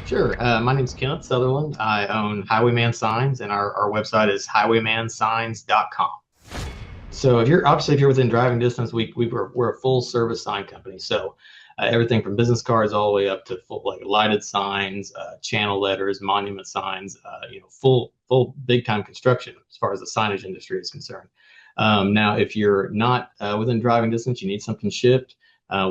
Sure. My name's Kenneth Sutherland. I own Highwayman Signs, and our website is highwaymansigns.com. So if you're within driving distance, we're a full service sign company. So everything from business cards all the way up to full like lighted signs, channel letters, monument signs, full big time construction as far as the signage industry is concerned. Now, if you're not within driving distance, you need something shipped.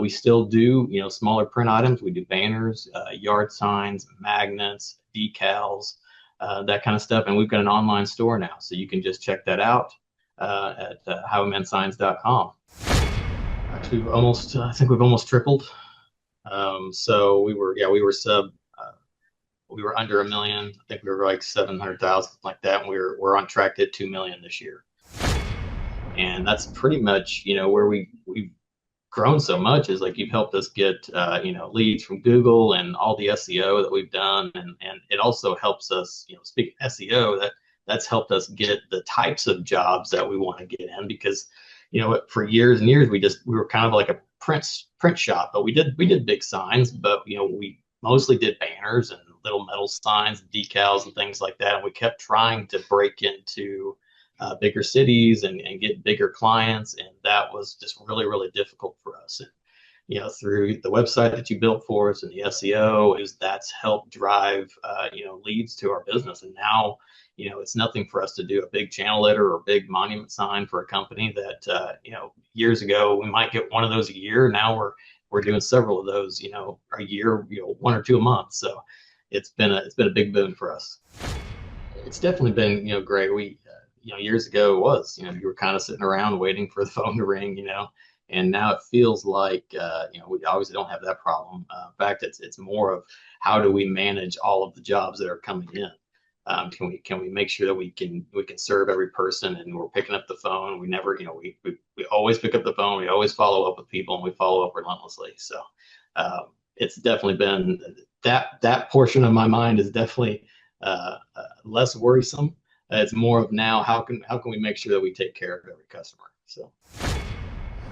We still do, smaller print items. We do banners, yard signs, magnets, decals, that kind of stuff. And we've got an online store now, so you can just check that out at highwaymansigns.com. Actually, I think we've almost tripled. So we were we were under 1 million. I think we were like 700,000, like that. And we're on track to hit 2 million this year. And that's pretty much, where we've grown so much is like you've helped us get leads from Google and all the SEO that we've done, and it also helps us, speaking of SEO, that's helped us get the types of jobs that we want to get in, because for years and years we were kind of like a print shop, but we did big signs, but we mostly did banners and little metal signs, decals and things like that, and we kept trying to break into bigger cities and get bigger clients. And that was just really, really difficult for us. And, through the website that you built for us and the SEO that's helped drive, leads to our business. And now, it's nothing for us to do a big channel letter or a big monument sign for a company that, years ago, we might get one of those a year. Now we're doing several of those, a year, one or two a month. So it's been a big boon for us. It's definitely been, great. Years ago it was, you were kind of sitting around waiting for the phone to ring, and now it feels like, we obviously don't have that problem. In fact, it's more of how do we manage all of the jobs that are coming in? Can we make sure that we can serve every person, and we're picking up the phone? We never, we always pick up the phone. We always follow up with people, and we follow up relentlessly. So it's definitely been that portion of my mind is definitely less worrisome. It's more of now, how can we make sure that we take care of every customer? So.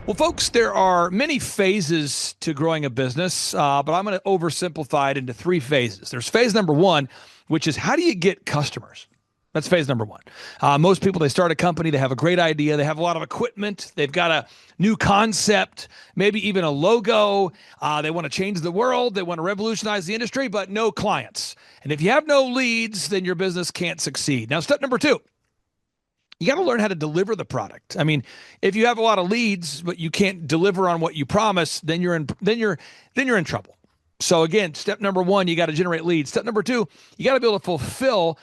Well, folks, there are many phases to growing a business, but I'm going to oversimplify it into 3 phases. There's phase number 1, which is how do you get customers? That's phase number 1. Most people, they start a company, they have a great idea, they have a lot of equipment, they've got a new concept, maybe even a logo. They want to change the world, they want to revolutionize the industry, but no clients. And if you have no leads, then your business can't succeed. Now, step number 2. You got to learn how to deliver the product. I mean, if you have a lot of leads, but you can't deliver on what you promise, then you're in trouble. So again, step number 1, you got to generate leads. Step number 2, you got to be able to fulfill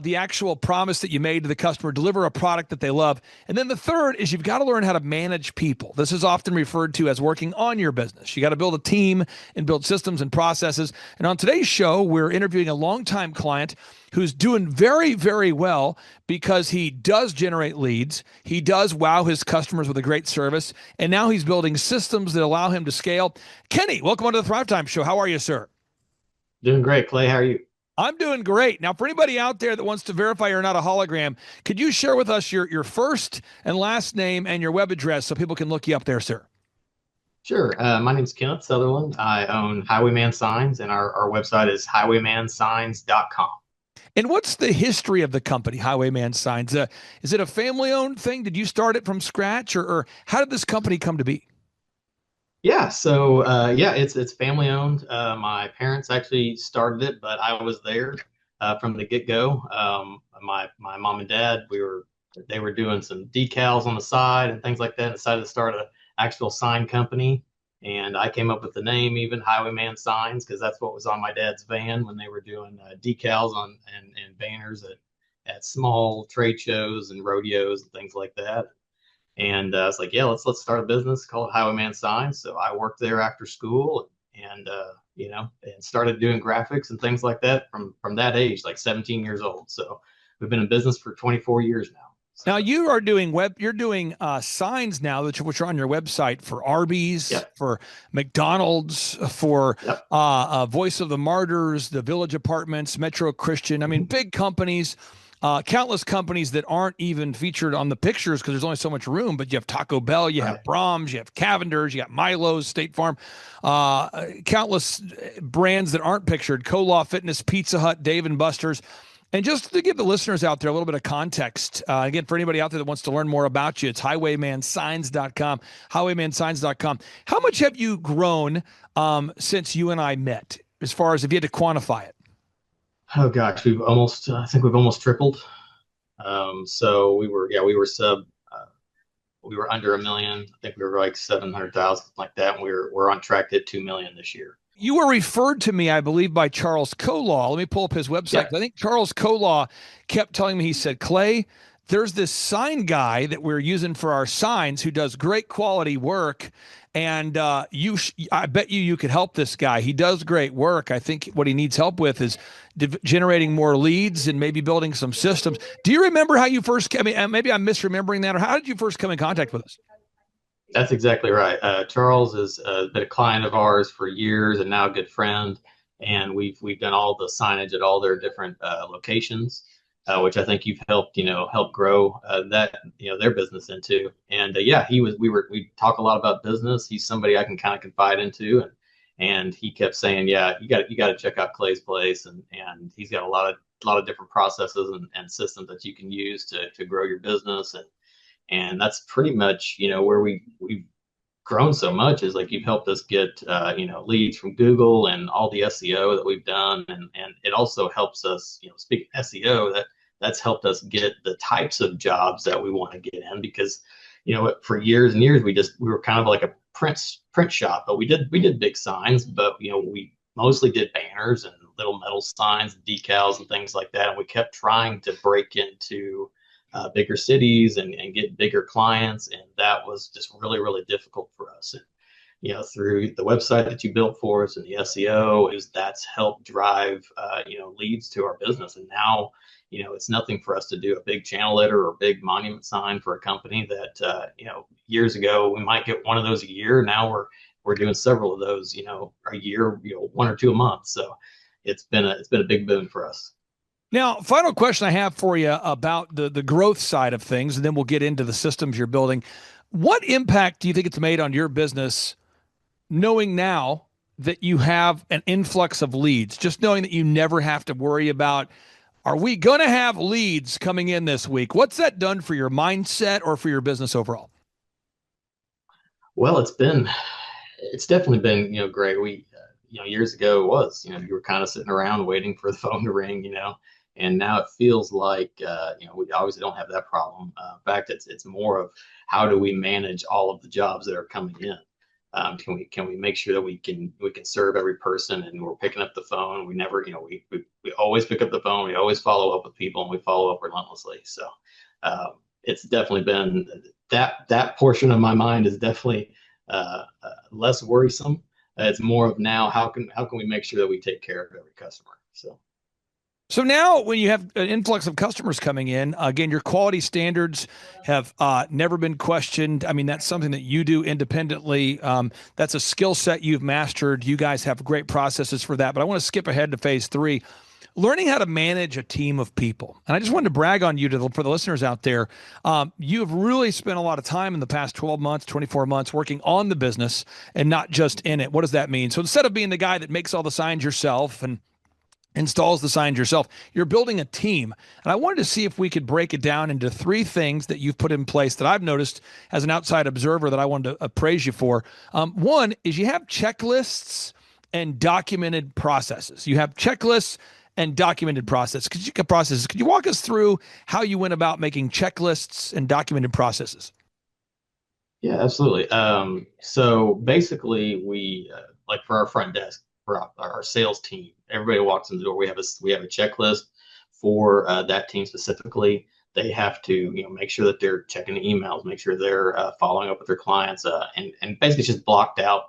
the actual promise that you made to the customer, deliver a product that they love. And then the third is you've got to learn how to manage people. This is often referred to as working on your business. You got to build a team and build systems and processes. And on today's show, we're interviewing a longtime client who's doing very, very well because he does generate leads. He does wow his customers with a great service. And now he's building systems that allow him to scale. Kenny, welcome onto the Thrivetime Show. How are you, sir? Doing great, Clay. How are you? I'm doing great. Now, for anybody out there that wants to verify you're not a hologram, could you share with us your first and last name and your web address so people can look you up there, sir? Sure. My name's Kenneth Sutherland. I own Highwayman Signs, and our website is highwaymansigns.com. And what's the history of the company, Highwayman Signs? Is it a family-owned thing? Did you start it from scratch, or how did this company come to be? Yeah, so it's family owned. My parents actually started it, but I was there from the get-go. My mom and dad, they were doing some decals on the side and things like that, and decided to start an actual sign company. And I came up with the name, even Highwayman Signs, because that's what was on my dad's van when they were doing decals and banners at small trade shows and rodeos and things like that. And I was like, yeah, let's start a business called Highwayman Signs. So I worked there after school, and and started doing graphics and things like that from that age, like 17 years old. So we've been in business for 24 years now. Now you're doing signs now, which are on your website for Arby's, Yep. for McDonald's, for Yep. Voice of the Martyrs, the Village Apartments, Metro Christian. I mean, big companies. countless companies that aren't even featured on the pictures because there's only so much room. But you have Taco Bell, you have Right. Brahms, you have Cavender's, you got Milo's, State Farm, countless brands that aren't pictured: Co-Law Fitness, Pizza Hut, Dave and Buster's. And just to give the listeners out there a little bit of context, again, for anybody out there that wants to learn more about you, it's highwaymansigns.com, highwaymansigns.com. How much have you grown since you and I met, as far as if you had to quantify it? Oh gosh, I think we've almost tripled. So we were we were under a million. I think we were like 700,000, like that. And we're on track to hit 2 million this year. You were referred to me, I believe, by Charles Co-Law. Let me pull up his website. Yeah. I think Charles Co-Law kept telling me, he said, Clay, there's this sign guy that we're using for our signs who does great quality work. And I bet you could help this guy. He does great work. I think what he needs help with is generating more leads and maybe building some systems. Do you remember how you first, I mean, maybe I'm misremembering that, or how did you first come in contact with us? That's exactly right. Charles has been a client of ours for years and now a good friend. And we've done all the signage at all their different locations, which I think you've helped help grow that their business into. And yeah, we talk a lot about business. He's somebody I can kind of confide into, and he kept saying, yeah, you got to check out Clay's place, and he's got a lot of different processes and systems that you can use to grow your business. And that's pretty much where we've grown so much, is like you've helped us get leads from Google and all the SEO that we've done, and it also helps us, speaking of SEO, that's helped us get the types of jobs that we want to get in, because for years and years we were kind of like a print shop, but we did big signs, but we mostly did banners and little metal signs, decals and things like that, and we kept trying to break into bigger cities and get bigger clients. And that was just really, really difficult for us. And, through the website that you built for us and the SEO, that's helped drive, leads to our business. And now, it's nothing for us to do a big channel letter or a big monument sign for a company that, years ago, we might get one of those a year. Now we're doing several of those, a year, one or two a month. So it's been a big boon for us. Now, final question I have for you about the growth side of things, and then we'll get into the systems you're building. What impact do you think it's made on your business, knowing now that you have an influx of leads, just knowing that you never have to worry about, are we going to have leads coming in this week? What's that done for your mindset or for your business overall? Well, it's definitely been, great. Years ago it was, you were kind of sitting around waiting for the phone to ring, and now it feels like, we obviously don't have that problem. In fact, it's more of how do we manage all of the jobs that are coming in? Can we make sure that we can serve every person, and we're picking up the phone? We never, we always pick up the phone. We always follow up with people, and we follow up relentlessly. So it's definitely been that portion of my mind is definitely less worrisome. It's more of now, how can we make sure that we take care of every customer? So now when you have an influx of customers coming in, again, your quality standards have never been questioned. I mean, that's something that you do independently. That's a skill set you've mastered. You guys have great processes for that. But I want to skip ahead to phase 3, learning how to manage a team of people. And I just wanted to brag on you for the listeners out there. You have really spent a lot of time in the past 12 months, 24 months working on the business and not just in it. What does that mean? So instead of being the guy that makes all the signs yourself and installs the signs yourself, you're building a team. And I wanted to see if we could break it down into 3 things that you've put in place that I've noticed as an outside observer that I wanted to praise you for. One is you have checklists and documented processes. You have checklists and documented processes. Could you walk us through how you went about making checklists and documented processes? Yeah, absolutely. So basically, we like for our front desk, for our sales team, everybody walks in the door. We have a checklist for that team specifically. They have to make sure that they're checking the emails, make sure they're following up with their clients, and basically it's just blocked out,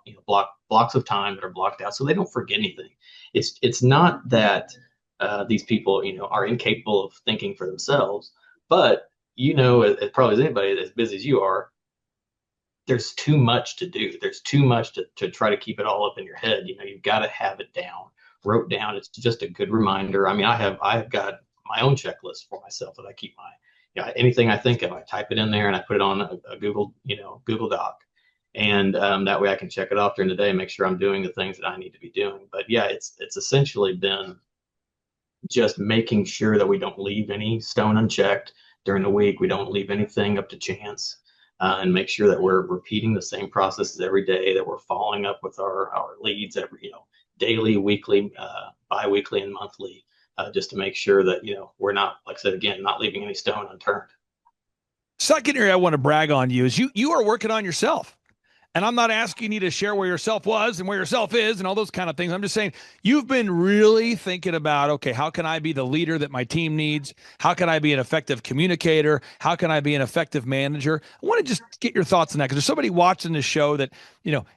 blocks of time that are blocked out so they don't forget anything. It's not that these people are incapable of thinking for themselves, but as probably as anybody as busy as you are, there's too much to do. There's too much to try to keep it all up in your head. You've got to have it wrote down. It's just a good reminder. I mean, I've got my own checklist for myself that I keep anything I think of, I type it in there and I put it on a Google, Google Doc. And that way I can check it off during the day and make sure I'm doing the things that I need to be doing. But yeah, it's essentially been just making sure that we don't leave any stone unchecked during the week. We don't leave anything up to chance, and make sure that we're repeating the same processes every day, that we're following up with our leads every, daily, weekly, biweekly, and monthly, just to make sure that, we're not, like I said, again, not leaving any stone unturned. Second area I want to brag on you is you are working on yourself. And I'm not asking you to share where yourself was and where yourself is and all those kind of things. I'm just saying you've been really thinking about, okay, how can I be the leader that my team needs? How can I be an effective communicator? How can I be an effective manager? I want to just get your thoughts on that because there's somebody watching this show that,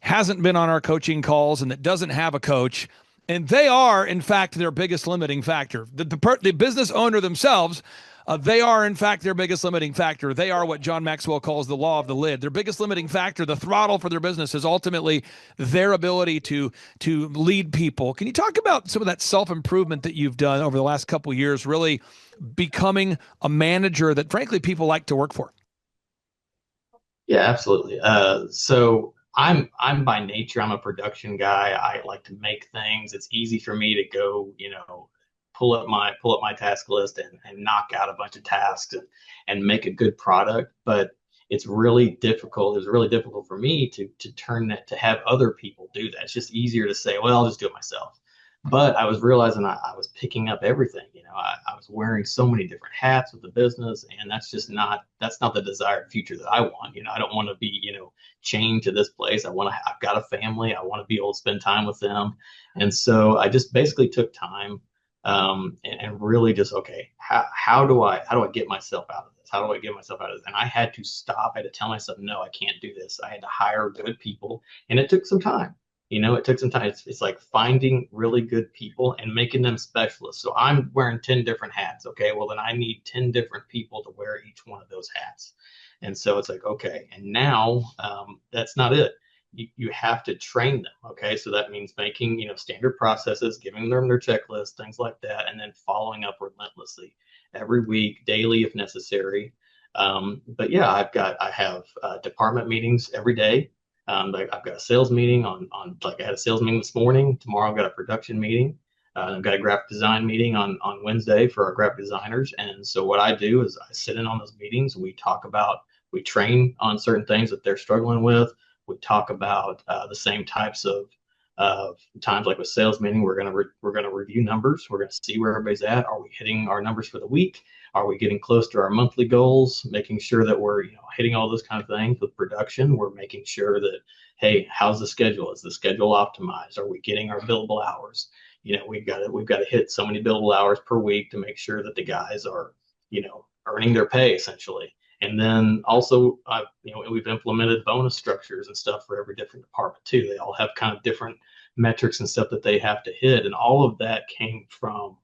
hasn't been on our coaching calls and that doesn't have a coach. And they are, in fact, their biggest limiting factor. The business owner themselves, they are, in fact, their biggest limiting factor. They are what John Maxwell calls the law of the lid. Their biggest limiting factor, the throttle for their business, is ultimately their ability to lead people. Can you talk about some of that self-improvement that you've done over the last couple of years, really becoming a manager that, frankly, people like to work for? Yeah, absolutely. So I'm by nature, I'm a production guy. I like to make things. It's easy for me to go, pull up my task list and knock out a bunch of tasks and make a good product. But it's really difficult. It was really difficult for me to turn that, to have other people do that. It's just easier to say, well, I'll just do it myself. But I was realizing I was picking up everything. I was wearing so many different hats with the business, and that's not the desired future that I want. I don't want to be, chained to this place. I've got a family. I want to be able to spend time with them. And so I just basically took time, and really just, okay, how do I get myself out of this? How do I get myself out of this? And I had to stop. I had to tell myself, no, I can't do this. I had to hire good people, and it took some time. It took some time. It's like finding really good people and making them specialists. So I'm wearing 10 different hats. Okay, well, then I need 10 different people to wear each one of those hats. And so it's like, okay, and now that's not it. You have to train them. Okay, so that means making, standard processes, giving them their checklist, things like that, and then following up relentlessly every week, daily if necessary. But yeah, I have department meetings every day. Like I've got a sales meeting like I had a sales meeting this morning. Tomorrow I've got a production meeting. I've got a graphic design meeting on Wednesday for our graphic designers. And so what I do is I sit in on those meetings. We train on certain things that they're struggling with. We talk about the same types of times, like with sales meeting, we're gonna review numbers. We're gonna see where everybody's at. Are we hitting our numbers for the week? Are we getting close to our monthly goals? Making sure that we're hitting all those kind of things. With production, we're making sure that, hey, how's the schedule? Is the schedule optimized? Are we getting our billable hours? We've got to hit so many billable hours per week to make sure that the guys are earning their pay essentially. And then also, we've implemented bonus structures and stuff for every different department too. They all have kind of different metrics and stuff that they have to hit, and all of that came from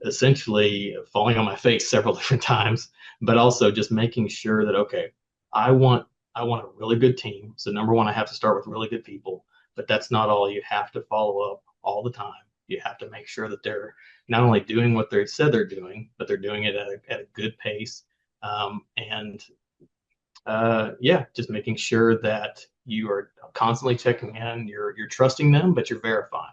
essentially falling on my face several different times, but also just making sure that, okay, I want a really good team. So number one, I have to start with really good people, but that's not all. You have to follow up all the time. You have to make sure that they're not only doing what they said they're doing, but they're doing it at a good pace. And yeah, just making sure that you are constantly checking in. You're trusting them, but you're verifying.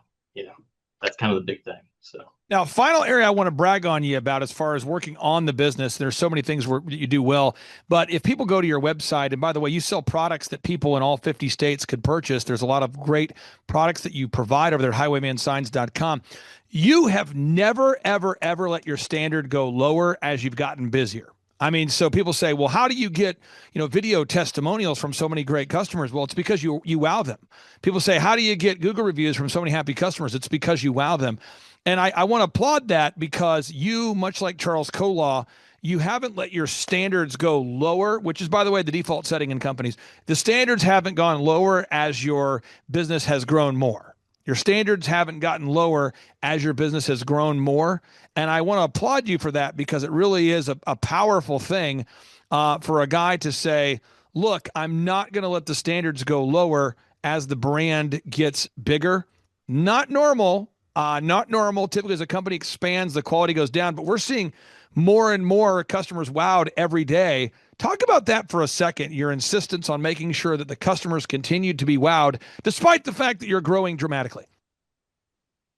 That's kind of the big thing. So now, final area I want to brag on you about as far as working on the business. There's so many things where you do well, but if people go to your website, and by the way, you sell products that people in all 50 states could purchase. There's a lot of great products that you provide over there at highwaymansigns.com. You have never, ever, ever let your standard go lower as you've gotten busier. I mean, so people say, well, how do you get, video testimonials from so many great customers? Well, it's because you wow them. People say, how do you get Google reviews from so many happy customers? It's because you wow them. And I want to applaud that because you, much like Charles Kolaw, you haven't let your standards go lower, which is, by the way, the default setting in companies. The standards haven't gone lower as your business has grown more. Your standards haven't gotten lower as your business has grown more. And I want to applaud you for that because it really is a powerful thing for a guy to say, look, I'm not going to let the standards go lower as the brand gets bigger. Not normal, Not normal. Typically, as a company expands, the quality goes down, but we're seeing more and more customers wowed every day. Talk about that for a second, your insistence on making sure that the customers continue to be wowed, despite the fact that you're growing dramatically.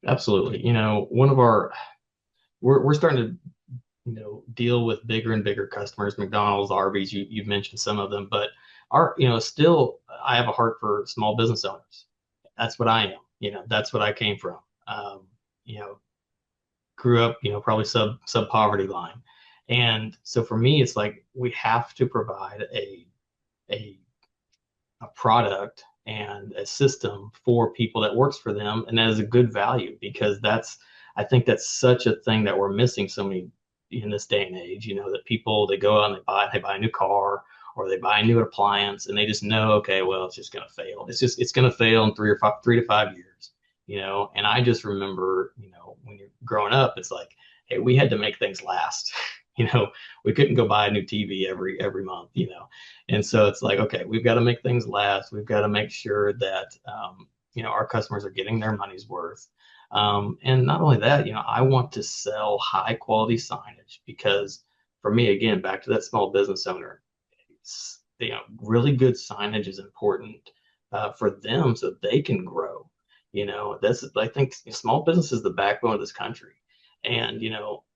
Absolutely. One of our we're starting to deal with bigger and bigger customers, McDonald's, Arby's. You've mentioned some of them, but still I have a heart for small business owners. That's what I am. That's what I came from. Um, you know, Grew up, probably sub poverty line, and so for me, it's like we have to provide a a product and a system for people that works for them and that is a good value, because I think that's such a thing that we're missing so many in this day and age. That people, they go out and they buy a new car or they buy a new appliance and they just know, okay, well, it's just going to fail. It's going to fail in 3 to 5 years. And I just remember, when you're growing up, it's like, hey, we had to make things last. you know we couldn't go buy a new TV every month. And so it's like, okay, we've got to make things last. We've got to make sure that our customers are getting their money's worth. And not only that, I want to sell high quality signage, because for me, again, back to that small business owner, really good signage is important for them so they can grow. That's, I think, small business is the backbone of this country, and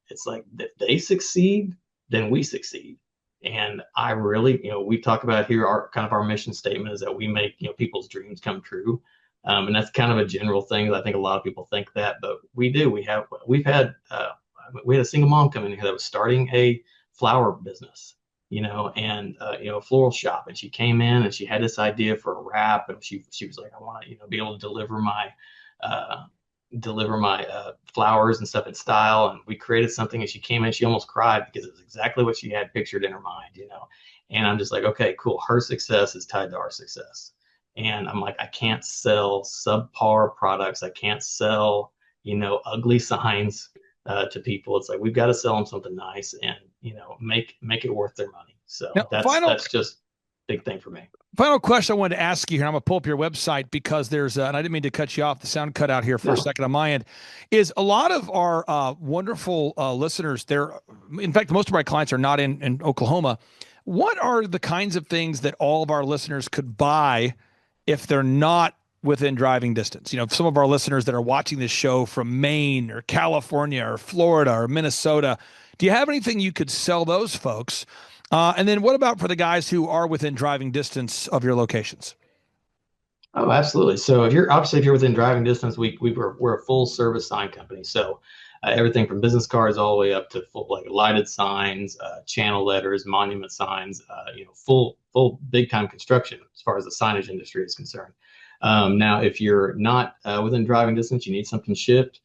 it's like if they succeed, then we succeed. And I really, we talk about here, our kind of our mission statement is that we make, people's dreams come true. And that's kind of a general thing. I think a lot of people think that, but we do. We had a single mom come in here that was starting a flower business, and a floral shop. And she came in and she had this idea for a wrap, and she was like, I want to, be able to uh, deliver my flowers and stuff in style. And we created something, and she came in, she almost cried because it was exactly what she had pictured in her mind. And I'm just like, okay, cool. Her success is tied to our success. And I'm like, I can't sell subpar products. I can't sell, ugly signs to people. It's like, we've got to sell them something nice and, make it worth their money. So Now, that's just a big thing for me. final question I wanted to ask you here. I'm going to pull up your website because there's, and I didn't mean to cut you off. The sound cut out here for a second on my end. Is a lot of our wonderful listeners there? In fact, most of my clients are not in Oklahoma. What are the kinds of things that all of our listeners could buy if they're not within driving distance? Some of our listeners that are watching this show from Maine or California or Florida or Minnesota, do you have anything you could sell those folks? And then what about for the guys who are within driving distance of your locations? Oh, absolutely. So if you're within driving distance, we're a full service sign company. So everything from business cards all the way up to full, like, lighted signs, channel letters, monument signs, full big time construction as far as the signage industry is concerned. Now, if you're not within driving distance, you need something shipped.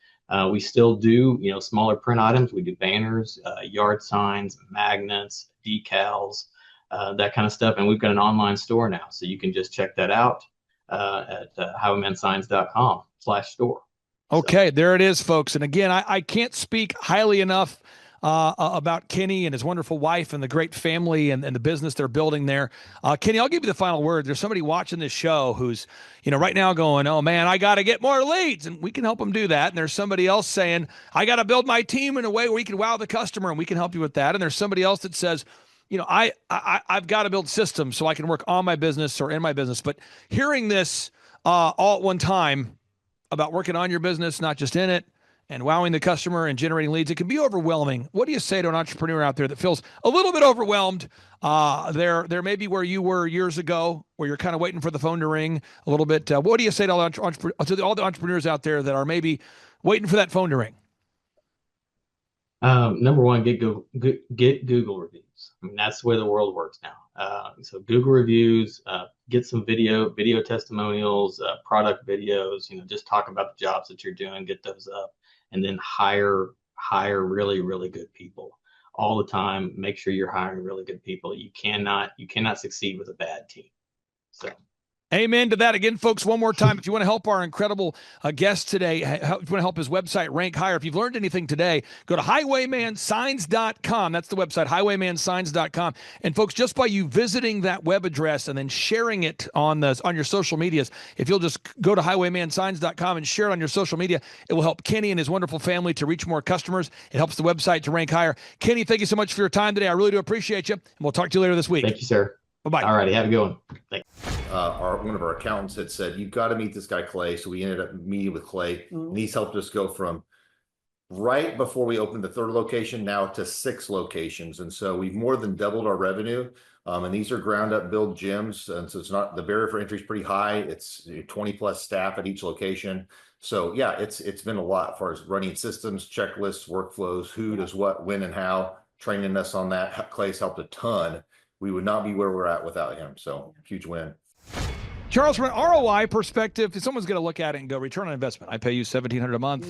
We still do, smaller print items. We do banners, yard signs, magnets, decals, that kind of stuff. And we've got an online store now, so you can just check that out at highwaymansigns.com/store. Okay, there it is, folks. And again, I can't speak highly enough about Kenny and his wonderful wife and the great family and the business they're building there. Kenny, I'll give you the final word. There's somebody watching this show who's, right now going, oh man, I got to get more leads, and we can help them do that. And there's somebody else saying, I got to build my team in a way where we can wow the customer, and we can help you with that. And there's somebody else that says, I've got to build systems so I can work on my business or in my business. But hearing this all at one time about working on your business, not just in it, and wowing the customer and generating leads, it can be overwhelming. What do you say to an entrepreneur out there that feels a little bit overwhelmed? There may be where you were years ago, where you're kind of waiting for the phone to ring a little bit. What do you say to all the entrepreneurs out there that are maybe waiting for that phone to ring? Number one, get Google reviews. I mean, that's the way the world works now. So Google reviews, get some video testimonials, product videos. Just talk about the jobs that you're doing, get those up, and then hire really really good people all the time. Make sure you're hiring really good people. You cannot succeed with a bad team. So. Amen to that. Again, folks, one more time, if you want to help our incredible guest today, if you want to help his website rank higher, if you've learned anything today, go to highwaymansigns.com. That's the website, highwaymansigns.com. And folks, just by you visiting that web address and then sharing it on your social medias, if you'll just go to highwaymansigns.com and share it on your social media, it will help Kenny and his wonderful family to reach more customers. It helps the website to rank higher. Kenny, thank you so much for your time today. I really do appreciate you. And we'll talk to you later this week. Thank you, sir. Bye-bye. All righty. Have a good one. Thanks. One of our accountants had said, you've got to meet this guy, Clay. So we ended up meeting with Clay, and he's helped us go from right before we opened the third location now to 6 locations. And so we've more than doubled our revenue. And these are ground up build gyms. And so it's not, the barrier for entry is pretty high. It's 20 plus staff at each location. So yeah, it's been a lot as far as running systems, checklists, workflows, who does what, when, and how, training us on that. Clay's helped a ton. We would not be where we're at without him. So huge win. Charles, from an ROI perspective, if someone's going to look at it and go, return on investment, I pay you $1,700 a month.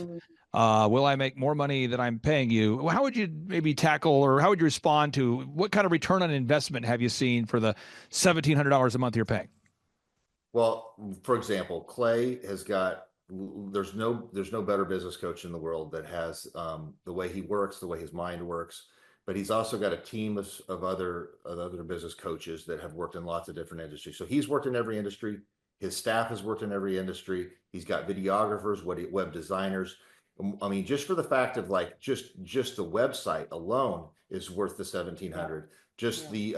Will I make more money than I'm paying you? How would you maybe tackle, or how would you respond to, what kind of return on investment have you seen for the $1,700 a month you're paying? Well, for example, Clay has got, there's no better business coach in the world that has the way he works, the way his mind works. But he's also got a team of other business coaches that have worked in lots of different industries. So he's worked in every industry. His staff has worked in every industry. He's got videographers, web designers. I mean, just for the fact of like just the website alone is worth the $1,700. Just the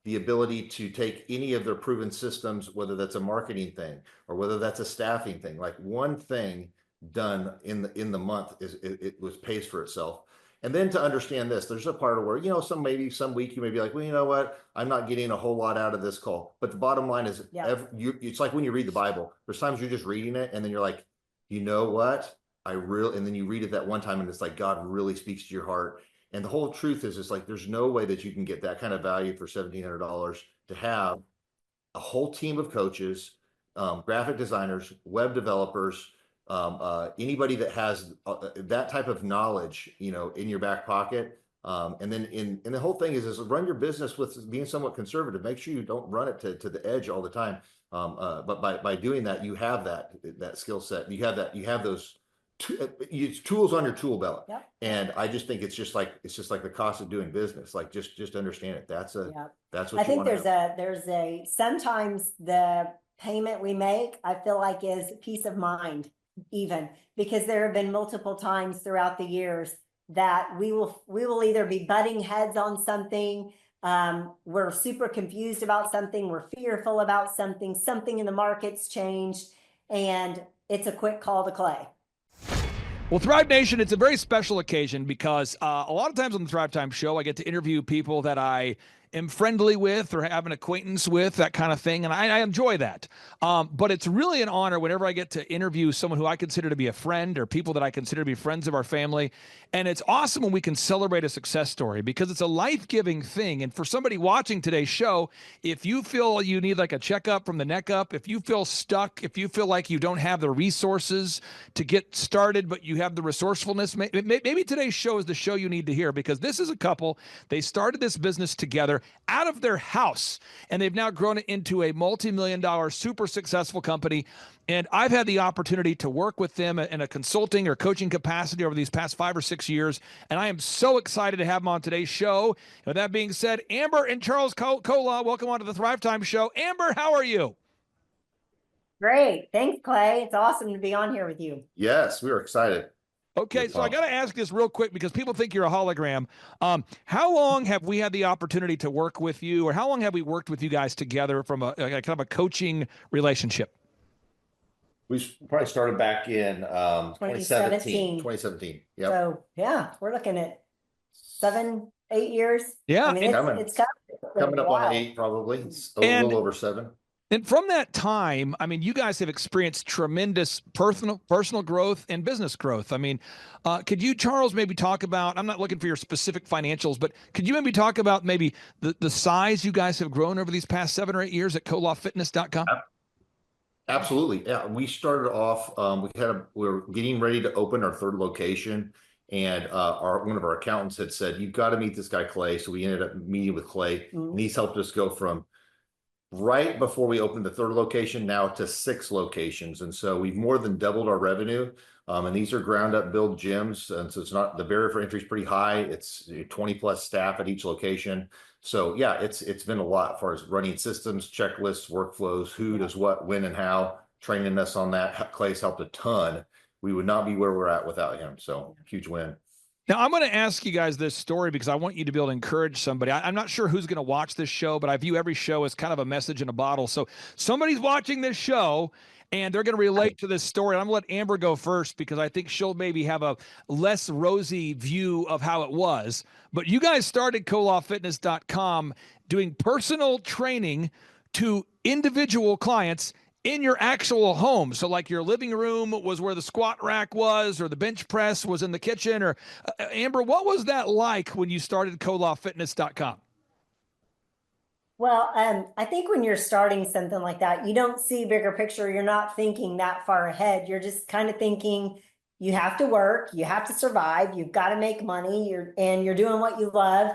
ability to take any of their proven systems, whether that's a marketing thing or whether that's a staffing thing, like one thing done in the month it pays for itself. And then to understand this, there's a part of where, some week you may be like, well, you know what? I'm not getting a whole lot out of this call. But the bottom line is, it's like when you read the Bible, there's times you're just reading it and then you're like, you know what? And then you read it that one time and it's like, God really speaks to your heart. And the whole truth is, it's like, there's no way that you can get that kind of value for $1,700 to have a whole team of coaches, graphic designers, web developers, anybody that has that type of knowledge, in your back pocket. And then and the whole thing is run your business with being somewhat conservative. Make sure you don't run it to the edge all the time. But by doing that, you have that skill set. You have those tools on your tool belt. Yep. And I just think it's just like the cost of doing business. Like just understand it. That's what I think. Sometimes the payment we make, I feel like, is peace of mind. Even because there have been multiple times throughout the years that we will either be butting heads on something, we're super confused about something, we're fearful about something in the market's changed, and it's a quick call to Clay. Well, Thrive Nation, it's a very special occasion because a lot of times on the Thrivetime show, I get to interview people that I am friendly with or have an acquaintance with, that kind of thing. And I enjoy that. But it's really an honor whenever I get to interview someone who I consider to be a friend or people that I consider to be friends of our family. And it's awesome when we can celebrate a success story because it's a life-giving thing. And for somebody watching today's show, if you feel you need like a checkup from the neck up, if you feel stuck, if you feel like you don't have the resources to get started, but you have the resourcefulness, maybe today's show is the show you need to hear, because this is a couple. They started this business together out of their house, and they've now grown it into a multi-million-dollar, super successful company. And I've had the opportunity to work with them in a consulting or coaching capacity over these past 5 or 6 years. And I am so excited to have them on today's show. And with that being said, Amber and Charles Cola, welcome on to the Thrivetime show. Amber, how are you? Great. Thanks, Clay. It's awesome to be on here with you. Yes, we are excited. Okay, so I got to ask this real quick because people think you're a hologram. How long have we had the opportunity to work with you, or how long have we worked with you guys together from a kind of a coaching relationship? We probably started back in 2017. Yep. So yeah, we're looking at 7, 8 years. Yeah, I mean, it's coming up on 8, probably. It's a little over 7. And from that time, I mean, you guys have experienced tremendous personal growth and business growth. I mean, could you, Charles, maybe talk about, I'm not looking for your specific financials, but could you maybe talk about maybe the size you guys have grown over these past 7 or 8 years at kolofitness.com? Absolutely. Yeah. We started off, we were getting ready to open our 3rd location, and one of our accountants had said, you've got to meet this guy, Clay. So we ended up meeting with Clay, and he's helped us go from right before we opened the third location, now to 6 locations. And so we've more than doubled our revenue. And these are ground up build gyms. And so it's not, the barrier for entry is pretty high. It's 20 plus staff at each location. So yeah, it's been a lot as far as running systems, checklists, workflows, who does what, when and how, training us on that. Clay's helped a ton. We would not be where we're at without him. So huge win. Now, I'm going to ask you guys this story because I want you to be able to encourage somebody. I'm not sure who's going to watch this show, but I view every show as kind of a message in a bottle. So somebody's watching this show and they're going to relate to this story. I'm going to let Amber go first because I think she'll maybe have a less rosy view of how it was. But you guys started colawfitness.com doing personal training to individual clients in your actual home. So like your living room was where the squat rack was, or the bench press was in the kitchen, or Amber, what was that like when you started colawfitness.com? Well, I think when you're starting something like that, you don't see bigger picture. You're not thinking that far ahead. You're just kind of thinking you have to work, you have to survive, you've got to make money, you're doing what you love.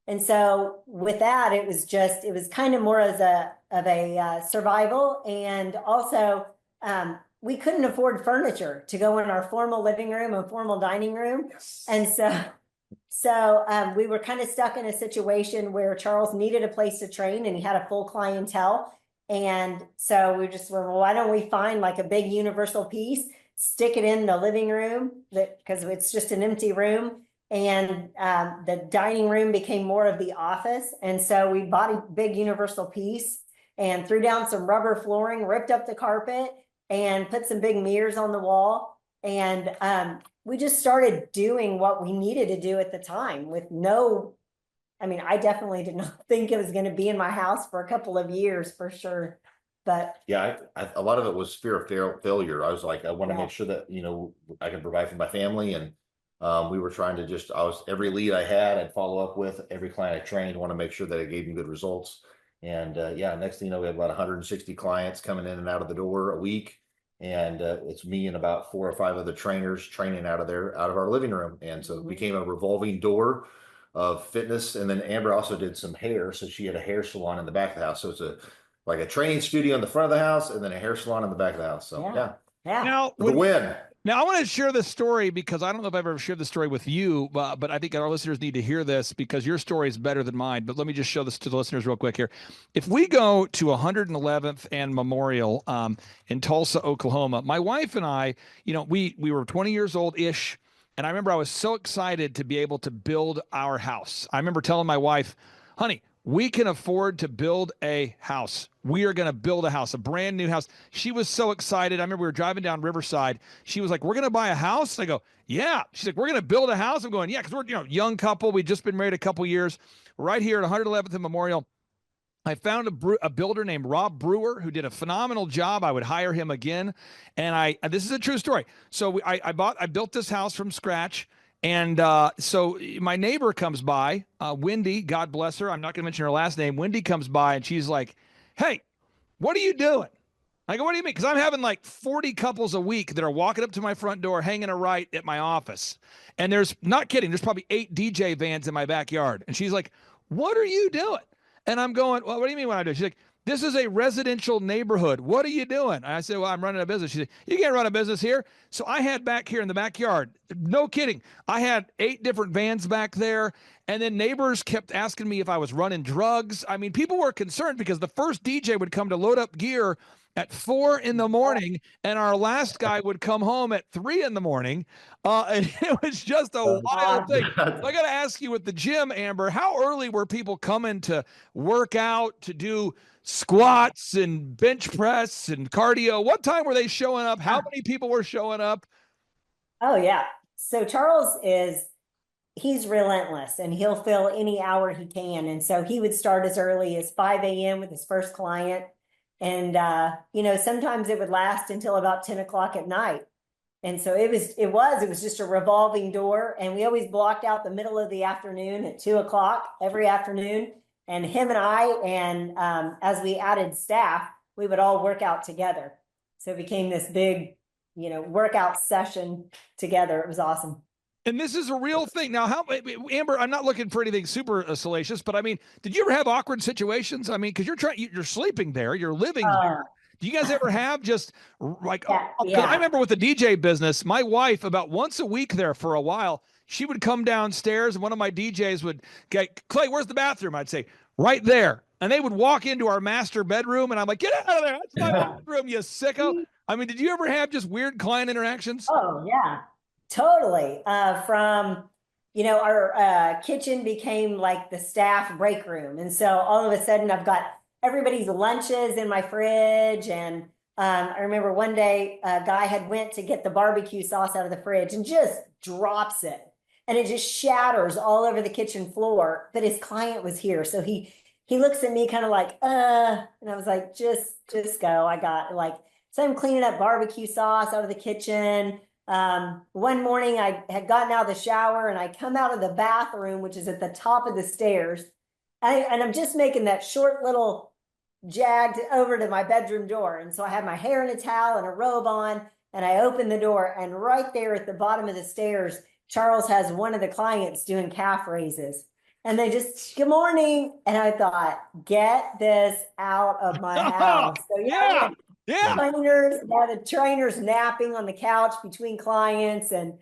And so with that, it was kind of more as a survival. And also, we couldn't afford furniture to go in our formal living room and formal dining room. Yes. And so we were kind of stuck in a situation where Charles needed a place to train and he had a full clientele. And so we just were, well, why don't we find like a big universal piece, stick it in the living room, because it's just an empty room. And the dining room became more of the office. And so we bought a big universal piece and threw down some rubber flooring, ripped up the carpet, and put some big mirrors on the wall. And we just started doing what we needed to do at the time with I definitely did not think it was going to be in my house for a couple of years for sure. But yeah, a lot of it was fear of failure. I was like, I want to make sure that, I can provide for my family. And we were trying to every lead I had, I'd follow up with every client I trained, want to make sure that it gave me good results. And next thing you know, we have about 160 clients coming in and out of the door a week. And it's me and about 4 or 5 other trainers training out of our living room. And so it became a revolving door of fitness. And then Amber also did some hair. So she had a hair salon in the back of the house. So it's like a training studio in the front of the house and then a hair salon in the back of the house. So yeah. Now, the win. Now, I want to share this story because I don't know if I've ever shared this story with you, but I think our listeners need to hear this because your story is better than mine. But let me just show this to the listeners real quick here. If we go to 111th and Memorial in Tulsa, Oklahoma, my wife and I, we were 20 years old-ish, and I remember I was so excited to be able to build our house. I remember telling my wife, honey, we can afford to build a house. We are going to build a house, a brand new house. She was so excited. I remember we were driving down Riverside. She was like, we're going to buy a house? And I go, yeah. She's like, we're going to build a house? I'm going, yeah, because we're young couple. We'd just been married a couple years. Right here at 111th and Memorial, I found a builder named Rob Brewer who did a phenomenal job. I would hire him again. And this is a true story. So I built this house from scratch. And so my neighbor comes by, Wendy, God bless her. I'm not going to mention her last name. Wendy comes by and she's like, hey, what are you doing? I go, what do you mean? Because I'm having like 40 couples a week that are walking up to my front door, hanging a right at my office. And there's probably 8 DJ vans in my backyard. And she's like, what are you doing? And I'm going, well, what do you mean what I do? She's like, this is a residential neighborhood. What are you doing? And I said, well, I'm running a business. She said, you can't run a business here. So I had back here in the backyard, no kidding, I had 8 different vans back there. And then neighbors kept asking me if I was running drugs. I mean, people were concerned because the first DJ would come to load up gear at 4 in the morning, and our last guy would come home at 3 in the morning. And it was just a wild thing. So I got to ask you with the gym, Amber, how early were people coming to work out, to do squats and bench press and cardio? What time were they showing up? How many people were showing up? Oh, yeah. So Charles he's relentless and he'll fill any hour he can. And so he would start as early as 5 a.m. with his first client. And, sometimes it would last until about 10 o'clock at night. And so it was just a revolving door. And we always blocked out the middle of the afternoon at 2 o'clock every afternoon. And him and I, and as we added staff, we would all work out together. So it became this big, workout session together. It was awesome. And this is a real thing. Now, Amber, I'm not looking for anything super salacious, but I mean, did you ever have awkward situations? I mean, because you're sleeping there, you're living there. Do you guys ever have just like, Yeah, because I yeah. remember with the DJ business, my wife, about once a week there for a while, she would come downstairs and one of my DJs would get, Clay, where's the bathroom? I'd say, right there. And they would walk into our master bedroom and I'm like, get out of there. That's my bedroom, you sicko. I mean, did you ever have just weird client interactions? Oh, yeah, totally. From, our kitchen became like the staff break room. And so all of a sudden I've got everybody's lunches in my fridge. And I remember one day a guy had went to get the barbecue sauce out of the fridge and just drops it. And it just shatters all over the kitchen floor. But his client was here. So he looks at me kind of like, and I was like, just go. I got like, so I'm cleaning up barbecue sauce out of the kitchen. One morning I had gotten out of the shower and I come out of the bathroom, which is at the top of the stairs. And I'm just making that short little jag over to my bedroom door. And so I have my hair in a towel and a robe on, and I open the door, and right there at the bottom of the stairs, Charles has one of the clients doing calf raises. And they just, good morning. And I thought, get this out of my house. So Yeah. The trainers napping on the couch between clients. And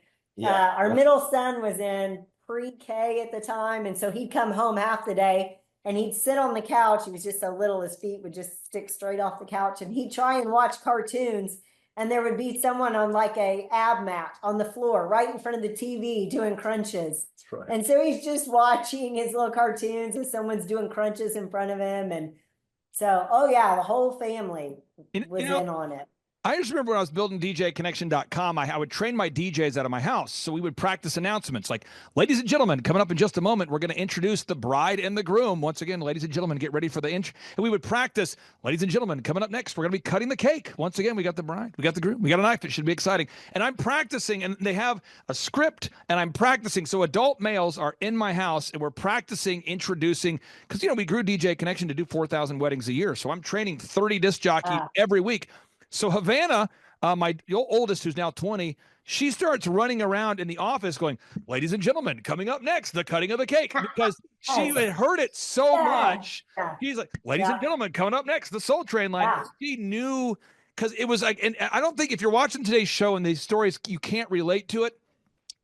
our middle son was in pre-K at the time. And so he'd come home half the day and he'd sit on the couch. He was just so little, his feet would just stick straight off the couch. And he'd try and watch cartoons. And there would be someone on like a ab mat on the floor right in front of the TV doing crunches. That's right. And so he's just watching his little cartoons as someone's doing crunches in front of him. And so, oh yeah, the whole family was in on it. I just remember when I was building DJconnection.com, I would train my DJs out of my house. So we would practice announcements like, ladies and gentlemen, coming up in just a moment, we're going to introduce the bride and the groom. Once again, ladies and gentlemen, get ready for the intro. And we would practice, ladies and gentlemen, coming up next, we're going to be cutting the cake. Once again, we got the bride, we got the groom, we got a knife. It should be exciting. And I'm practicing, and they have a script, and I'm practicing. So adult males are in my house, and we're practicing introducing, because, we grew DJ Connection to do 4,000 weddings a year. So I'm training 30 disc jockeys every week. So Havana, my oldest, who's now 20, she starts running around in the office going, ladies and gentlemen, coming up next, the cutting of the cake, because she had heard it so much. She's like, ladies and gentlemen, coming up next, the Soul Train line. She knew, because it was like, and I don't think if you're watching today's show and these stories, you can't relate to it.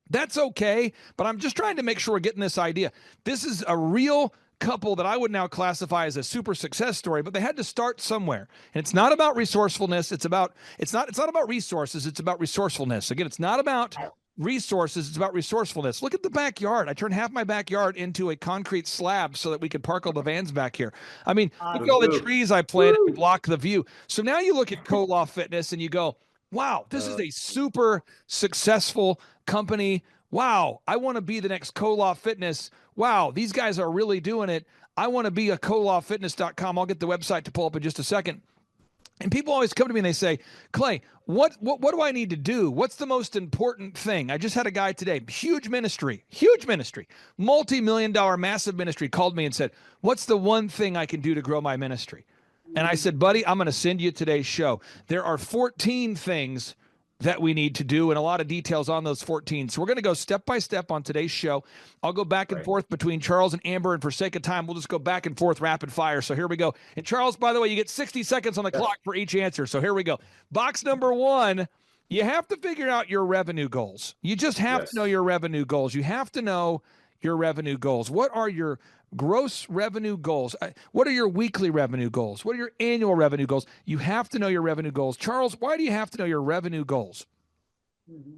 That's okay. But I'm just trying to make sure we're getting this idea. This is a real couple that I would now classify as a super success story, but they had to start somewhere. And it's not about resourcefulness. It's not about resources. It's about resourcefulness. Again, it's not about resources. It's about resourcefulness. Look at the backyard. I turned half my backyard into a concrete slab so that we could park all the vans back here. I mean, look at all the trees I planted to block the view. So now you look at Koloff Fitness and you go, wow, this is a super successful company. Wow, I want to be the next Koloff Fitness. Wow, these guys are really doing it. I want to be a kolofffitness.com. I'll get the website to pull up in just a second. And people always come to me and they say, Clay, what do I need to do? What's the most important thing? I just had a guy today, huge ministry, multi-million-dollar, massive ministry, called me and said, what's the one thing I can do to grow my ministry? And I said, buddy, I'm going to send you today's show. There are 14 things that we need to do and a lot of details on those 14. So we're going to go step by step on today's show. I'll go back and forth between Charles and Amber, and for sake of time, we'll just go back and forth rapid fire. So here we go. And Charles, by the way, you get 60 seconds on the clock for each answer. So here we go. Box number 1, you have to figure out your revenue goals. You just have to know your revenue goals. You have to know your revenue goals. What are your gross revenue goals? What are your weekly revenue goals? What are your annual revenue goals? You have to know your revenue goals. Charles, why do you have to know your revenue goals?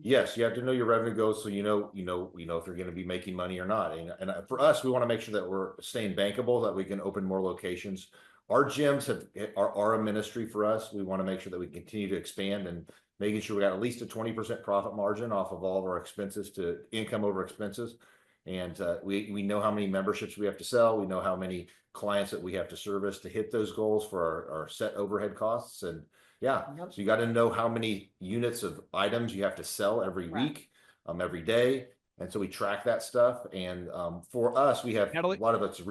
Yes, you have to know your revenue goals so you know if you're going to be making money or not. And for us, we want to make sure that we're staying bankable, that we can open more locations. Our gyms are a ministry for us. We want to make sure that we continue to expand and making sure we got at least a 20% profit margin off of all of our expenses to income over expenses. And we know how many memberships we have to sell. We know how many clients that we have to service to hit those goals for our set overhead costs. And so you got to know how many units of items you have to sell every week, every day. And so we track that stuff. And for us, we have a lot of it's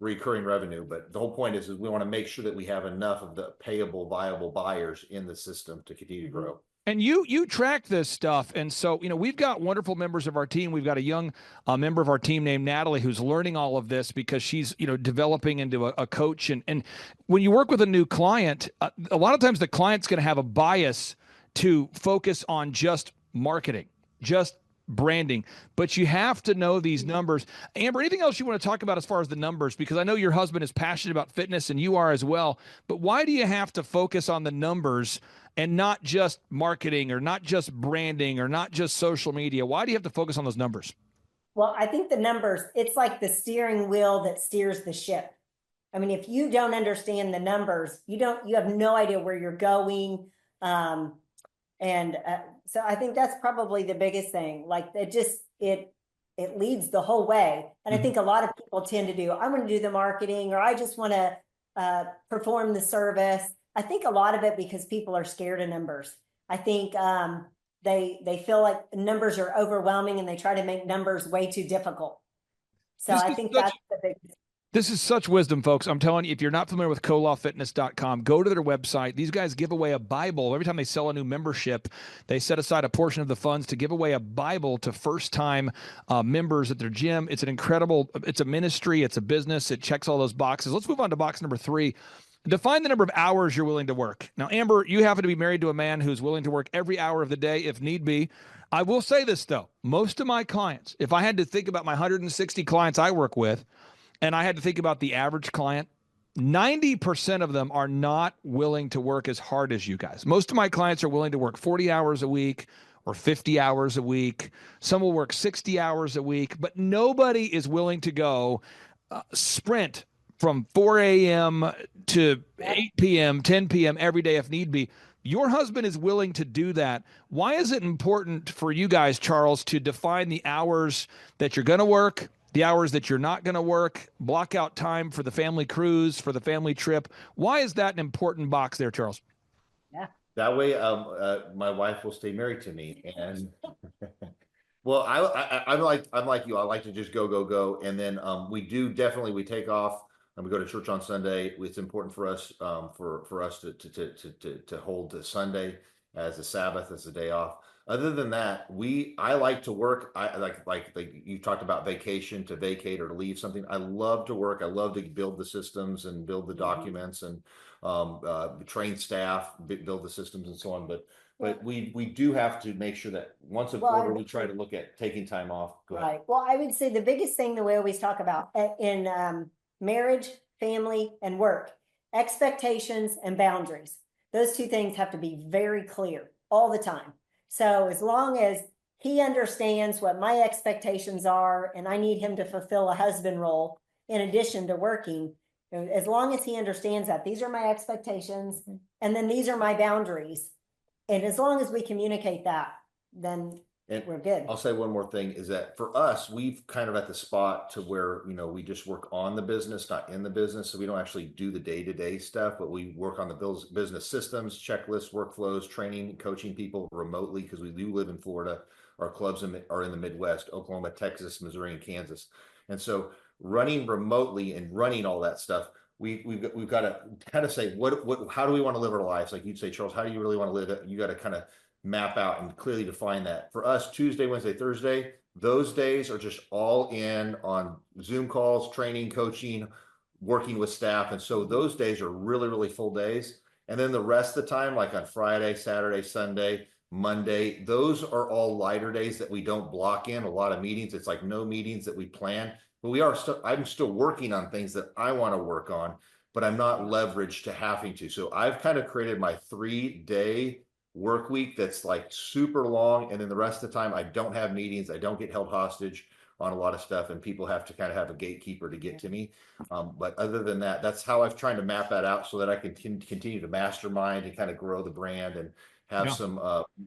recurring revenue. But the whole point is we want to make sure that we have enough of the payable, viable buyers in the system to continue to grow. And you track this stuff, and so we've got wonderful members of our team. We've got a young member of our team named Natalie who's learning all of this because she's developing into a coach. And when you work with a new client, a lot of times the client's going to have a bias to focus on just marketing, just branding, but you have to know these numbers. Amber, anything else you want to talk about as far as the numbers? Because I know your husband is passionate about fitness and you are as well, but why do you have to focus on the numbers and not just marketing or not just branding or not just social media? Why do you have to focus on those numbers? Well, I think the numbers, it's like the steering wheel that steers the ship. I mean, if you don't understand the numbers, you have no idea where you're going. So I think that's probably the biggest thing. Like it leads the whole way. And I think a lot of people tend to do, I want to do the marketing, or I just want to perform the service. I think a lot of it because people are scared of numbers. I think they feel like numbers are overwhelming and they try to make numbers way too difficult. So I think that's the biggest. This is such wisdom, folks. I'm telling you, if you're not familiar with colawfitness.com, go to their website. These guys give away a Bible. Every time they sell a new membership, they set aside a portion of the funds to give away a Bible to first-time members at their gym. It's a ministry, it's a business. It checks all those boxes. Let's move on to box number 3. Define the number of hours you're willing to work. Now, Amber, you happen to be married to a man who's willing to work every hour of the day if need be. I will say this, though. Most of my clients, if I had to think about my 160 clients I work with, and I had to think about the average client, 90% of them are not willing to work as hard as you guys. Most of my clients are willing to work 40 hours a week or 50 hours a week. Some will work 60 hours a week, but nobody is willing to go sprint from 4 a.m. to 8 p.m., 10 p.m. every day if need be. Your husband is willing to do that. Why is it important for you guys, Charles, to define the hours that you're going to work, the hours that you're not going to work, block out time for the family cruise, for the family trip? Why is that an important box there, Charles? Yeah. That way, my wife will stay married to me. And well, I'm like you. I like to just go, and then we take off and we go to church on Sunday. It's important for us for us to hold the Sunday as a Sabbath, as a day off. Other than that, I like to work. I like you talked about vacation, to vacate or to leave something. I love to work. I love to build the systems and build the documents and train staff, build the systems and so on. But we do have to make sure that once a quarter we try to look at taking time off. Go ahead. Right. Well, I would say the biggest thing that we always talk about in marriage, family, and work, expectations and boundaries. Those two things have to be very clear all the time. So as long as he understands what my expectations are, and I need him to fulfill a husband role in addition to working, as long as he understands that these are my expectations and then these are my boundaries, and as long as we communicate that, then we're good. I'll say one more thing is that for us, we've kind of at the spot to where, we just work on the business, not in the business. So we don't actually do the day-to-day stuff, but we work on the business systems, checklists, workflows, training, coaching people remotely, because we do live in Florida. Our clubs are in the Midwest, Oklahoma, Texas, Missouri, and Kansas. And so running remotely and running all that stuff, we've got to kind of say, how do we want to live our lives? Like you'd say, Charles, how do you really want to live it? You got to kind of map out and clearly define that. For us, Tuesday, Wednesday, Thursday, those days are just all in on Zoom calls, training, coaching, working with staff. And so those days are really, really full days. And then the rest of the time, like on Friday, Saturday, Sunday, Monday, those are all lighter days that we don't block in a lot of meetings. It's like no meetings that we plan, but I'm still working on things that I want to work on, but I'm not leveraged to having to. So I've kind of created my 3-day work week that's like super long, and then the rest of the time I don't have meetings, I don't get held hostage on a lot of stuff, and people have to kind of have a gatekeeper to get to me. But other than that, that's how I've tried to map that out so that I can continue to mastermind and kind of grow the brand and have some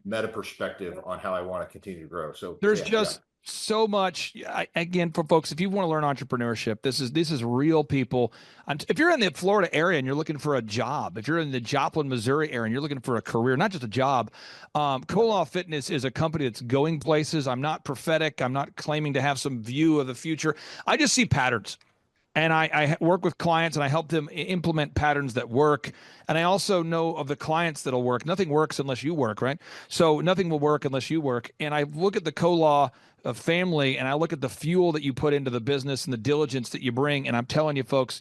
meta perspective on how I want to continue to grow. So there's so much. Again, for folks, if you want to learn entrepreneurship, this is real people. If you're in the Florida area and you're looking for a job, if you're in the Joplin, Missouri area and you're looking for a career, not just a job, Kolaw Fitness is a company that's going places. I'm not prophetic. I'm not claiming to have some view of the future. I just see patterns. And I work with clients and I help them implement patterns that work. And I also know of the clients that'll work. Nothing works unless you work, right? So nothing will work unless you work. And I look at the co-law of family and I look at the fuel that you put into the business and the diligence that you bring. And I'm telling you folks,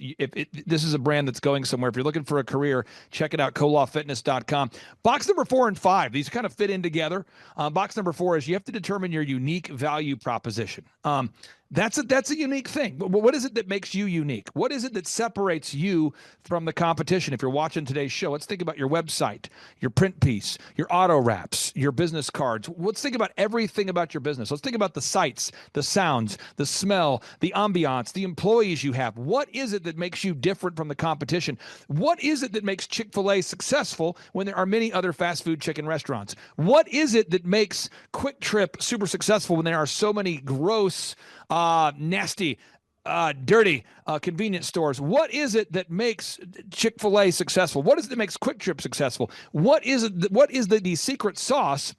this is a brand that's going somewhere. If you're looking for a career, check it out, colawfitness.com. Box number 4 and 5, these kind of fit in together. Box number 4 is you have to determine your unique value proposition. That's a unique thing. What is it that makes you unique? What is it that separates you from the competition? If you're watching today's show, let's think about your website, your print piece, your auto wraps, your business cards. Let's think about everything about your business. Let's think about the sights, the sounds, the smell, the ambiance, the employees you have. What is it that makes you different from the competition? What is it that makes Chick-fil-A successful when there are many other fast food chicken restaurants? What is it that makes Quick Trip super successful when there are so many gross, nasty, dirty convenience stores? What is it that makes Chick-fil-A successful? What is it that makes Quick Trip successful? What is it? What is the secret sauce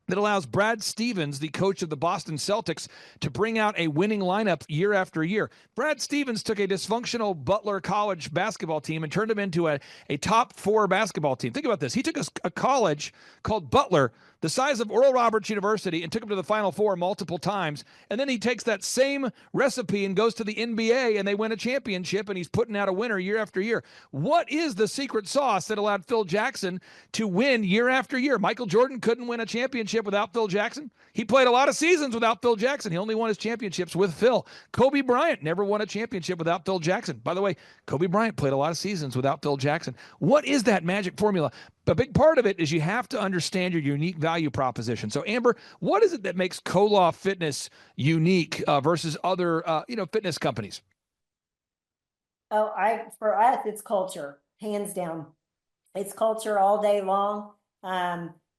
that allows Brad Stevens, the coach of the Boston Celtics, to bring out a winning lineup year after year? Brad Stevens took a dysfunctional Butler College basketball team and turned them into a top 4 basketball team. Think about this. He took a college called Butler, the size of Oral Roberts University, and took them to the Final Four multiple times. And then he takes that same recipe and goes to the NBA, and they win a championship, and he's putting out a winner year after year. What is the secret sauce that allowed Phil Jackson to win year after year? Michael Jordan couldn't win a championship without Phil Jackson. He played a lot of seasons without Phil Jackson. He only won his championships with Phil. Kobe Bryant never won a championship without Phil Jackson. By the way, Kobe Bryant played a lot of seasons without Phil Jackson. What is that magic formula? A big part of it is you have to understand your unique value proposition. So, Amber, what is it that makes Co-Law Fitness unique versus other, fitness companies? Oh, for us, it's culture, hands down. It's culture all day long.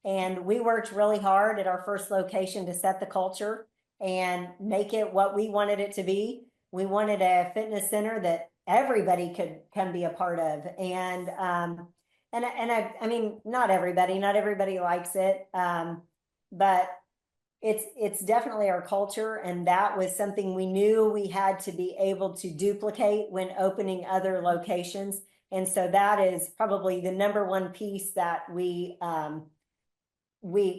And we worked really hard at our first location to set the culture and make it what we wanted it to be. We wanted a fitness center that everybody can be a part of. And I mean, not everybody likes it. But it's definitely our culture. And that was something we knew we had to be able to duplicate when opening other locations. And so that is probably the number one piece that we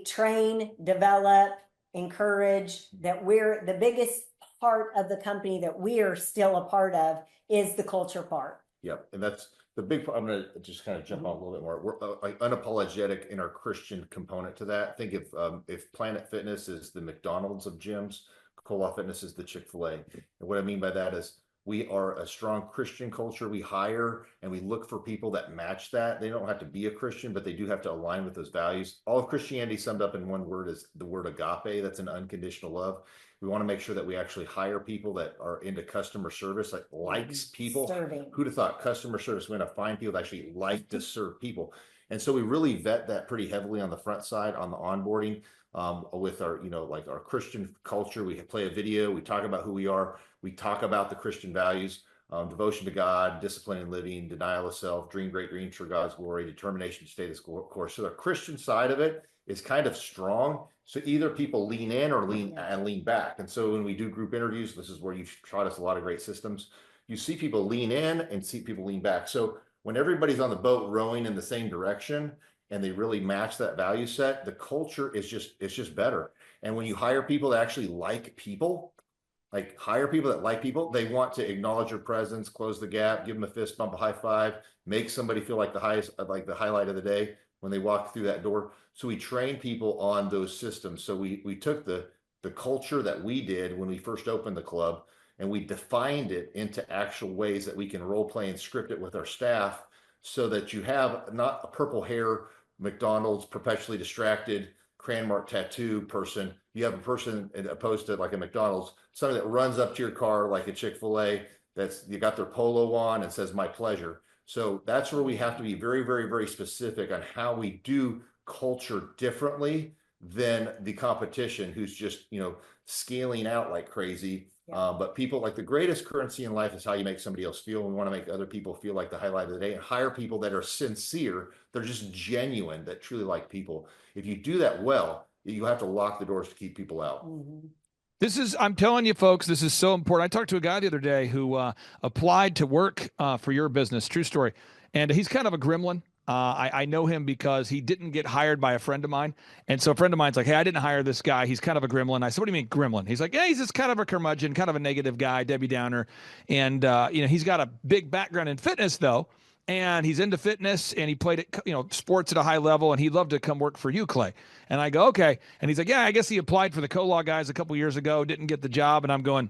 train, develop, encourage, that we're the biggest part of the company that we are still a part of is the culture part. Yep. And that's the big part. I'm going to just kind of jump on a little bit more. We're unapologetic in our Christian component to that. Think if Planet Fitness is the McDonald's of gyms, Co-Law Fitness is the Chick-fil-A. And what I mean by that is we are a strong Christian culture. We hire and we look for people that match that. They don't have to be a Christian, but they do have to align with those values. All of Christianity summed up in one word is the word agape. That's an unconditional love. We want to make sure that we actually hire people that are into customer service, likes people. Serving. Who'd have thought customer service? We're going to find people that actually like to serve people. And so we really vet that pretty heavily on the front side, on the onboarding, with our, our Christian culture. We play a video, we talk about who we are, we talk about the Christian values, devotion to God, discipline in living, denial of self, dream great dreams for God's glory, determination to stay this course. So the Christian side of it is kind of strong. So either people lean in or lean back. And so when we do group interviews, this is where you've taught us a lot of great systems. You see people lean in and see people lean back. So when everybody's on the boat rowing in the same direction and they really match that value set, the culture is just better. And when you hire people that actually like people, they want to acknowledge your presence, close the gap, give them a fist bump, a high five, make somebody feel like the highlight of the day when they walk through that door. So we train people on those systems. So we took the culture that we did when we first opened the club and we defined it into actual ways that we can role play and script it with our staff so that you have not a purple hair, McDonald's, perpetually distracted, crayon mark tattoo person. You have a person opposed to like a McDonald's, somebody that runs up to your car like a Chick-fil-A, that's you got their polo on and says, "My pleasure." So that's where we have to be very, very, very specific on how we do culture differently than the competition who's just, scaling out like crazy. Yeah. But people, like, the greatest currency in life is how you make somebody else feel. We want to make other people feel like the highlight of the day and hire people that are sincere. They're just genuine, that truly like people. If you do that well, you have to lock the doors to keep people out. Mm-hmm. I'm telling you, folks, this is so important. I talked to a guy the other day who applied to work for your business, true story. And he's kind of a gremlin. I know him because he didn't get hired by a friend of mine. And so a friend of mine's like, hey, I didn't hire this guy. He's kind of a gremlin. I said, what do you mean gremlin? He's like, yeah, he's just kind of a curmudgeon, kind of a negative guy, Debbie Downer. And, he's got a big background in fitness, though. And he's into fitness and he played it, sports at a high level, and he'd love to come work for you, Clay. And I go, okay. And he's like, yeah, I guess he applied for the co-law guys a couple years ago, didn't get the job. And I'm going,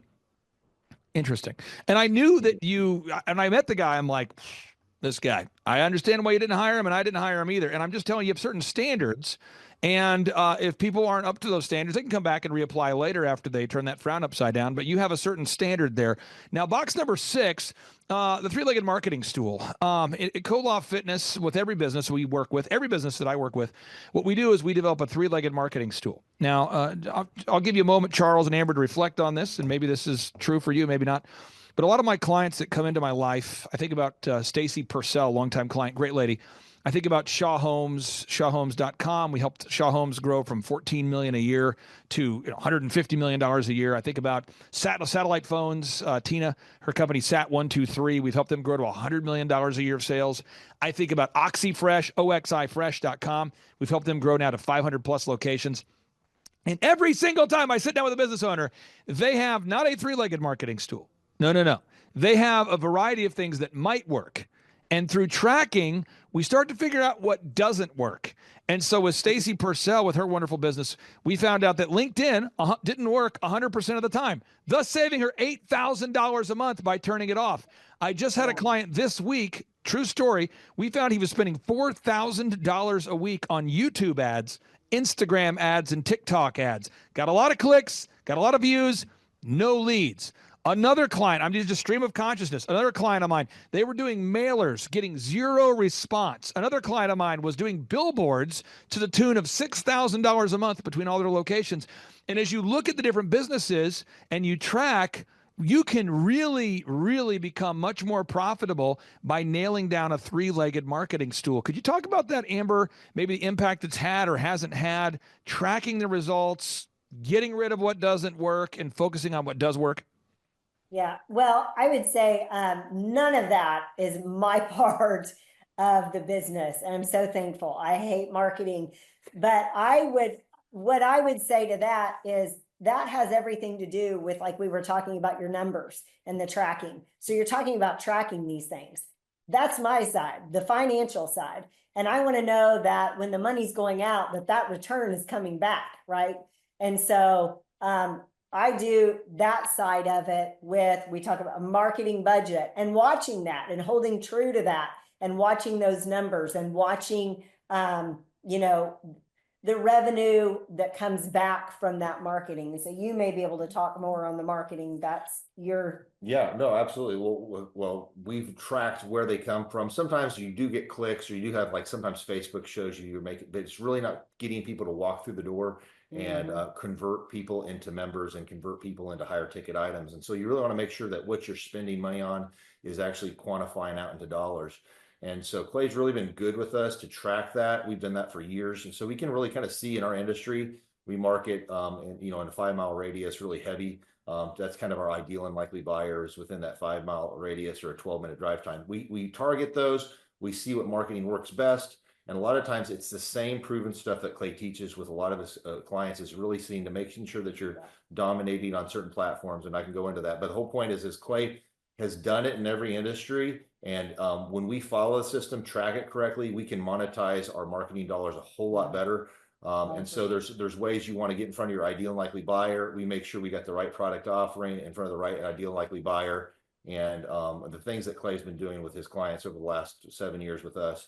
interesting. And I knew that and I met the guy. I'm like, this guy, I understand why you didn't hire him, and I didn't hire him either. And I'm just telling you, you have certain standards. And if people aren't up to those standards, they can come back and reapply later after they turn that frown upside down. But you have a certain standard there. Now, box number 6, the three-legged marketing stool. At Co-Law Fitness, with every business we work with, every business that I work with, what we do is we develop a three-legged marketing stool. Now, I'll give you a moment, Charles and Amber, to reflect on this, and maybe this is true for you, maybe not. But a lot of my clients that come into my life, I think about Stacy Purcell, longtime client, great lady. I think about Shaw Homes, shawhomes.com. We helped Shaw Homes grow from $14 million a year to $150 million a year. I think about satellite phones. Tina, her company Sat123. We've helped them grow to $100 million a year of sales. I think about OxyFresh, oxifresh.com. We've helped them grow now to 500 plus locations. And every single time I sit down with a business owner, they have not a three-legged marketing stool. No. They have a variety of things that might work. And through tracking, we start to figure out what doesn't work. And so with Stacy Purcell, with her wonderful business, we found out that LinkedIn didn't work 100% of the time, thus saving her $8,000 a month by turning it off. I just had a client this week, true story. We found he was spending $4,000 a week on YouTube ads, Instagram ads, and TikTok ads. Got a lot of clicks, got a lot of views, no leads. Another client, I'm just a stream of consciousness. Another client of mine, they were doing mailers, getting zero response. Another client of mine was doing billboards to the tune of $6,000 a month between all their locations. And as you look at the different businesses and you track, you can really, really become much more profitable by nailing down a three-legged marketing stool. Could you talk about that, Amber? Maybe the impact it's had or hasn't had, tracking the results, getting rid of what doesn't work and focusing on what does work? Yeah, well, I would say none of that is my part of the business. And I'm so thankful. I hate marketing. But what I would say to that is that has everything to do with, like we were talking about, your numbers and the tracking. So you're talking about tracking these things. That's my side, the financial side. And I want to know that when the money's going out, that return is coming back, right? And so I do that side of it we talk about a marketing budget and watching that and holding true to that and watching those numbers and watching, the revenue that comes back from that marketing. And so you may be able to talk more on the marketing. That's your. Yeah, no, absolutely. Well, we've tracked where they come from. Sometimes you do get clicks, or you do have, like, sometimes Facebook shows you're making, but it's really not getting people to walk through the door and convert people into members and convert people into higher ticket items. And so you really want to make sure that what you're spending money on is actually quantifying out into dollars. And so Clay's really been good with us to track that. We've done that for years. And so we can really kind of see in our industry, we market, in a 5-mile radius, really heavy. That's kind of our ideal and likely buyers within that 5-mile radius or a 12-minute drive time. We target those. We see what marketing works best. And a lot of times it's the same proven stuff that Clay teaches with a lot of his clients, is really seeing to making sure that you're dominating on certain platforms. And I can go into that. But the whole point is Clay has done it in every industry. And when we follow the system, track it correctly, we can monetize our marketing dollars a whole lot better. And so there's ways you want to get in front of your ideal and likely buyer. We make sure we got the right product offering in front of the right ideal and likely buyer. And the things that Clay's been doing with his clients over the last 7 years with us,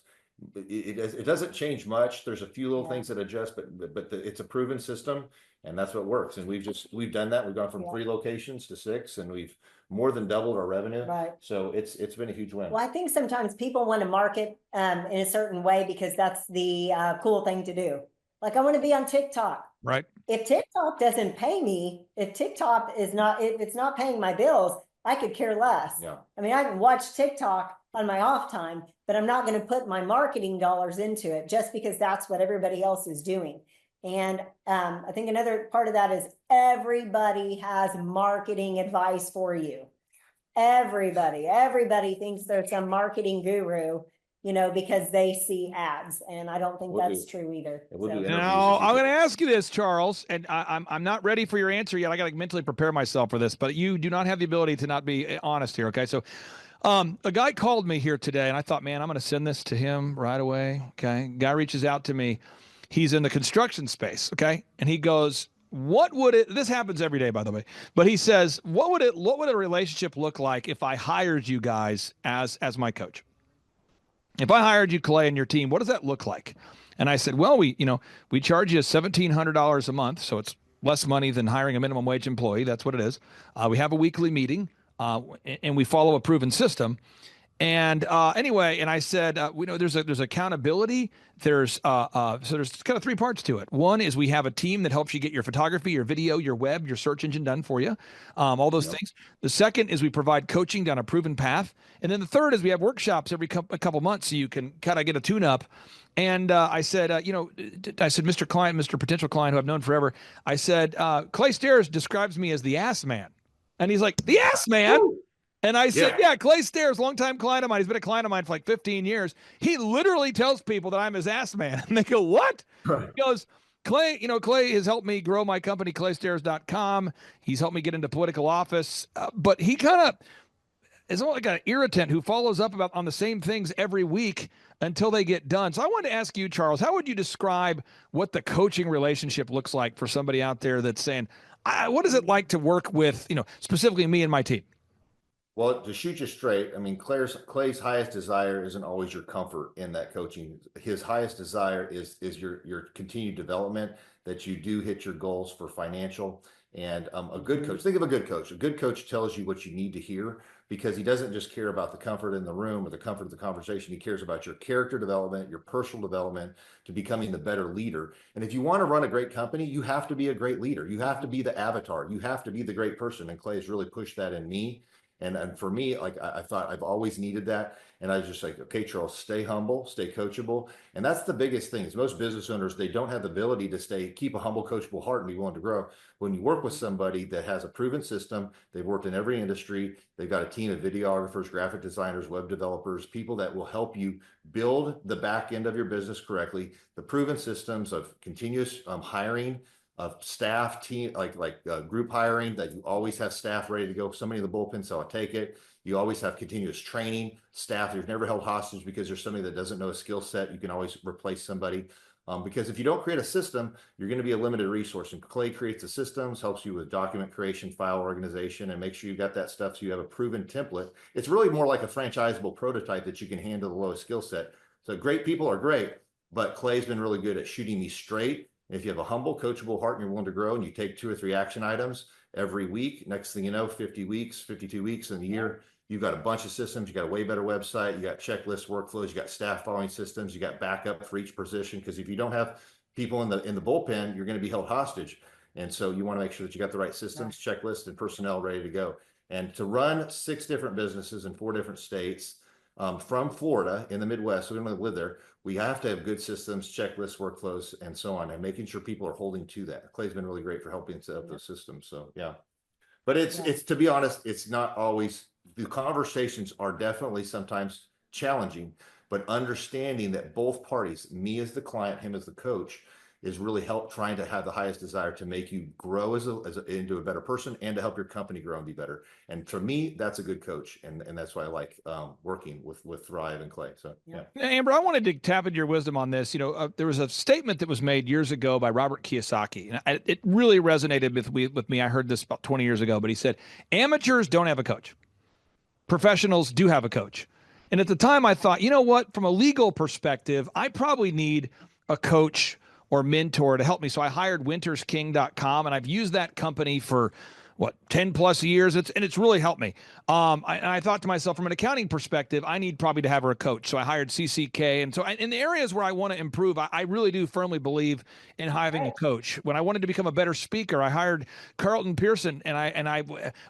it doesn't change much. There's a few little things that adjust, but it's a proven system, and that's what works. And we've done that. We've gone from 3 locations to 6, and we've more than doubled our revenue. Right. So it's been a huge win. Well, I think sometimes people want to market in a certain way because that's the cool thing to do. Like, I want to be on TikTok. Right. If TikTok doesn't pay me, if TikTok if it's not paying my bills, I could care less. Yeah. I mean, I can watch TikTok on my off time, but I'm not going to put my marketing dollars into it just because that's what everybody else is doing. And I think another part of that is everybody has marketing advice for you. Everybody thinks they're some marketing guru, because they see ads. And I don't think that's true either. We'll do Now, I'm going to ask you this, Charles, and I'm not ready for your answer yet. I got to mentally prepare myself for this, but you do not have the ability to not be honest here. Okay. So, a guy called me here today and I thought, man, I'm going to send this to him right away. Okay. Guy reaches out to me. He's in the construction space. Okay. And he goes, this happens every day, by the way, but he says, what would a relationship look like if I hired you guys as my coach? If I hired you, Clay, and your team, what does that look like? And I said, well, we charge you $1,700 a month. So it's less money than hiring a minimum wage employee. That's what it is. We have a weekly meeting, and we follow a proven system. And anyway, and I said, there's accountability. There's so there's kind of three parts to it. One is we have a team that helps you get your photography, your video, your web, your search engine done for you, all those things. The second is we provide coaching down a proven path, and then the third is we have workshops every a couple months so you can kind of get a tune-up. And I said, Mr. Client, Mr. Potential Client, who I've known forever, I said, Clay Stairs describes me as the ass man, and he's like, the ass man. Ooh. And I said, yeah, Clay Stairs, longtime client of mine. He's been a client of mine for like 15 years. He literally tells people that I'm his ass man. And they go, what? Right. He goes, Clay has helped me grow my company, claystairs.com. He's helped me get into political office. But he kind of is like an irritant who follows up on the same things every week until they get done. So I wanted to ask you, Charles, how would you describe what the coaching relationship looks like for somebody out there that's saying, what is it like to work with, specifically me and my team? Well, to shoot you straight, I mean, Clay's highest desire isn't always your comfort in that coaching. His highest desire is your continued development, that you do hit your goals for financial. And a good coach, think of a good coach. A good coach tells you what you need to hear, because he doesn't just care about the comfort in the room or the comfort of the conversation. He cares about your character development, your personal development, to becoming the better leader. And if you want to run a great company, you have to be a great leader. You have to be the avatar. You have to be the great person. And Clay has really pushed that in me. And for me, like I thought I've always needed that. And I was just like, okay, Charles, stay humble, stay coachable. And that's the biggest thing is most business owners, they don't have the ability to keep a humble, coachable heart and be willing to grow. When you work with somebody that has a proven system, they've worked in every industry, they've got a team of videographers, graphic designers, web developers, people that will help you build the back end of your business correctly, the proven systems of continuous hiring, of staff team, like group hiring, that you always have staff ready to go. If somebody in the bullpen, so I'll take it. You always have continuous training staff. You're never held hostage because there's somebody that doesn't know a skill set. You can always replace somebody. Because if you don't create a system, you're going to be a limited resource. And Clay creates the systems, helps you with document creation, file organization, and make sure you got that stuff so you have a proven template. It's really more like a franchisable prototype that you can handle the lowest skill set. So great people are great, but Clay's been really good at shooting me straight. If you have a humble, coachable heart and you're willing to grow, and you take 2 or 3 action items every week, next thing you know, 50 weeks, 52 weeks in the year, you've got a bunch of systems. You got a way better website. You got checklist workflows. You got staff following systems. You got backup for each position. Because if you don't have people in the bullpen, you're going to be held hostage. And so you want to make sure that you got the right systems, checklist, and personnel ready to go. And to run 6 different businesses in 4 different states, from Florida in the Midwest, so we don't live there, we have to have good systems, checklists, workflows, and so on, and making sure people are holding to that. Clay's been really great for helping set up those systems. So yeah, but it's to be honest, it's not always, the conversations are definitely sometimes challenging, but understanding that both parties, me as the client, him as the coach, is really trying to have the highest desire to make you grow into a better person and to help your company grow and be better. And for me, that's a good coach. And that's why I like working with Thrive and Clay. So, yeah. Amber, I wanted to tap into your wisdom on this. There was a statement that was made years ago by Robert Kiyosaki, and it really resonated with me. I heard this about 20 years ago, but he said, amateurs don't have a coach. Professionals do have a coach. And at the time I thought, you know what, from a legal perspective, I probably need a coach or mentor to help me. So I hired wintersking.com, and I've used that company for what, 10 plus years. It's really helped me. I thought to myself, from an accounting perspective, I need probably to have her a coach. So I hired CCK. And so in the areas where I want to improve, I really do firmly believe in having a coach. When I wanted to become a better speaker, I hired Carlton Pearson, and I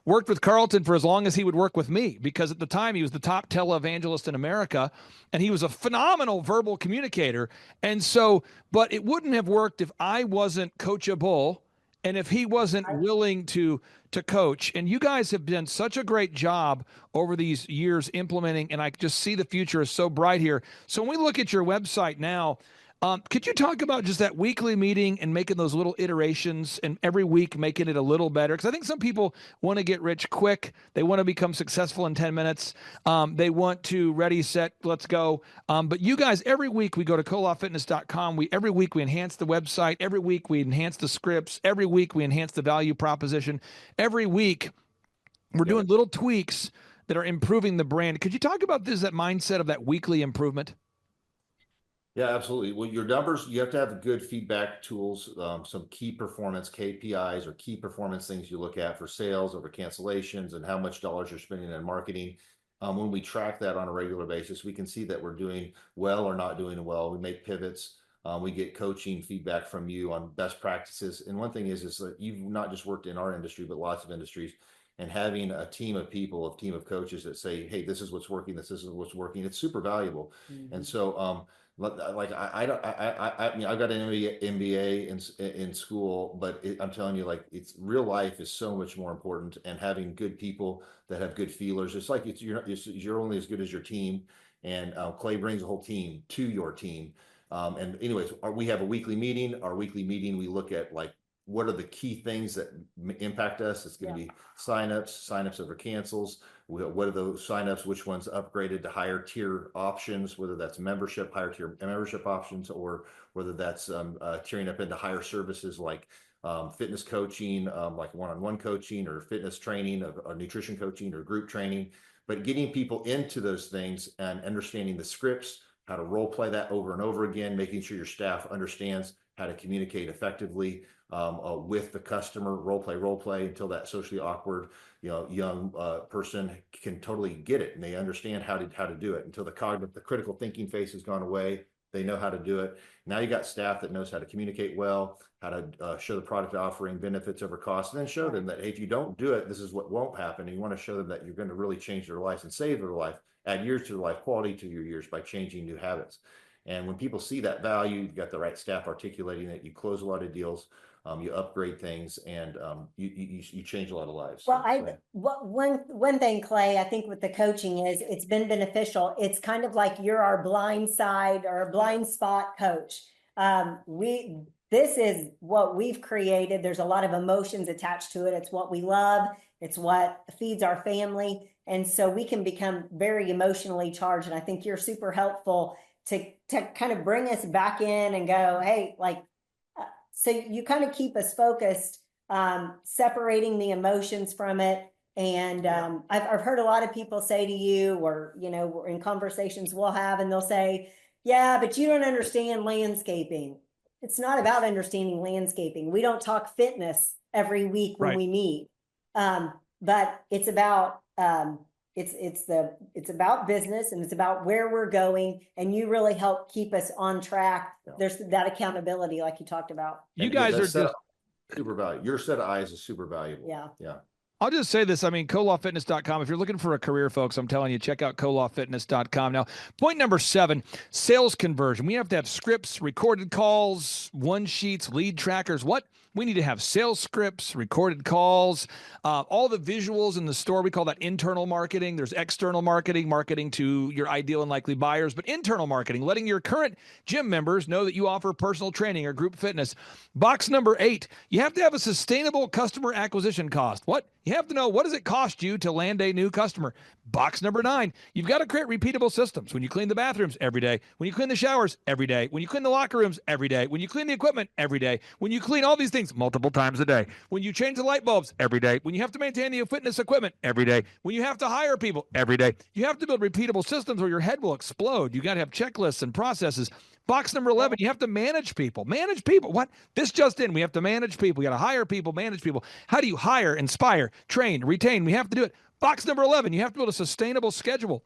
worked with Carlton for as long as he would work with me, because at the time he was the top televangelist in America, and he was a phenomenal verbal communicator. And so, but it wouldn't have worked if I wasn't coachable and if he wasn't willing to coach. And you guys have done such a great job over these years implementing, and I just see the future is so bright here. So when we look at your website now, could you talk about just that weekly meeting and making those little iterations, and every week making it a little better? Because I think some people want to get rich quick. They want to become successful in 10 minutes. They want to ready, set, let's go. But you guys, every week we go to kolofitness.com. Every week we enhance the website. Every week we enhance the scripts. Every week we enhance the value proposition. Every week we're doing little tweaks that are improving the brand. Could you talk about that mindset of that weekly improvement? Yeah, absolutely. Well, your numbers, you have to have good feedback tools, some key performance KPIs or key performance things you look at for sales over cancellations and how much dollars you're spending on marketing. When we track that on a regular basis, we can see that we're doing well or not doing well. We make pivots. We get coaching feedback from you on best practices. And one thing is that you've not just worked in our industry, but lots of industries. And having a team of people, a team of coaches that say, hey, this is what's working, this is what's working, it's super valuable. And so, like I mean, I've got an MBA in school, but I'm telling you, like, it's real life is so much more important, and having good people that have good feelers. It's like you're only as good as your team, and Clay brings a whole team to your team. And anyways, we have a weekly meeting. Our weekly meeting, we look at, like, what are the key things that impact us? It's going to be signups over cancels. What are those signups? Which ones upgraded to higher tier options, whether that's higher tier membership options, or whether that's tiering up into higher services like fitness coaching, like one-on-one coaching, or fitness training, or nutrition coaching, or group training. But getting people into those things and understanding the scripts, how to role play that over and over again, making sure your staff understands how to communicate effectively with the customer, role play until that socially awkward, young person can totally get it, and they understand how to do it, until the critical thinking phase has gone away. They know how to do it. Now you got staff that knows how to communicate well, how to show the product offering, benefits over cost, and then show them that, hey, if you don't do it, this is what won't happen. And you want to show them that you're going to really change their lives and save their life, add years to their life, quality to your years by changing new habits. And when people see that value, you've got the right staff articulating it, you close a lot of deals, you upgrade things, and you change a lot of lives. Well, one thing, Clay, I think with the coaching is it's been beneficial. It's kind of like you're our blind side or a blind spot coach. This is what we've created. There's a lot of emotions attached to it. It's what we love. It's what feeds our family. And so we can become very emotionally charged. And I think you're super helpful to kind of bring us back in and go, hey, like, so you kind of keep us focused, separating the emotions from it. And I've heard a lot of people say to you, or, in conversations we'll have, and they'll say, yeah, but you don't understand landscaping. It's not about understanding landscaping. We don't talk fitness every week when we meet. But it's about, it's about business, and it's about where we're going, and you really help keep us on track. There's that accountability, like you talked about. You guys are just super valuable. Your set of eyes is super valuable. Yeah. I'll just say this. I mean, kolofitness.com. If you're looking for a career, folks, I'm telling you, check out kolofitness.com. Now, point number 7, sales conversion. We have to have scripts, recorded calls, one sheets, lead trackers. What? We need to have sales scripts, recorded calls, all the visuals in the store. We call that internal marketing. There's external marketing, marketing to your ideal and likely buyers, but internal marketing, letting your current gym members know that you offer personal training or group fitness. Box number 8, you have to have a sustainable customer acquisition cost. What? You have to know, what does it cost you to land a new customer? Box number 9, you've got to create repeatable systems. When you clean the bathrooms every day, when you clean the showers every day, when you clean the locker rooms every day, when you clean the equipment every day, when you clean all these things things multiple times a day. When you change the light bulbs every day. When you have to maintain the fitness equipment every day. When you have to hire people every day. You have to build repeatable systems or your head will explode. You got to have checklists and processes. Box number 11, you have to manage people. Manage people. What? This just in. We have to manage people. We got to hire people, manage people. How do you hire, inspire, train, retain? We have to do it. Box number 11, you have to build a sustainable schedule.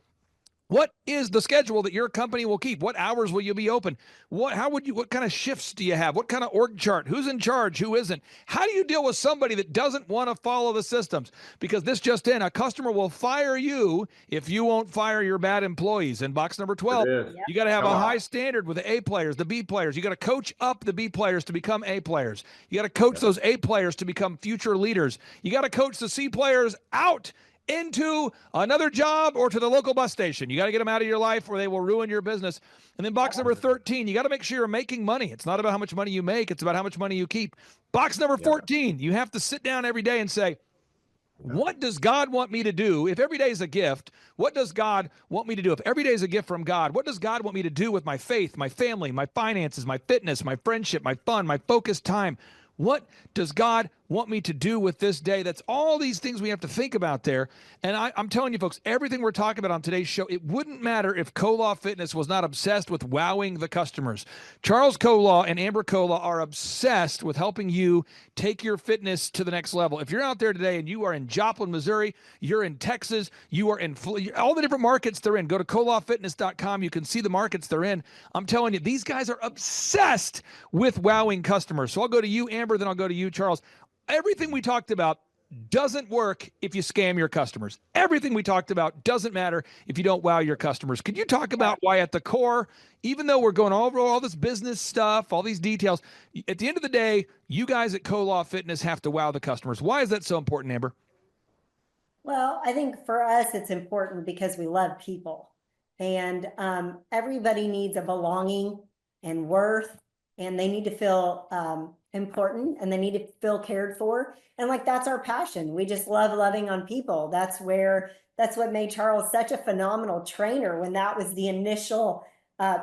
What is the schedule that your company will keep? What hours will you be open? What kind of shifts do you have? What kind of org chart? Who's in charge? Who isn't? How do you deal with somebody that doesn't want to follow the systems? Because this just in, a customer will fire you if you won't fire your bad employees. In box number 12, you got to have a high standard with the A players, the B players. You got to coach up the B players to become A players. You got to coach those A players to become future leaders. You got to coach the C players out into another job or to the local bus station. You got to get them out of your life or they will ruin your business. And then box number 13, you got to make sure you're making money. It's not about how much money you make. It's about how much money you keep. Box number 14, you have to sit down every day and say, what does God want me to do? If every day is a gift, what does God want me to do? If every day is a gift from God, what does God want me to do with my faith, my family, my finances, my fitness, my friendship, my fun, my focused time? What does God want me to do with this day? That's all these things we have to think about there. And I'm telling you, folks, everything we're talking about on today's show, it wouldn't matter if Kolaw Fitness was not obsessed with wowing the customers. Charles Kolaw and Amber Kolaw are obsessed with helping you take your fitness to the next level. If you're out there today and you are in Joplin, Missouri, you're in Texas, you are in all the different markets they're in, go to kolawfitness.com. You can see the markets they're in. I'm telling you, these guys are obsessed with wowing customers. So I'll go to you, Amber, then I'll go to you, Charles. Everything we talked about doesn't work if you scam your customers. Everything we talked about doesn't matter if you don't wow your customers. Could you talk about why at the core, even though we're going over all this business stuff, all these details, at the end of the day, you guys at Kolaw Fitness have to wow the customers. Why is that so important, Amber? Well, I think for us, it's important because we love people, and everybody needs a belonging and worth, and they need to feel important, and they need to feel cared for. And like, that's our passion. We just love loving on people. That's what made Charles such a phenomenal trainer when that was the initial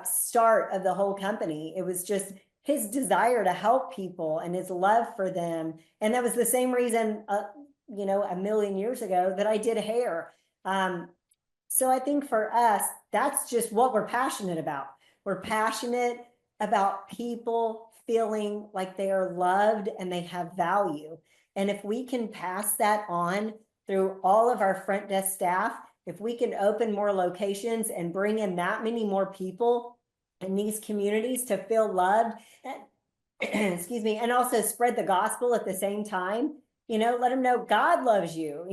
start of the whole company. It was just his desire to help people and his love for them. And that was the same reason, a million years ago that I did hair. So I think for us, that's just what we're passionate about. We're passionate about people feeling like they are loved and they have value. And if we can pass that on through all of our front desk staff, if we can open more locations and bring in that many more people in these communities to feel loved, and, excuse me, and also spread the gospel at the same time, let them know God loves you,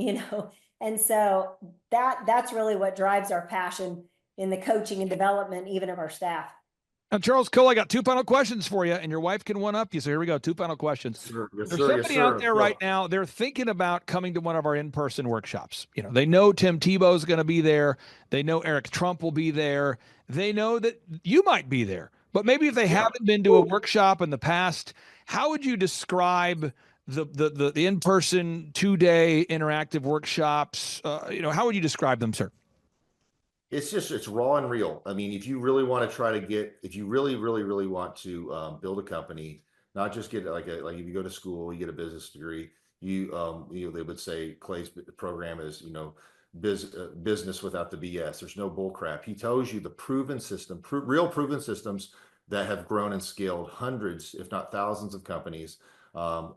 And so that's really what drives our passion in the coaching and development, even of our staff. Now, Charles Cole, I got two final questions for you, and your wife can one up you. So here we go. Two final questions. Sure. Yes, There's sir. somebody Yes, sir. out there right now, they're thinking about coming to one of our in-person workshops. They know Tim Tebow's going to be there. They know Eric Trump will be there. They know that you might be there. But maybe if they haven't been to a workshop in the past, how would you describe the in-person 2-day interactive workshops? How would you describe them, sir? It's raw and real. I mean, if you really want to if you really, really, really want to build a company, not just get like if you go to school, you get a business degree, they would say Clay's program is, business without the BS. There's no bull crap. He tells you the proven system, real proven systems that have grown and scaled hundreds, if not thousands of companies,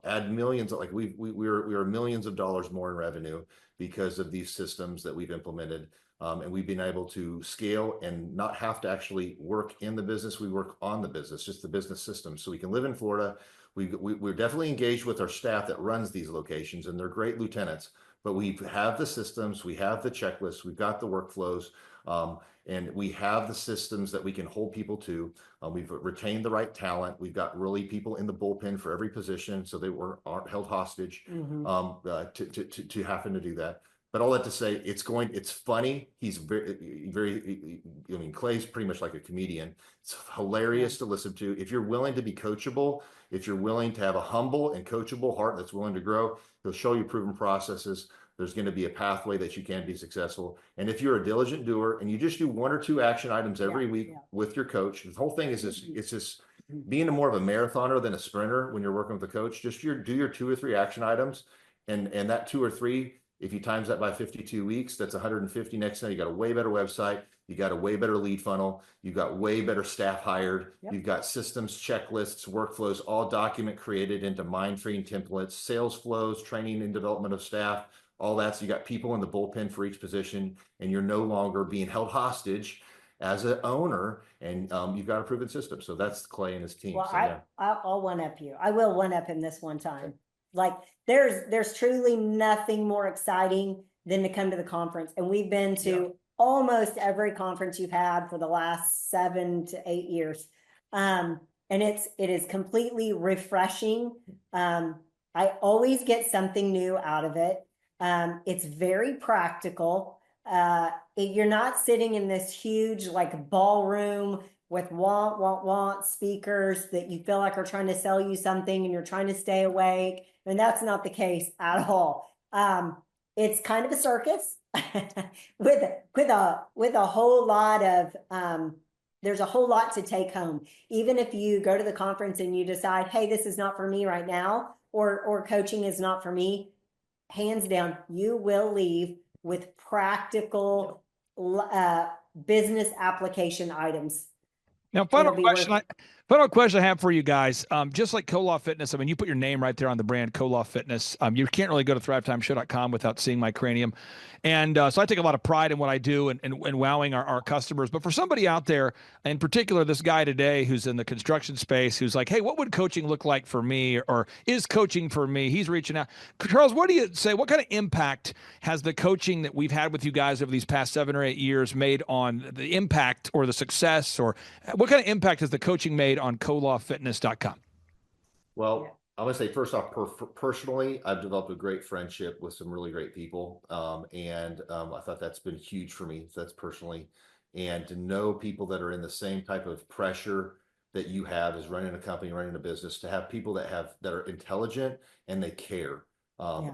add millions, like we are millions of dollars more in revenue because of these systems that we've implemented. And we've been able to scale and not have to actually work in the business. We work on the business, just the business system. So we can live in Florida. We're definitely engaged with our staff that runs these locations, and they're great lieutenants. But we have the systems, we have the checklists, we've got the workflows, and we have the systems that we can hold people to. We've retained the right talent. We've got really people in the bullpen for every position, so they aren't held hostage to happen to do that. But all that to say, it's funny. He's very, Clay's pretty much like a comedian. It's hilarious to listen to. If you're willing to be coachable, if you're willing to have a humble and coachable heart that's willing to grow, he'll show you proven processes. There's going to be a pathway that you can be successful. And if you're a diligent doer and you just do 1 or 2 action items every week with your coach, the whole thing is this, being more of a marathoner than a sprinter when you're working with a coach, just do your 2 or 3 action items, and that 2 or 3, if you times that by 52 weeks, that's 150. Next time, you got a way better website, you got a way better lead funnel, you got way better staff hired, you've got systems, checklists, workflows, all document created into mind-freeing templates, sales flows, training and development of staff, all that. So you got people in the bullpen for each position, and you're no longer being held hostage as an owner, and you've got a proven system. So that's Clay and his team. Well, So, yeah. I'll one up you. I will one up him this one time. Like there's truly nothing more exciting than to come to the conference. And we've been to almost every conference you've had for the last 7 to 8 years. And it is completely refreshing. I always get something new out of it. It's very practical. You're not sitting in this huge like ballroom with want speakers that you feel like are trying to sell you something and you're trying to stay awake. And that's not the case at all. It's kind of a circus with a whole lot of, there's a whole lot to take home. Even if you go to the conference and you decide, hey, this is not for me right now, or coaching is not for me, hands down, you will leave with practical business application items. Now, final question I have for you guys. Just like Koloff Fitness, I mean, you put your name right there on the brand Koloff Fitness. You can't really go to thrivetimeshow.com without seeing my cranium. And so I take a lot of pride in what I do and wowing our customers. But for somebody out there, in particular, this guy today who's in the construction space, who's like, hey, what would coaching look like for me? Or is coaching for me? He's reaching out. Charles, what do you say? What kind of impact has the coaching that we've had with you guys over these past 7 or 8 years made on the impact or the success? Or what kind of impact has the coaching made on KoloffFitness.com? Well, I want to say first off, personally, I've developed a great friendship with some really great people. And I thought that's been huge for me. So that's personally. And to know people that are in the same type of pressure that you have as running a company, running a business, to have people that are intelligent and they care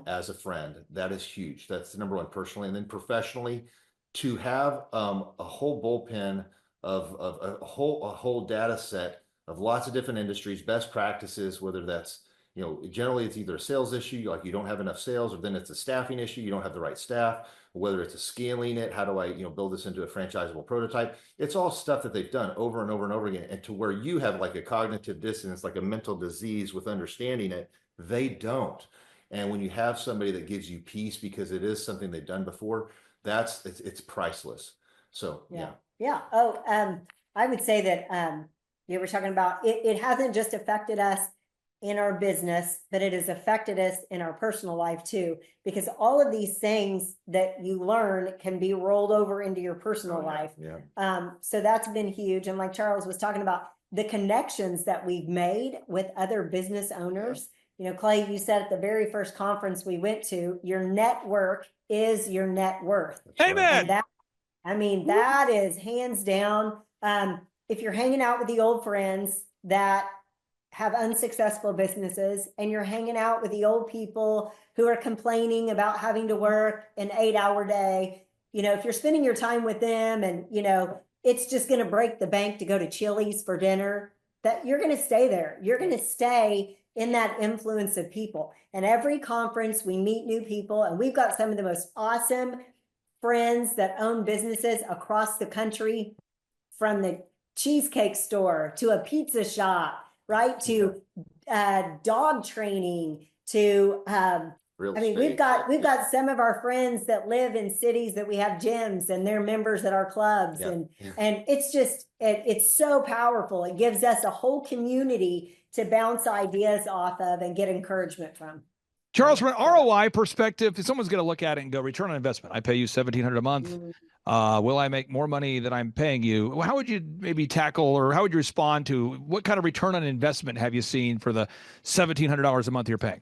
as a friend, that is huge. That's the number one personally. And then professionally, to have a whole bullpen of a whole data set of lots of different industries, best practices, whether that's, generally it's either a sales issue, like you don't have enough sales, or then it's a staffing issue, you don't have the right staff, whether it's a scaling it, how do I, build this into a franchisable prototype? It's all stuff that they've done over and over and over again. And to where you have like a cognitive dissonance, like a mental disease with understanding it, they don't. And when you have somebody that gives you peace because it is something they've done before, it's priceless. So, yeah. Yeah. Oh, I would say that, you were talking about it hasn't just affected us in our business, but it has affected us in our personal life too, because all of these things that you learn can be rolled over into your personal life. Yeah. So that's been huge. And like Charles was talking about, the connections that we've made with other business owners. Clay, you said at the very first conference we went to, your network is your net worth. Amen. And that is hands down. If you're hanging out with the old friends that have unsuccessful businesses, and you're hanging out with the old people who are complaining about having to work an 8-hour day, if you're spending your time with them and, it's just going to break the bank to go to Chili's for dinner, that you're going to stay there. You're going to stay in that influence of people. And every conference we meet new people, and we've got some of the most awesome friends that own businesses across the country, from the cheesecake store to a pizza shop, right? To dog training, to we've got some of our friends that live in cities that we have gyms and they're members at our clubs. And it's just it's so powerful. It gives us a whole community to bounce ideas off of and get encouragement from. Charles, from an ROI perspective, if someone's going to look at it and go, return on investment, I pay you $1,700 a month. Will I make more money than I'm paying you? How would you maybe tackle, or how would you respond to, what kind of return on investment have you seen for the $1,700 a month you're paying?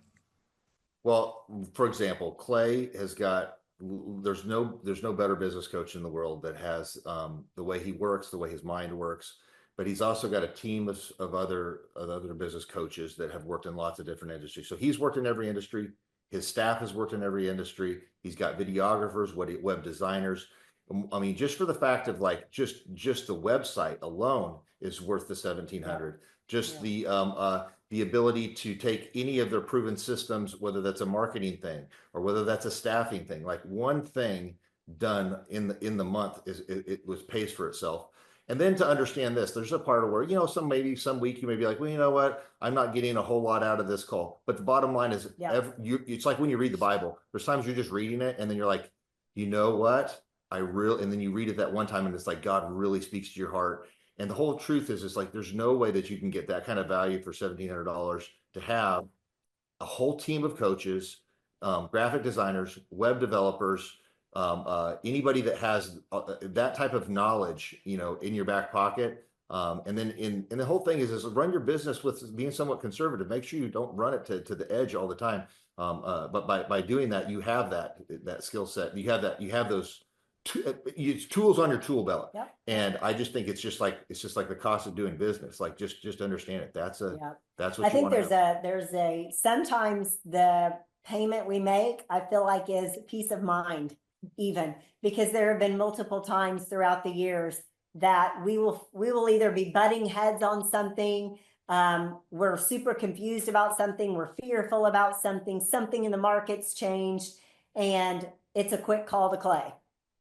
Well, for example, Clay has got, there's no better business coach in the world that has the way he works, the way his mind works, but he's also got a team of other business coaches that have worked in lots of different industries. So he's worked in every industry. His staff has worked in every industry. He's got videographers, web designers. I mean, just for the fact of like, just the website alone is worth the $1,700. just Yeah. the ability to take any of their proven systems, whether that's a marketing thing or whether that's a staffing thing, like one thing done in the month it was pays for itself. And then to understand this, there's a part of where, you know, some week you may be like, well, you know what, I'm not getting a whole lot out of this call. But the bottom line is, Yeah. it's like when you read the Bible, there's times you're just reading it and then you're like, you know what, and then you read it that one time and it's like God really speaks to your heart. And the whole truth is, it's like there's no way that you can get that kind of value for $1,700 to have a whole team of coaches, graphic designers, web developers, anybody that has that type of knowledge, you know, in your back pocket. And then and the whole thing is run your business with being somewhat conservative. Make sure you don't run it to the edge all the time. But by doing that, you have that skill set. You have those tools on your tool belt. Yep. And I just think it's just like the cost of doing business. Like just understand it. That's what I you think want to have. there's a sometimes the payment we make, I feel like, is peace of mind, even because there have been multiple times throughout the years that we will either be butting heads on something, we're super confused about something, we're fearful about something in the market's changed, and it's a quick call to Clay.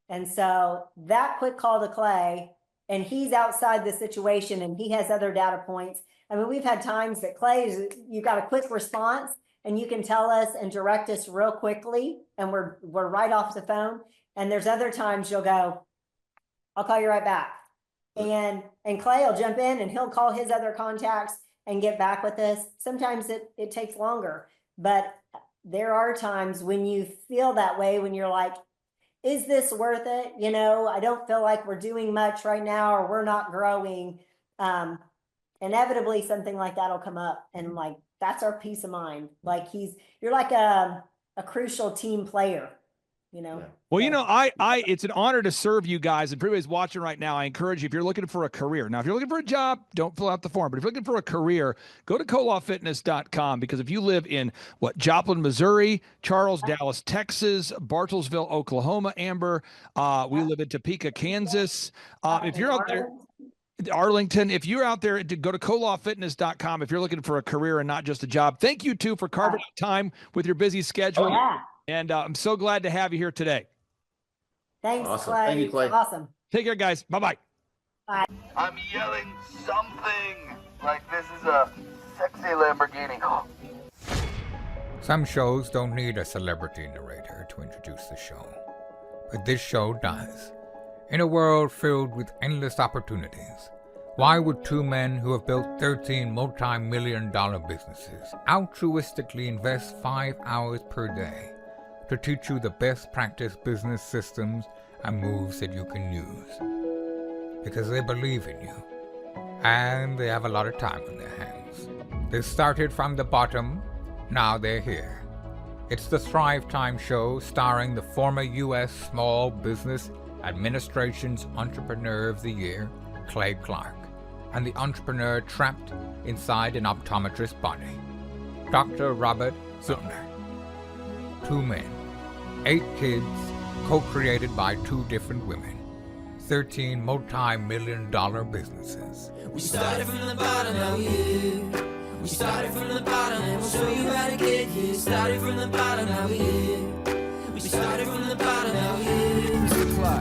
And so that quick call to Clay, and he's outside the situation and he has other data points. I mean, we've had times that Clay, you got a quick response and you can tell us and direct us real quickly and we're right off the phone. And there's other times you'll go, I'll call you right back. And Clay will jump in and he'll call his other contacts and get back with us. Sometimes it takes longer, but there are times when you feel that way, when you're like, is this worth it? You know, I don't feel like we're doing much right now, or we're not growing. Inevitably something like that'll come up, and like, that's our peace of mind. Like you're like a crucial team player, you know? Yeah. Well, you know, it's an honor to serve you guys. And for everybody's watching right now, I encourage you, if you're looking for a career. Now, if you're looking for a job, don't fill out the form. But if you're looking for a career, go to colawfitness.com, because if you live in Joplin, Missouri, Charles, Dallas, Texas, Bartlesville, Oklahoma, Amber, we live in Topeka, Kansas. If you're out there, Arlington, if you're out there, go to colawfitness.com if you're looking for a career and not just a job. Thank you, too, for carving out time with your busy schedule. Yeah. And I'm so glad to have you here today. Thanks, Awesome. Clay. Thank you, Clay. Awesome. Take care, guys. Bye-bye. Bye. I'm yelling something like this is a sexy Lamborghini. Some shows don't need a celebrity narrator to introduce the show, but this show does. In a world filled with endless opportunities, why would two men who have built 13 multi-million-dollar businesses altruistically invest 5 hours per day to teach you the best practice business systems and moves that you can use? Because they believe in you, and they have a lot of time on their hands. They started from the bottom, now they're here. It's the Thrivetime show, starring the former U.S. Small Business Administration's Entrepreneur of the Year, Clay Clark, and the entrepreneur trapped inside an optometrist's body, Dr. Robert Zillner. 2 men, 8 kids, co-created by 2 different women, 13 multi-million-dollar businesses. We started from the bottom, now we're here. We started from the bottom, and we'll show you how to get here. Started from the bottom, now we're here. We started from the bottom, now we're here.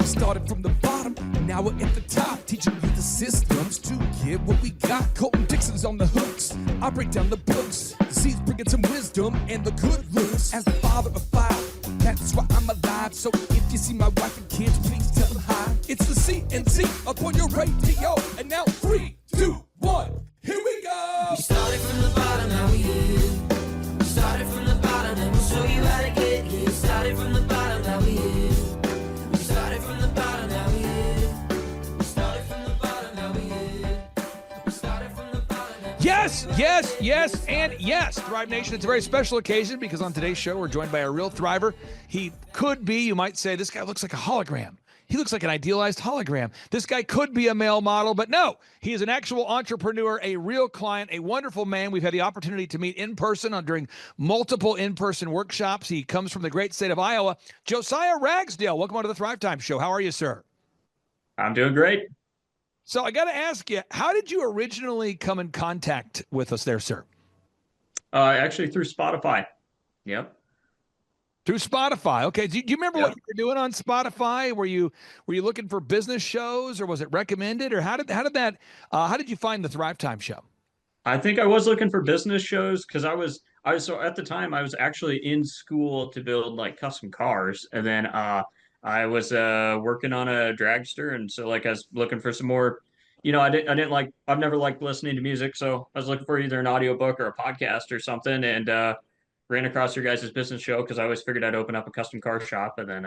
Started from the bottom, and now we're at the top, teaching you the systems to get what we got. Colton Dixon's on the hooks, I break down the books. Z's bringing some wisdom and the good looks. As the father of 5, that's why I'm alive. So if you see my wife and kids, please tell them hi. It's the CNC up on your radio, and now 3, 2, 1, here we go. We started from the bottom, now we're here. We started from the bottom, and we'll show you how to get here. Started from the bottom, now we're here. We started from the bottom, now we're here. We started from the bottom, now we're here. We started from the bottom, now we're here. Yes, yes, yes, and yes. Thrive Nation, it's a very special occasion because on today's show, we're joined by a real thriver. He could be, you might say, this guy looks like a hologram. He looks like an idealized hologram. This guy could be a male model, but no, he is an actual entrepreneur, a real client, a wonderful man. We've had the opportunity to meet in person during multiple in-person workshops. He comes from the great state of Iowa. Josiah Ragsdale, welcome on to the Thrive Time Show. How are you, sir? I'm doing great. So I got to ask you, how did you originally come in contact with us there, sir? Actually through Spotify. Yep. Through Spotify. Okay. Do you remember what Yep. you were doing on Spotify? Were you looking for business shows, or was it recommended, or how did you find the Thrive Time show? I think I was looking for business shows because I was so at the time I was actually in school to build like custom cars, and then I was working on a dragster, and so like I was looking for some more. I didn't like I've never liked listening to music, so I was looking for either an audiobook or a podcast or something, and ran across your guys' business show because I always figured I'd open up a custom car shop, and then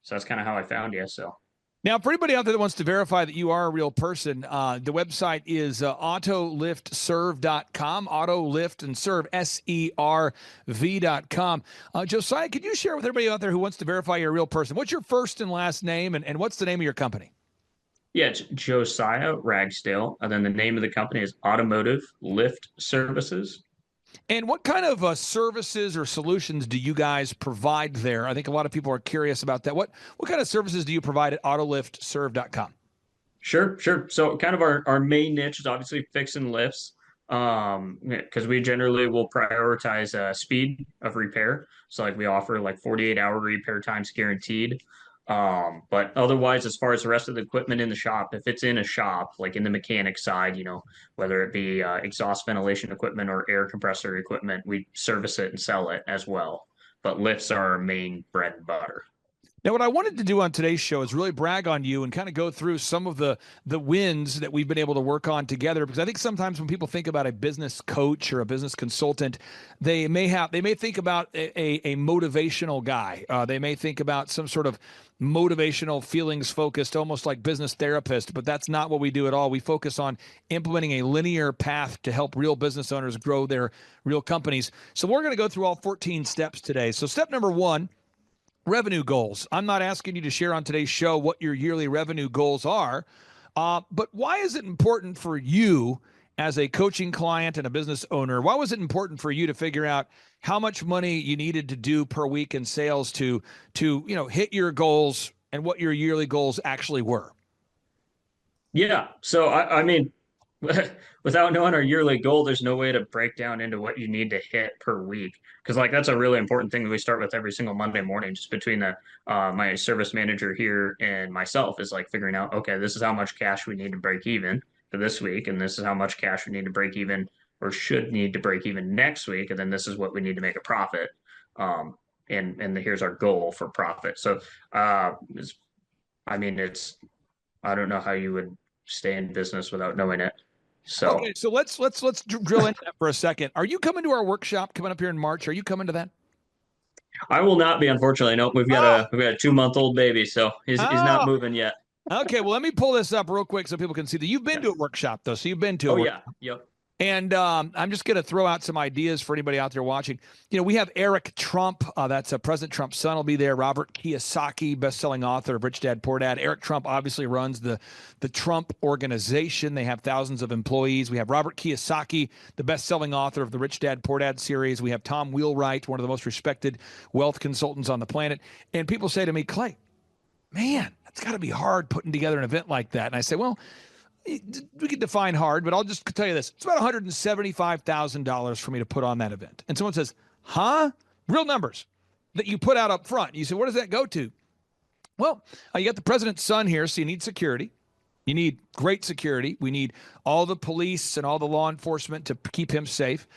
so that's kind of how I found you. So. Now, for anybody out there that wants to verify that you are a real person, the website is autoliftserve.com, autolift and serve, SERV.com. Josiah, could you share with everybody out there who wants to verify you're a real person? What's your first and last name, and what's the name of your company? Yeah, it's Josiah Ragsdale. And then the name of the company is Automotive Lift Services. And what kind of services or solutions do you guys provide there? I think a lot of people are curious about that. What kind of services do you provide at autoliftserve.com? Sure, sure. So kind of our main niche is obviously fixing lifts, because we generally will prioritize speed of repair. So like we offer like 48-hour repair times guaranteed. But otherwise, as far as the rest of the equipment in the shop, if it's in a shop, like in the mechanic side, whether it be exhaust ventilation equipment or air compressor equipment, we service it and sell it as well. But lifts are our main bread and butter. Now, what I wanted to do on today's show is really brag on you and kind of go through some of the wins that we've been able to work on together, because I think sometimes when people think about a business coach or a business consultant, they may think about a motivational guy. They may think about some sort of motivational, feelings focused, almost like business therapist, but that's not what we do at all. We focus on implementing a linear path to help real business owners grow their real companies. So we're going to go through all 14 steps today. So step number 1, revenue goals. I'm not asking you to share on today's show what your yearly revenue goals are, but why is it important for you as a coaching client and a business owner? Why was it important for you to figure out how much money you needed to do per week in sales to hit your goals, and what your yearly goals actually were? Yeah. So I mean, without knowing our yearly goal, there's no way to break down into what you need to hit per week. Because like that's a really important thing that we start with every single Monday morning, just between the my service manager here and myself, is like figuring out, okay, this is how much cash we need to break even for this week, and this is how much cash we need to break even or should need to break even next week, and then this is what we need to make a profit. And here's our goal for profit. So I don't know how you would stay in business without knowing it. So Okay, so let's drill into that for a second. Are you coming to our workshop coming up here in March? Are you coming to that? I will not be, unfortunately. Nope, we've got a 2-month-old baby, so he's not moving yet. Okay, well, let me pull this up real quick so people can see that you've been to a workshop, though. So you've been to a workshop. Yep. And I'm just going to throw out some ideas for anybody out there watching. We have Eric Trump. That's President Trump's son will be there. Robert Kiyosaki, best-selling author of Rich Dad, Poor Dad. Eric Trump obviously runs the Trump Organization. They have thousands of employees. We have Robert Kiyosaki, the best-selling author of the Rich Dad, Poor Dad series. We have Tom Wheelwright, one of the most respected wealth consultants on the planet. And people say to me, Clay, man, that's got to be hard putting together an event like that. And I say, well, we could define hard, but I'll just tell you this. It's about $175,000 for me to put on that event. And someone says, huh? Real numbers that you put out up front. You say, where does that go to? Well, you got the president's son here, so you need security. You need great security. We need all the police and all the law enforcement to keep him safe.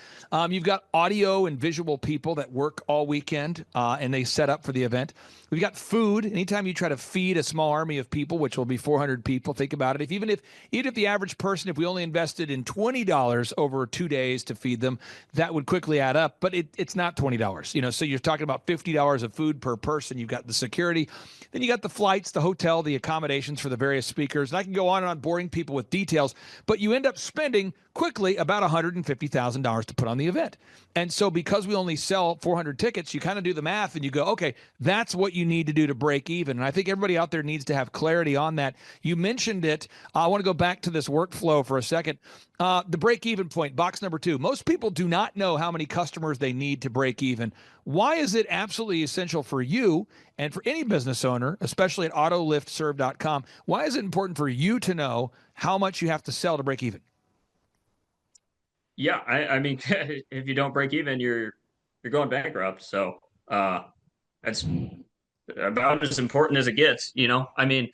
You've got audio and visual people that work all weekend, and they set up for the event. We've got food. Anytime you try to feed a small army of people, which will be 400 people, think about it. Even if the average person, if we only invested in $20 over 2 days to feed them, that would quickly add up. But it's not $20. So you're talking about $50 of food per person. You've got the security. Then you got the flights, the hotel, the accommodations for the various speakers. And I can go on and on boring people with details, but you end up spending quickly about $150,000 to put on the event. And so because we only sell 400 tickets, you kind of do the math and you go, okay, that's what you need to do to break even. And I think everybody out there needs to have clarity on that. You mentioned it. I want to go back to this workflow for a second. The break even point, box number 2. Most people do not know how many customers they need to break even. Why is it absolutely essential for you And for any business owner, especially at autoliftserve.com, why is it important for you to know how much you have to sell to break even? Yeah, I mean, if you don't break even, you're going bankrupt. So that's about as important as it gets, you know? I mean,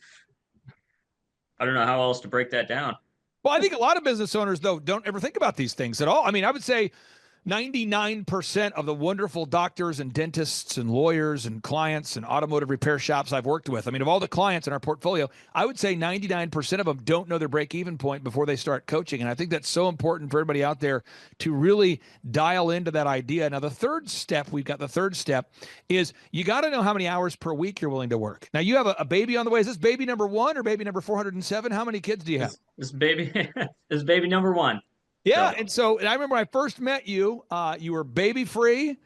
I don't know how else to break that down. Well, I think a lot of business owners, though, don't ever think about these things at all. I mean, I would say 99% of the wonderful doctors and dentists and lawyers and clients and automotive repair shops I've worked with, I mean, of all the clients in our portfolio, I would say 99% of them don't know their break-even point before they start coaching. And I think that's so important for everybody out there to really dial into that idea. Now, the third step is you got to know how many hours per week you're willing to work. Now, you have a baby on the way. Is this baby number 1 or baby number 407? How many kids do you have? This baby, this baby number 1. Yeah, So, and I remember when I first met you, you were baby free.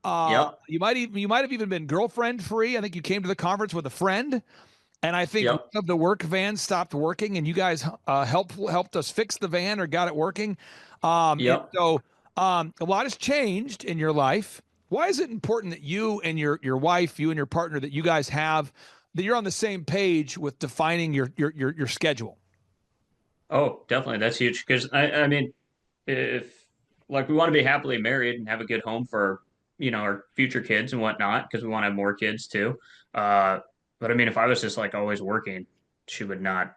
yep, You might have even been girlfriend free. I think you came to the conference with a friend, and I think one yep, of the work vans stopped working, and you guys helped us fix the van or got it working. And yep. so a lot has changed in your life. Why is it important that you and your wife, you and your partner, that you guys have that you're on the same page with defining your schedule? Oh, definitely. That's huge. Because I mean, if like we want to be happily married and have a good home for, our future kids and whatnot, because we want to have more kids too. Uh, but I mean, if I was just like always working, she would not,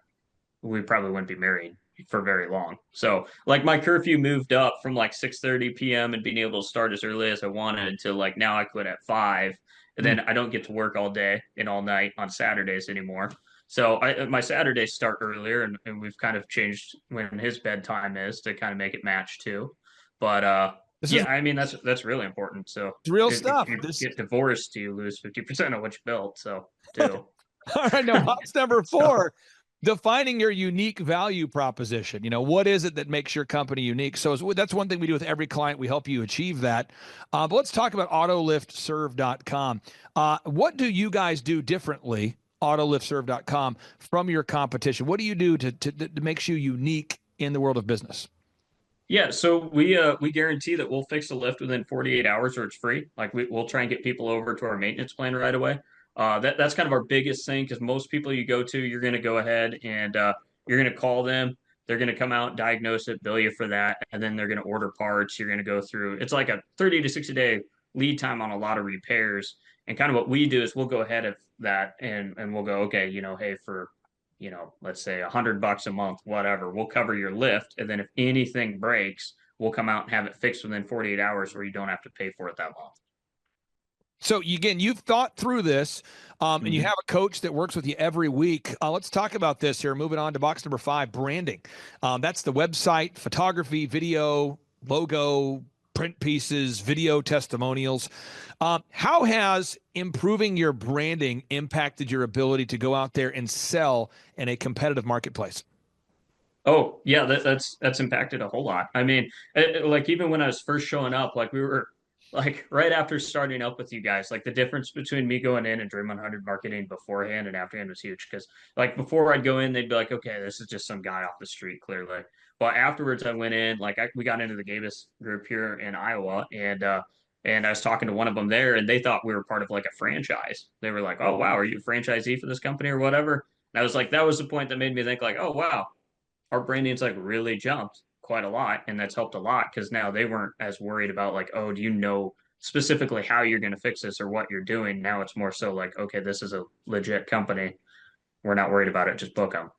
we probably wouldn't be married for very long. So like my curfew moved up from like 6:30 p.m. and being able to start as early as I wanted to like now I quit at 5. And Mm. then I don't get to work all day and all night on Saturdays anymore. So my Saturdays start earlier, and we've kind of changed when his bedtime is to kind of make it match too. But This is yeah, I mean that's really important. So real if stuff. you This get divorced, you lose 50% of what you built. So too. All right, now box number So 4, defining your unique value proposition. What is it that makes your company unique? So that's one thing we do with every client. We help you achieve that. But let's talk about autoliftserve.com. What do you guys do differently, autoliftserve.com, from your competition? What do you do to makes you unique in the world of business? yeah, so we guarantee that we'll fix the lift within 48 hours or it's free. Like we'll try and get people over to our maintenance plan right away. That's kind of our biggest thing because most people you go to, you're going to go ahead and you're going to call them. They're going to come out, diagnose it, bill you for that, and then they're going to order parts. You're going to go through. It's like a 30 to 60-day lead time on a lot of repairs. And kind of what we do is we'll go ahead of that and we'll go, okay, hey, for let's say $100 a month, whatever, we'll cover your lift. And then if anything breaks, we'll come out and have it fixed within 48 hours where you don't have to pay for it that month. So again, you've thought through this, and you Mhm. have a coach that works with you every week. Let's talk about this here. Moving on to box number 5, branding. That's the website, photography, video, logo, print pieces, video testimonials. How has improving your branding impacted your ability to go out there and sell in a competitive marketplace? Oh, yeah, that's impacted a whole lot. I mean, like even when I was first showing up, like we were like right after starting up with you guys, like the difference between me going in and Dream 100 marketing beforehand and afterhand was huge. Because like before I'd go in, they'd be like, okay, this is just some guy off the street, clearly. But afterwards, I went in, like we got into the Gabus group here in Iowa, and I was talking to one of them there, and they thought we were part of like a franchise. They were like, oh wow, are you a franchisee for this company or whatever? And I was like, that was the point that made me think like, oh wow, our branding's like really jumped quite a lot, and that's helped a lot because now they weren't as worried about like, oh, do you know specifically how you're going to fix this or what you're doing? Now it's more so like, okay, this is a legit company. We're not worried about it. Just book them.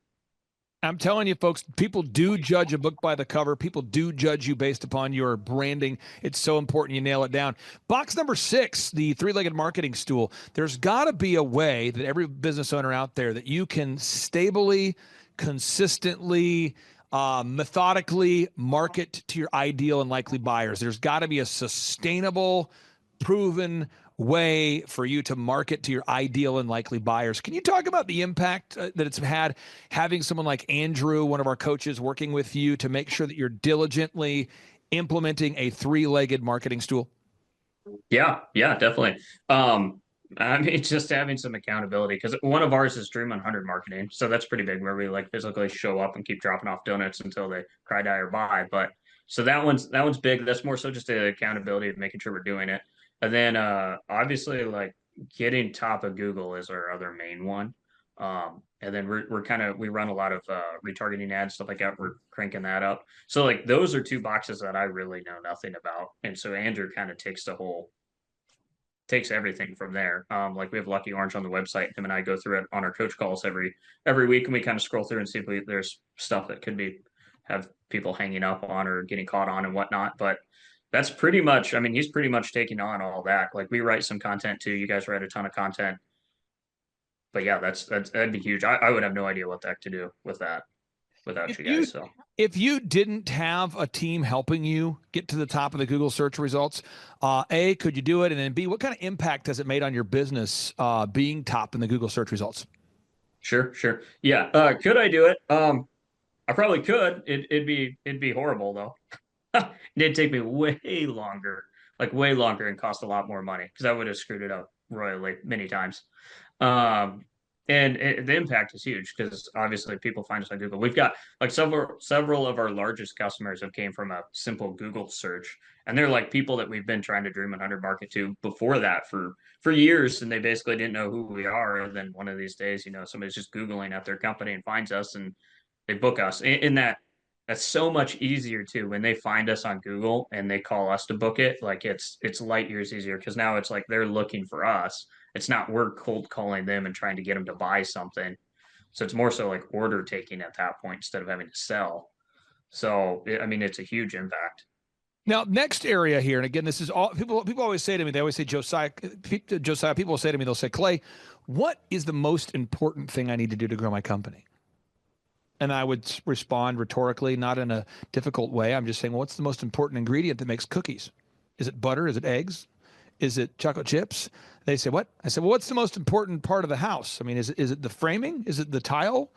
I'm telling you, folks, people do judge a book by the cover. People do judge you based upon your branding. It's so important you nail it down. Box number 6, the three-legged marketing stool. There's got to be a way that every business owner out there that you can stably, consistently, methodically market to your ideal and likely buyers. There's got to be a sustainable, proven way for you to market to your ideal and likely buyers. Can you talk about the impact that it's had having someone like Andrew, one of our coaches, working with you to make sure that you're diligently implementing a three-legged marketing stool? Yeah, definitely. I mean, just having some accountability because one of ours is Dream 100 marketing, so that's pretty big where we like physically show up and keep dropping off donuts until they cry, die, or buy. But so that one's big. That's more so just the accountability of making sure we're doing it. And then obviously like getting top of Google is our other main one. And then we run a lot of retargeting ads, stuff like that. We're cranking that up. So like those are two boxes that I really know nothing about. And so Andrew kind of takes everything from there. Like we have Lucky Orange on the website. Him and I go through it on our coach calls every week, and we kind of scroll through and see if there's stuff that could have people hanging up on or getting caught on and whatnot. But that's pretty much. I mean, he's pretty much taking on all that. Like we write some content too. You guys write a ton of content. But yeah, that'd be huge. I would have no idea what the heck to do with that without If you guys. you So if you didn't have a team helping you get to the top of the Google search results, A, could you do it? And then B, what kind of impact has it made on your business being top in the Google search results? sure. Yeah. Could I do it? I probably could. It'd be horrible though. It'd take me way longer, and cost a lot more money because I would have screwed it up royally many times. Um, the impact is huge because obviously people find us on Google. We've got like several of our largest customers have came from a simple Google search, and they're like people that we've been trying to Dream 100 market to before that for years, and they basically didn't know who we are. And then one of these days, somebody's just Googling at their company and finds us, and they book us. In that's so much easier too when they find us on Google and they call us to book it. Like it's light years easier because now it's like they're looking for us. It's not we're cold calling them and trying to get them to buy something. So it's more so like order taking at that point instead of having to sell. So I mean, it's a huge impact. Now, next area here, and again, this is all people always say to me, they always say, Josiah, people will say to me, they'll say, Clay, what is the most important thing I need to do to grow my company? And I would respond rhetorically, not in a difficult way. I'm just saying, well, what's the most important ingredient that makes cookies? Is it butter? Is it eggs? Is it chocolate chips? They say, what? I said, well, what's the most important part of the house? I mean, is it the framing? Is it the tile?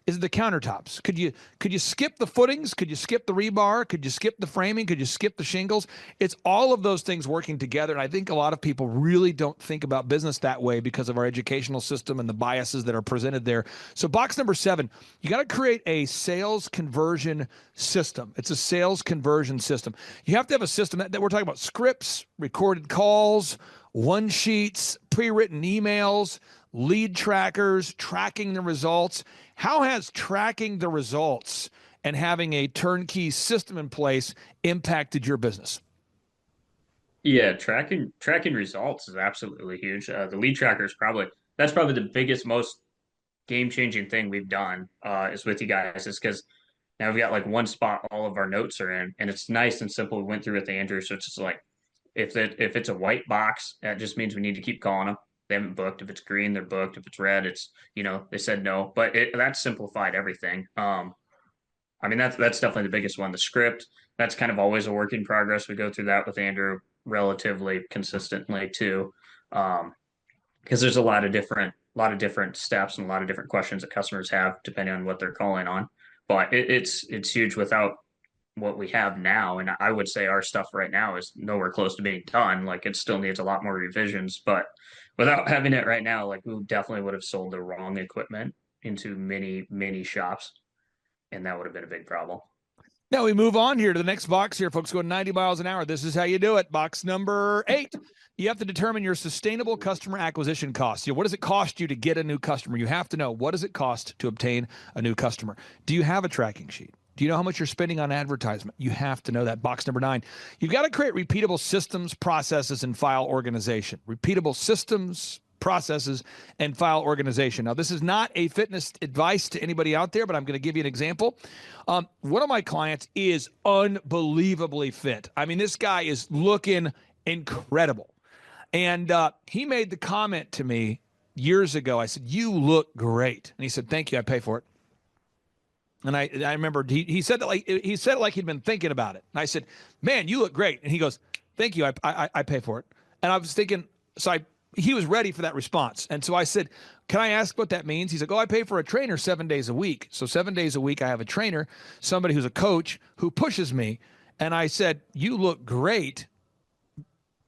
Is it the countertops? Could you skip the footings? Could you skip the rebar? Could you skip the framing? Could you skip the shingles? It's all of those things working together. And I think a lot of people really don't think about business that way because of our educational system and the biases that are presented there. So box number 7, you got to create a sales conversion system. It's a sales conversion system. You have to have a system that we're talking about scripts, recorded calls, one sheets, pre-written emails, lead trackers, tracking the results. How has tracking the results and having a turnkey system in place impacted your business? Yeah, tracking results is absolutely huge. The lead tracker is probably the biggest, most game-changing thing we've done is with you guys, is because now we've got like one spot all of our notes are in, and it's nice and simple. We went through with Andrew, so it's just like if it's a white box, that just means we need to keep calling them. They haven't booked. If it's green, they're booked. If it's red, it's they said no. But that's simplified everything. I mean that's definitely the biggest one. The script, that's kind of always a work in progress. We go through that with Andrew relatively consistently too, because there's a lot of different steps and a lot of different questions that customers have depending on what they're calling on. But it's huge without what we have now, and I would say our stuff right now is nowhere close to being done. Like it still needs a lot more revisions, but without having it right now, like we definitely would have sold the wrong equipment into many shops, and that would have been a big problem. Now we move on here to the next box here, folks, going 90 miles an hour. This is how you do it. Box number 8. You have to determine your sustainable customer acquisition costs. What does it cost you to get a new customer? You have to know, what does it cost to obtain a new customer? Do you have a tracking sheet? Do you know how much you're spending on advertisement? You have to know that. Box number 9. You've got to create repeatable systems, processes, and file organization. Repeatable systems, processes, and file organization. Now, this is not a fitness advice to anybody out there, but I'm going to give you an example. One of my clients is unbelievably fit. I mean, this guy is looking incredible. And he made the comment to me years ago. I said, "You look great." And he said, "Thank you. I pay for it." And I remember he said that like he'd been thinking about it. And I said, "Man, you look great." And he goes, "Thank you. I pay for it." And I was thinking, he was ready for that response. And so I said, "Can I ask what that means?" He's like, "Oh, I pay for a trainer 7 days a week. So 7 days a week, I have a trainer, somebody who's a coach who pushes me." And I said, "You look great.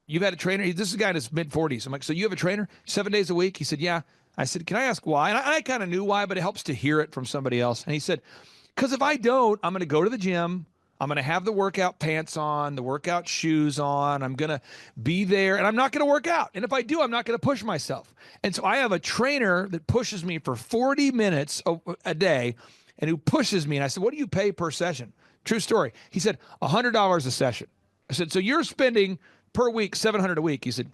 You've had a trainer." This is a guy in his mid-40s. I'm like, "So you have a trainer 7 days a week?" He said, "Yeah." I said, "Can I ask why?" And I kind of knew why, but it helps to hear it from somebody else. And he said, "Because if I don't, I'm going to go to the gym. I'm going to have the workout pants on, the workout shoes on. I'm going to be there and I'm not going to work out. And if I do, I'm not going to push myself. And so I have a trainer that pushes me for 40 minutes a day and who pushes me. And I said, what do you pay per session? True story. He said, $100 a session. I said, so you're spending per week, $700 a week. He said,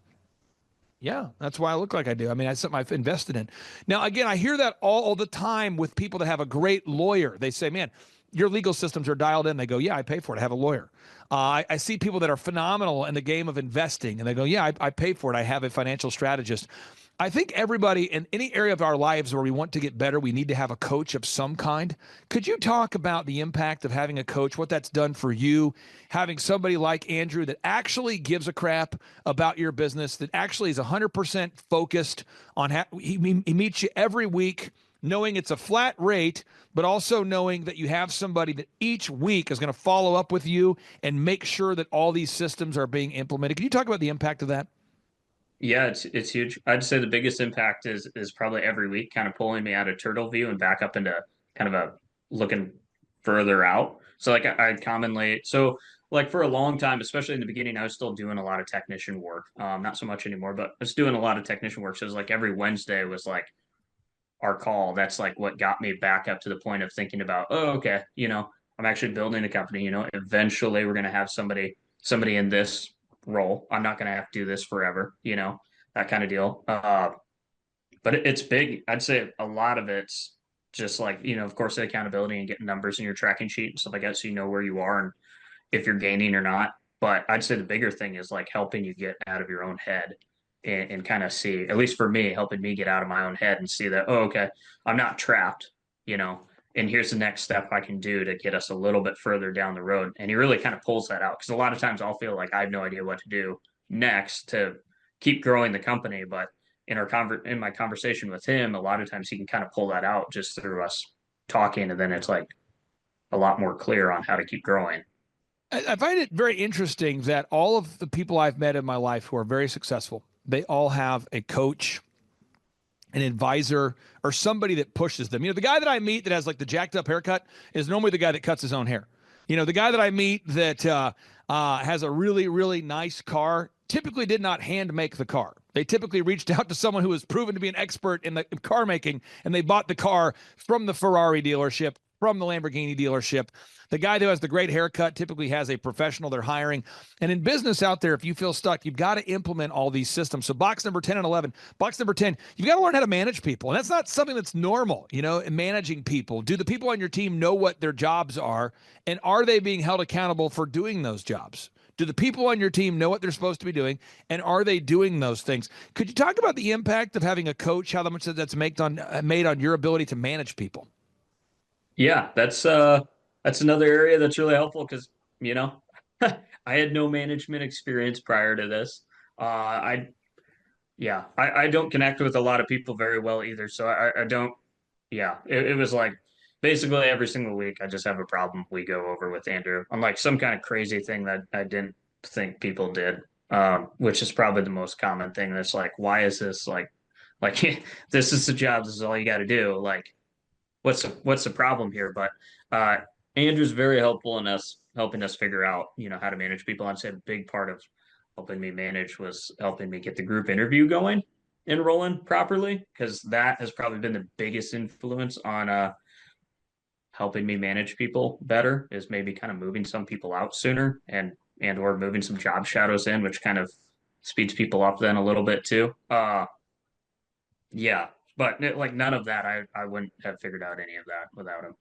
yeah, that's why I look like I do. I mean, that's something I've invested in. Now, again, I hear that all the time with people that have a great lawyer. They say, man, your legal systems are dialed in. They go, yeah, I pay for it. I have a lawyer. I see people that are phenomenal in the game of investing, and they go, yeah, I pay for it. I have a financial strategist. I think everybody in any area of our lives where we want to get better, we need to have a coach of some kind. Could you talk about the impact of having a coach, what that's done for you, having somebody like Andrew that actually gives a crap about your business, that actually is 100% focused on he meets you every week, knowing it's a flat rate, but also knowing that you have somebody that each week is going to follow up with you and make sure that all these systems are being implemented. Can you talk about the impact of that? Yeah, it's huge. I'd say the biggest impact is probably every week kind of pulling me out of turtle view and back up into kind of a looking further out. So like I commonly so like for a long time, especially in the beginning, I was still doing a lot of technician work. Not so much anymore, but I was doing a lot of technician work. So it was like every Wednesday was like our call. That's like what got me back up to the point of thinking about, oh, okay, I'm actually building a company, eventually we're gonna have somebody in this role. I'm not gonna have to do this forever, that kind of deal. But it's big. I'd say a lot of it's just like, of course, the accountability and getting numbers in your tracking sheet and stuff like that, so you know where you are and if you're gaining or not. But I'd say the bigger thing is like helping you get out of your own head and kind of see, at least for me, helping me get out of my own head and see that, oh, okay, I'm not trapped, and here's the next step I can do to get us a little bit further down the road. And he really kind of pulls that out because a lot of times I'll feel like I have no idea what to do next to keep growing the company. But in my conversation with him, a lot of times he can kind of pull that out just through us talking, and then it's like a lot more clear on how to keep growing. I find it very interesting that all of the people I've met in my life who are very successful, they all have a coach, an advisor, or somebody that pushes them. The guy that I meet that has like the jacked up haircut is normally the guy that cuts his own hair. The guy that I meet that has a really, really nice car typically did not hand make the car. They typically reached out to someone who was proven to be an expert in the car making, and they bought the car from the Ferrari dealership, from the Lamborghini dealership. The guy who has the great haircut typically has a professional they're hiring. And in business out there, if you feel stuck, you've got to implement all these systems. So box number 10 and 11, box number 10, you've got to learn how to manage people. And that's not something that's normal, managing people. Do the people on your team know what their jobs are? And are they being held accountable for doing those jobs? Do the people on your team know what they're supposed to be doing? And are they doing those things? Could you talk about the impact of having a coach, how much that's made on your ability to manage people? Yeah, that's another area that's really helpful because, I had no management experience prior to this. I don't connect with a lot of people very well either. So I don't, yeah, it was like basically every single week I just have a problem we go over with Andrew on like some kind of crazy thing that I didn't think people did, which is probably the most common thing. That's like, why is this like this is the job, this is all you got to do. Like, what's the problem here? But Andrew's very helpful in helping us figure out, how to manage people. I'd say a big part of helping me manage was helping me get the group interview going and rolling properly, because that has probably been the biggest influence on helping me manage people better, is maybe kind of moving some people out sooner and or moving some job shadows in, which kind of speeds people up then a little bit too. Yeah, but like none of that, I wouldn't have figured out any of that without him.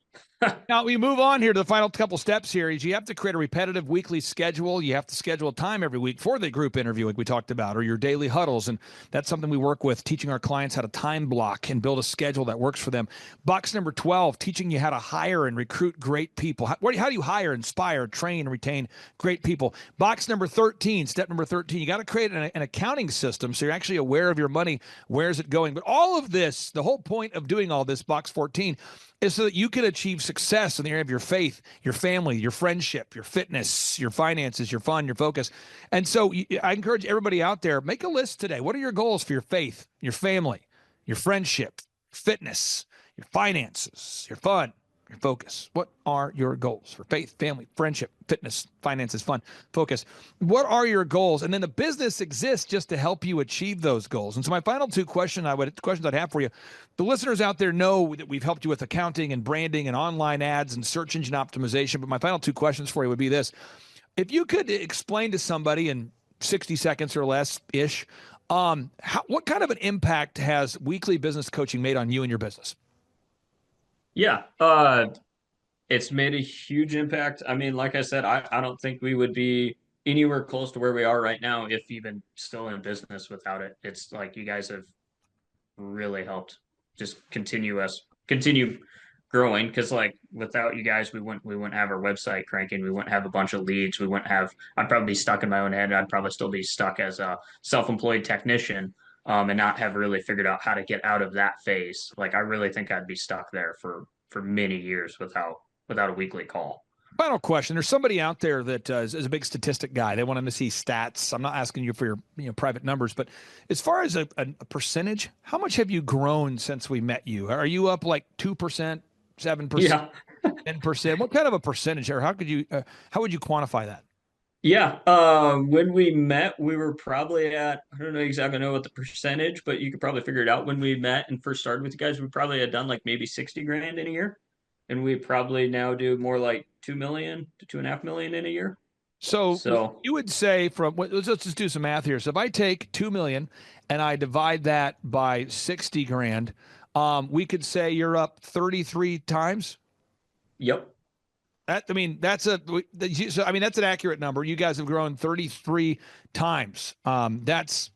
Now we move on here to the final couple steps here. Is you have to create a repetitive weekly schedule. You have to schedule time every week for the group interview, like we talked about, or your daily huddles. And that's something we work with, teaching our clients how to time block and build a schedule that works for them. Box number 12, teaching you how to hire and recruit great people. How do you hire, inspire, train, and retain great people? Box number 13, step number 13, you got to create an accounting system so you're actually aware of your money. Where's it going? But all of this, the whole point of doing all this, box 14, is so that you can achieve success in the area of your faith, your family, your friendship, your fitness, your finances, your fun, your focus. And so I encourage everybody out there, make a list today. What are your goals for your faith, your family, your friendship, fitness, your finances, your fun? your focus. What are your goals for faith, family, friendship, fitness, finances, fun, focus? What are your goals? And then the business exists just to help you achieve those goals. And so my final two questions I'd have for you, the listeners out there know that we've helped you with accounting and branding and online ads and search engine optimization. But my final two questions for you would be this. If you could explain to somebody in 60 seconds or less-ish, what kind of an impact has weekly business coaching made on you and your business? Yeah, it's made a huge impact. I mean, like I said, I don't think we would be anywhere close to where we are right now, if even still in business without it. It's like you guys have really helped just continue growing, because like without you guys we wouldn't have our website cranking, we wouldn't have a bunch of leads, I'd probably be stuck in my own head. I'd probably still be stuck as a self-employed technician, and not have really figured out how to get out of that phase. Like I really think I'd be stuck there for many years without a weekly call. Final question. There's somebody out there that is a big statistic guy. They want them to see stats. I'm not asking you for your private numbers, but as far as a percentage, how much have you grown since we met you? Are you up like 2%, 7%, Yeah. 10%? What kind of a percentage, or how would you quantify that? Yeah. When we met, we were probably at, I don't know exactly what the percentage, but you could probably figure it out. When we met and first started with you guys, we probably had done like maybe 60 grand in a year. And we probably now do more like 2 million to 2.5 million in a year. So you would say let's just do some math here. So if I take 2 million and I divide that by 60 grand, we could say you're up 33 times. Yep. That's an accurate number. You guys have grown 33 times. That's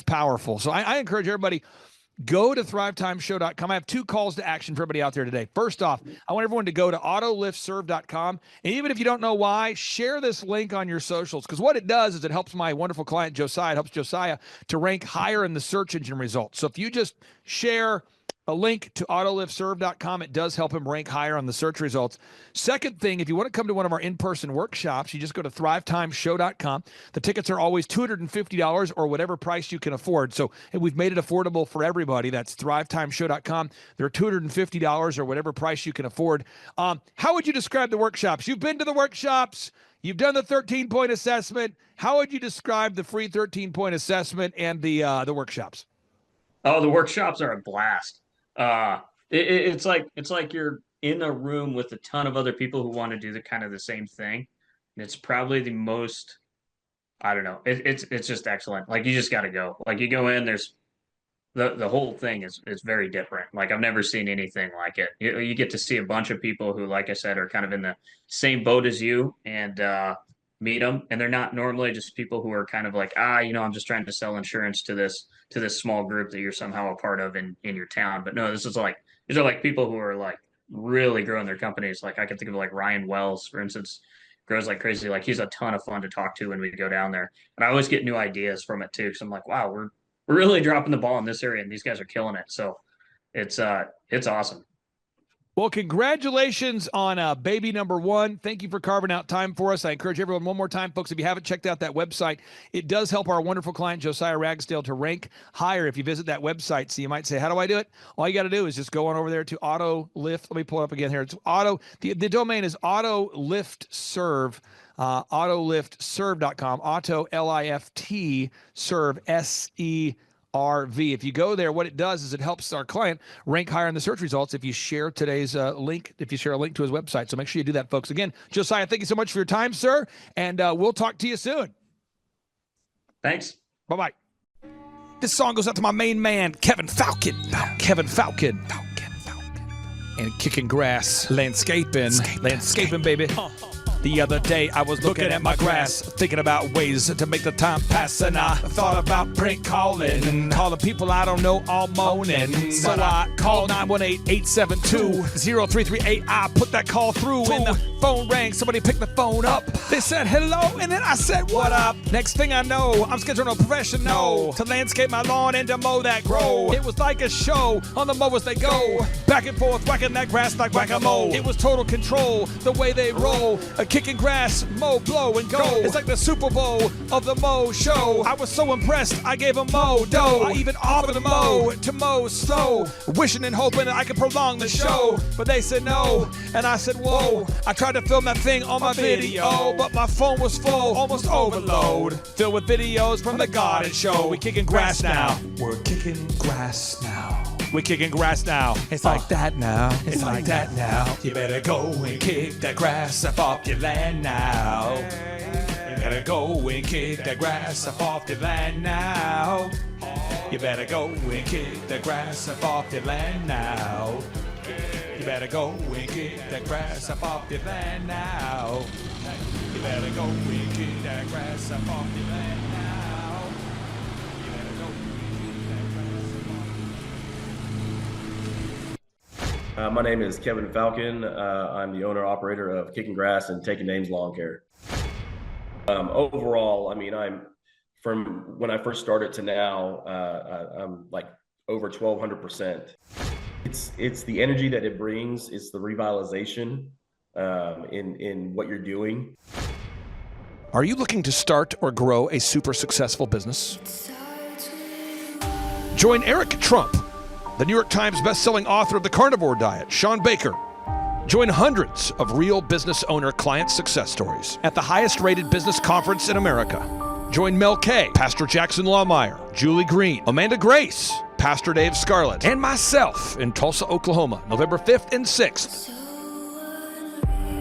powerful. So I encourage everybody, go to thrivetimeshow.com. I have two calls to action for everybody out there today. First off, I want everyone to go to autoliftserve.com. And even if you don't know why, share this link on your socials, because what it does is it helps my wonderful client, Josiah, it helps Josiah to rank higher in the search engine results. So if you just share a link to autoliftserve.com, it does help him rank higher on the search results. Second thing, if you want to come to one of our in-person workshops, you just go to thrivetimeshow.com. The tickets are always $250 or whatever price you can afford. So we've made it affordable for everybody. That's thrivetimeshow.com. They're $250 or whatever price you can afford. How would you describe the workshops? You've been to the workshops. You've done the 13-point assessment. How would you describe the free 13-point assessment and the workshops? Oh, the workshops are a blast. It's like you're in a room with a ton of other people who want to do the same thing. And it's probably the most, I don't know. It's just excellent. Like you just got to go. Like you go in, there's the whole thing is very different. Like I've never seen anything like it. You get to see a bunch of people who, like I said, are kind of in the same boat as you, and meet them. And they're not normally just people who are kind of like, I'm just trying to sell insurance to this small group that you're somehow a part of in your town. But no, these are like people who are like really growing their companies. Like I can think of like Ryan Wells, for instance, grows like crazy. Like he's a ton of fun to talk to when we go down there. And I always get new ideas from it too. So I'm like, wow, we're really dropping the ball in this area and these guys are killing it. So it's awesome. Well, congratulations on baby number one. Thank you for carving out time for us. I encourage everyone one more time, folks, if you haven't checked out that website, it does help our wonderful client, Josiah Ragsdale, to rank higher if you visit that website. So you might say, how do I do it? All you got to do is just go on over there to AutoLift. Let me pull it up again here. It's the domain is AutoLiftServe, AutoLiftServe.com, Auto, L-I-F-T, Serve, S-E-R-V. If you go there, what it does is it helps our client rank higher in the search results if you share today's link, if you share a link to his website. So make sure you do that, folks. Again, Josiah, thank you so much for your time, sir, and we'll talk to you soon. Thanks. Bye-bye. This song goes out to my main man, Kevin Falcon. Kevin Falcon. And Kicking Grass Landscaping, baby. The other day I was looking at my grass, thinking about ways to make the time pass, and I thought about prank calling people I don't know all morning. So I called 918-872-0338. I put that call through and the phone rang. Somebody picked the phone up. They said hello, and then I said what up. Next thing I know, I'm scheduling a professional to landscape my lawn and to mow that grow. It was like a show on the mowers they go, back and forth whacking that grass like whack-a-mole. It was total control the way they roll. A Kicking grass, mow, blow, and go. It's like the Super Bowl of the Mow Show. I was so impressed, I gave him mow dough. I even offered to mow slow, wishing and hoping that I could prolong the show. But they said no, and I said whoa. I tried to film that thing on my video, but my phone was full, almost overload. Filled with videos from the garden show. We kicking grass now. We're kicking grass now. We're kicking grass now. It's like that now. It's like that now. You better go and kick that grass up off your land now. You better go and kick that grass up off your land now. You better go and kick that grass up off your land now. You better go and kick that grass up off your land now. You better go and kick that grass up off your land now. You better go and kick that grass up off. My name is Kevin Falcon. I'm the owner-operator of Kicking Grass and Taking Names Lawn Care. Overall, I mean, I'm from when I first started to now, I'm like over 1,200%. It's the energy that it brings. It's the revitalization in what you're doing. Are you looking to start or grow a super successful business? Join Eric Trump, the New York Times bestselling author of The Carnivore Diet, Sean Baker. Join hundreds of real business owner client success stories at the highest rated business conference in America. Join Mel Kay, Pastor Jackson Lawmeyer, Julie Green, Amanda Grace, Pastor Dave Scarlett, and myself in Tulsa, Oklahoma, November 5th and 6th.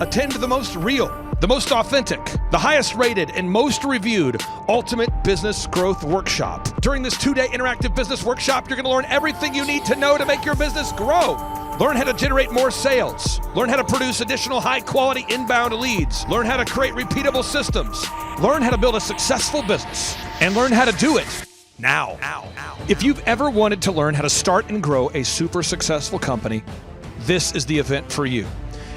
Attend the most real, the most authentic, the highest rated, and most reviewed Ultimate Business Growth Workshop. During this 2-day interactive business workshop, you're going to learn everything you need to know to make your business grow. Learn how to generate more sales. Learn how to produce additional high-quality inbound leads. Learn how to create repeatable systems. Learn how to build a successful business. And learn how to do it now. If you've ever wanted to learn how to start and grow a super successful company, this is the event for you.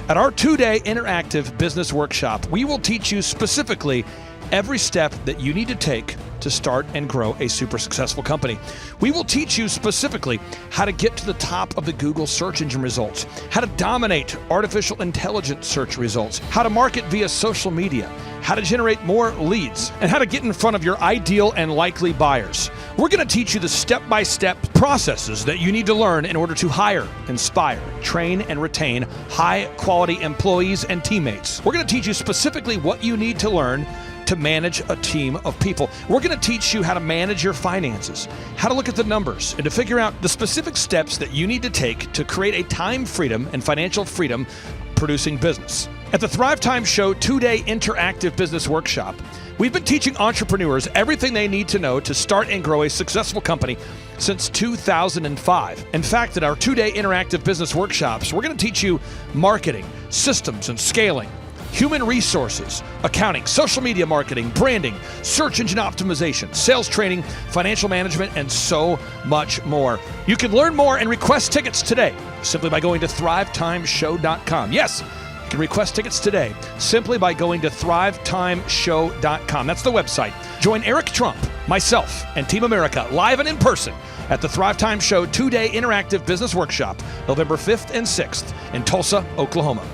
At our 2-day interactive business workshop, we will teach you specifically every step that you need to take to start and grow a super successful company. We will teach you specifically how to get to the top of the Google search engine results, how to dominate artificial intelligence search results, how to market via social media, how to generate more leads, and how to get in front of your ideal and likely buyers. We're going to teach you the step-by-step processes that you need to learn in order to hire, inspire, train, and retain high-quality employees and teammates. We're going to teach you specifically what you need to learn to manage a team of people. We're going to teach you how to manage your finances, how to look at the numbers, and to figure out the specific steps that you need to take to create a time freedom and financial freedom producing business. At the Thrivetime Show 2-day interactive business workshop, we've been teaching entrepreneurs everything they need to know to start and grow a successful company since 2005. In fact, at our 2-day interactive business workshops, we're going to teach you marketing, systems and scaling, human resources, accounting, social media marketing, branding, search engine optimization, sales training, financial management, and so much more. You can learn more and request tickets today simply by going to thrivetimeshow.com. Yes, you can request tickets today simply by going to thrivetimeshow.com. That's the website. Join Eric Trump, myself, and Team America live and in person at the Thrivetime Show 2-day interactive business workshop, November 5th and 6th in Tulsa, Oklahoma.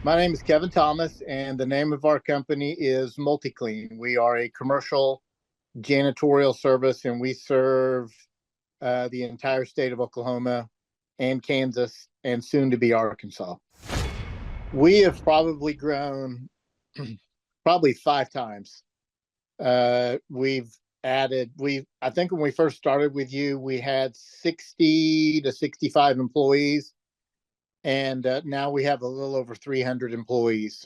My name is Kevin Thomas, and the name of our company is MultiClean. We are a commercial janitorial service, and we serve the entire state of Oklahoma and Kansas, and soon to be Arkansas. We have probably grown probably 5 times. We've added, I think when we first started with you, we had 60 to 65 employees. And now we have a little over 300 employees.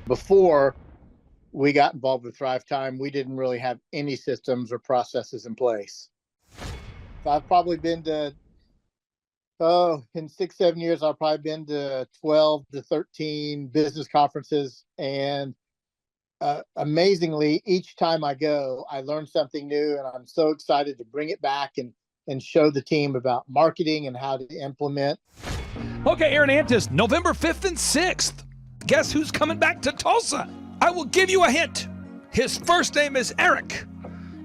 Before we got involved with Thrivetime, we didn't really have any systems or processes in place. So I've probably been to, in 6-7 years, I've probably been to 12 to 13 business conferences. And amazingly, each time I go, I learn something new, and I'm so excited to bring it back and show the team about marketing and how to implement. Okay, Aaron Antis, November 5th and 6th. Guess who's coming back to Tulsa? I will give you a hint. His first name is Eric.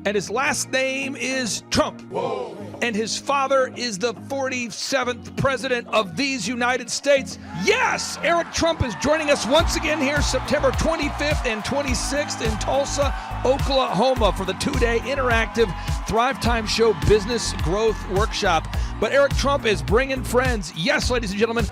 and his last name is Trump. Whoa. And his father is the 47th president of these United States. Yes, Eric Trump is joining us once again here September 25th and 26th in Tulsa, Oklahoma for the two-day interactive Thrivetime Show Business Growth Workshop. But Eric Trump is bringing friends. Yes, ladies and gentlemen,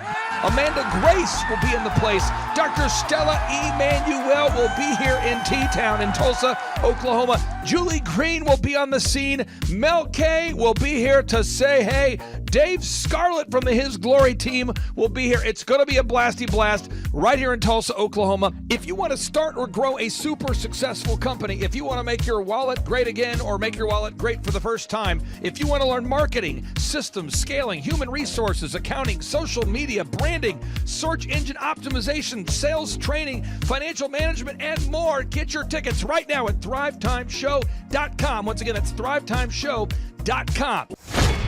Amanda Grace will be in the place. Dr. Stella Emanuel will be here in T-Town in Tulsa, Oklahoma. Julie Green will be on the scene. Mel K will be here to say hey. Dave Scarlett from the His Glory team will be here. It's going to be a blasty blast right here in Tulsa, Oklahoma. If you want to start or grow a super successful company, if you want to make your wallet great again or make your wallet great for the first time, if you want to learn marketing, systems, scaling, human resources, accounting, social media, branding, search engine optimization, sales training, financial management, and more, get your tickets right now at thrivetimeshow.com. Once again, that's thrivetimeshow.com.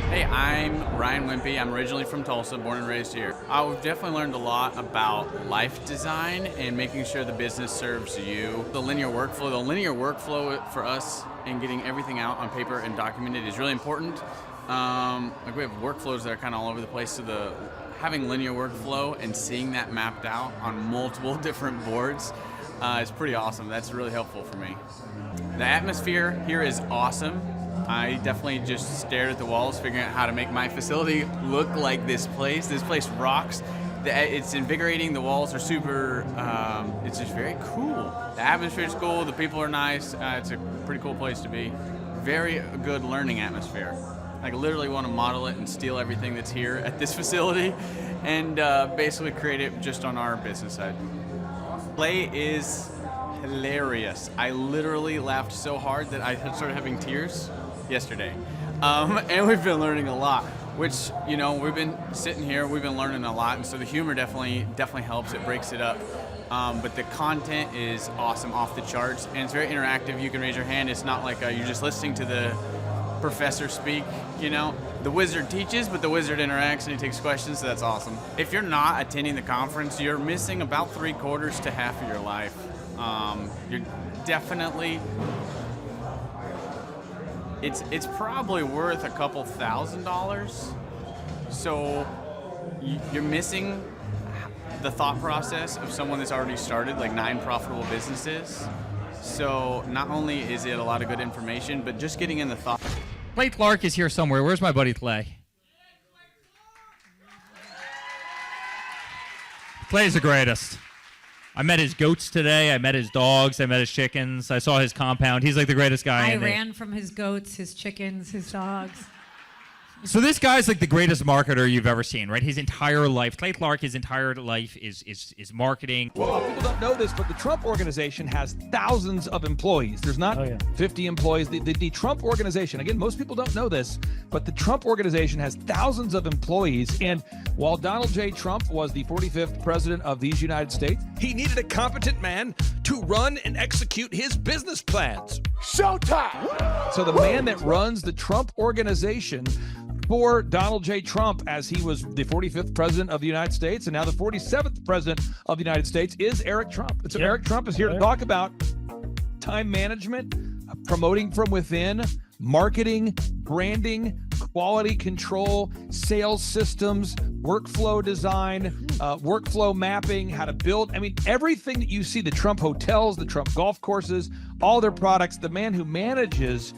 Hey, I'm Ryan Wimpy. I'm originally from Tulsa, born and raised here. I've definitely learned a lot about life design and making sure the business serves you. The linear workflow for us and getting everything out on paper and documented is really important. Like we have workflows that are kind of all over the place, so having linear workflow and seeing that mapped out on multiple different boards is pretty awesome. That's really helpful for me. The atmosphere here is awesome. I definitely just stared at the walls, figuring out how to make my facility look like this place. This place rocks. It's invigorating. The walls are super, it's just very cool. The atmosphere is cool. The people are nice. It's a pretty cool place to be. Very good learning atmosphere. I literally want to model it and steal everything that's here at this facility and basically create it just on our business side. Play is hilarious. I literally laughed so hard that I started having tears yesterday. And we've been learning a lot, which, you know, we've been sitting here, we've been learning a lot, and so the humor definitely helps. It breaks it up. But the content is awesome, off the charts, and it's very interactive. You can raise your hand. It's not like you're just listening to the professor speak, you know. The wizard teaches, but the wizard interacts and he takes questions, so that's awesome. If you're not attending the conference, you're missing about 3/4 to half of your life. You're definitely, it's probably worth a couple $1,000s. So you're missing the thought process of someone that's already started like 9 profitable businesses. So not only is it a lot of good information, but just getting in the thought. Clay Clark is here somewhere. Where's my buddy Clay? Clay's the greatest. I met his goats today. I met his dogs. I met his chickens. I saw his compound. He's like the greatest guy. I ran from his goats, his chickens, his dogs. So this guy's like the greatest marketer you've ever seen, right? His entire life, Clay Clark, his entire life is marketing. Well, people don't know this, but the Trump Organization has thousands of employees. There's not 50 employees. The Trump Organization, again, most people don't know this, but the Trump Organization has thousands of employees. And while Donald J. Trump was the 45th president of these United States, he needed a competent man to run and execute his business plans. Showtime! So the man that runs the Trump Organization for Donald J. Trump, as he was the 45th president of the United States and now the 47th president of the United States, is Eric Trump. And so Eric Trump is here to talk about time management, promoting from within, marketing, branding, quality control, sales systems, workflow design, workflow mapping, how to build. I mean, everything that you see, the Trump hotels, the Trump golf courses, all their products, the man who manages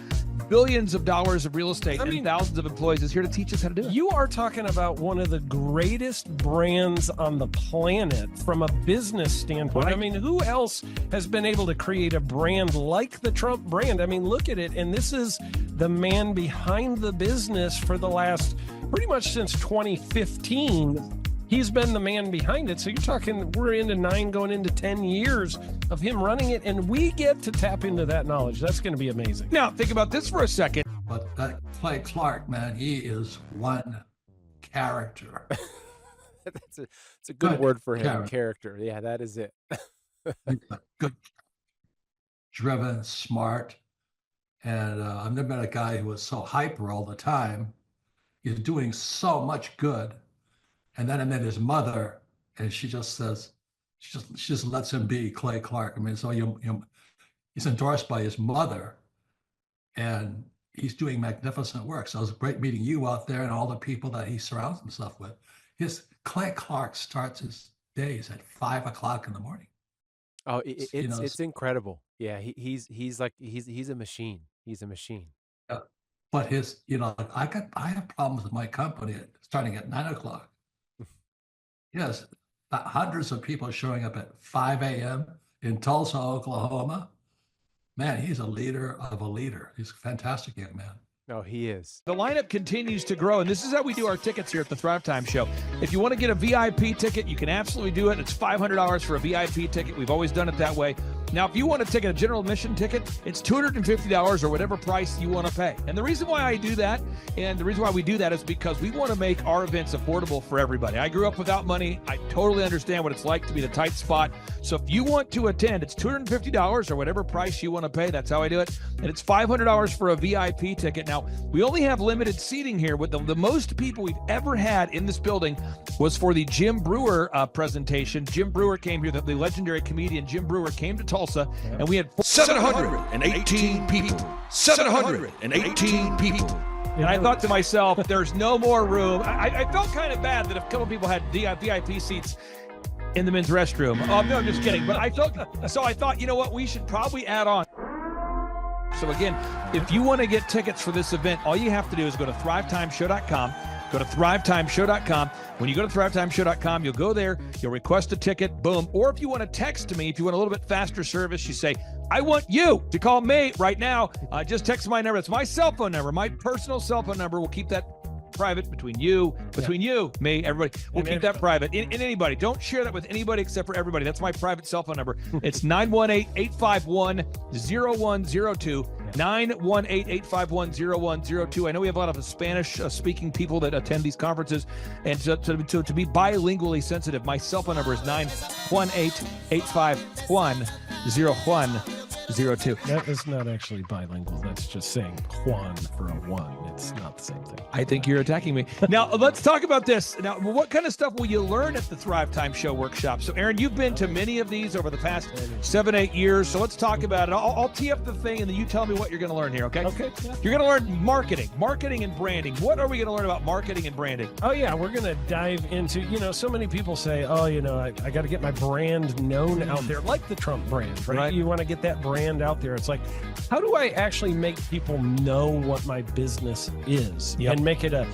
billions of dollars of real estate and thousands of employees is here to teach us how to do it. You are talking about one of the greatest brands on the planet from a business standpoint. Right. I mean, who else has been able to create a brand like the Trump brand? I mean, look at it. And this is the man behind the business for the last pretty much since 2015. He's been the man behind it. So you're talking, we're into 9 going into 10 years of him running it, and we get to tap into that knowledge. That's going to be amazing. Now, think about this for a second. But that Clay Clark, man, he is one character. It's a good word for him, character. Yeah, that is it. Good, driven, smart. And I've never met a guy who was so hyper all the time. He's doing so much good. And then I met his mother, and she just says, she just lets him be Clay Clark. I mean, so he's endorsed by his mother, and he's doing magnificent work. So it was great meeting you out there and all the people that he surrounds himself with. Clay Clark starts his days at 5 o'clock in the morning. Oh, it's incredible. Yeah, he's a machine. He's a machine. Yeah. But I have problems with my company starting at 9 o'clock. Yes, hundreds of people showing up at 5 a.m. in Tulsa, Oklahoma. Man, he's a leader of a leader. He's a fantastic young man. No, he is. The lineup continues to grow, and this is how we do our tickets here at the Thrivetime Show. If you want to get a VIP ticket, you can absolutely do it. It's $500 for a VIP ticket. We've always done it that way. Now, if you want to take a general admission ticket, it's $250 or whatever price you want to pay. And the reason why I do that, and the reason why we do that, is because we want to make our events affordable for everybody. I grew up without money. I totally understand what it's like to be in a tight spot. So if you want to attend, it's $250 or whatever price you want to pay. That's how I do it. And it's $500 for a VIP ticket. Now, we only have limited seating here. With the most people we've ever had in this building was for the Jim Brewer presentation. Jim Brewer came here, the legendary comedian Jim Brewer came to Tulsa, and we had 718 people. 718 people. And I thought to myself, there's no more room. I felt kind of bad that a couple people had VIP seats in the men's restroom. Oh, no, I'm just kidding. But I thought, you know what? We should probably add on. So again, if you want to get tickets for this event, all you have to do is go to thrivetimeshow.com. Go to thrivetimeshow.com. When you go to thrivetimeshow.com, you'll go there, you'll request a ticket, boom. Or if you want to text me, if you want a little bit faster service, you say, I want you to call me right now. Just text my number. It's my cell phone number, my personal cell phone number. We'll keep that private between you, me, everybody. We'll keep that private. And anybody, don't share that with anybody except for everybody. That's my private cell phone number. It's 918-851-0102. 918-851-0102. I know we have a lot of Spanish-speaking people that attend these conferences, and to be bilingually sensitive, my cell phone number is 918-851-0102. That is not actually bilingual. That's just saying Juan for a one. It's not the same thing. I think you're attacking me. Now, let's talk about this. Now, what kind of stuff will you learn at the Thrivetime Show workshop? So, Aaron, you've been to many of these over the past 7-8 years. So let's talk about it. I'll tee up the thing, and then you tell me what you're going to learn here, okay? Okay. Yeah. You're going to learn marketing and branding. What are we going to learn about marketing and branding? Oh, yeah. We're going to dive into, so many people say, I got to get my brand known out there, like the Trump brand, right? You want to get that brand out there. It's like, how do I actually make people know what my business is and make it a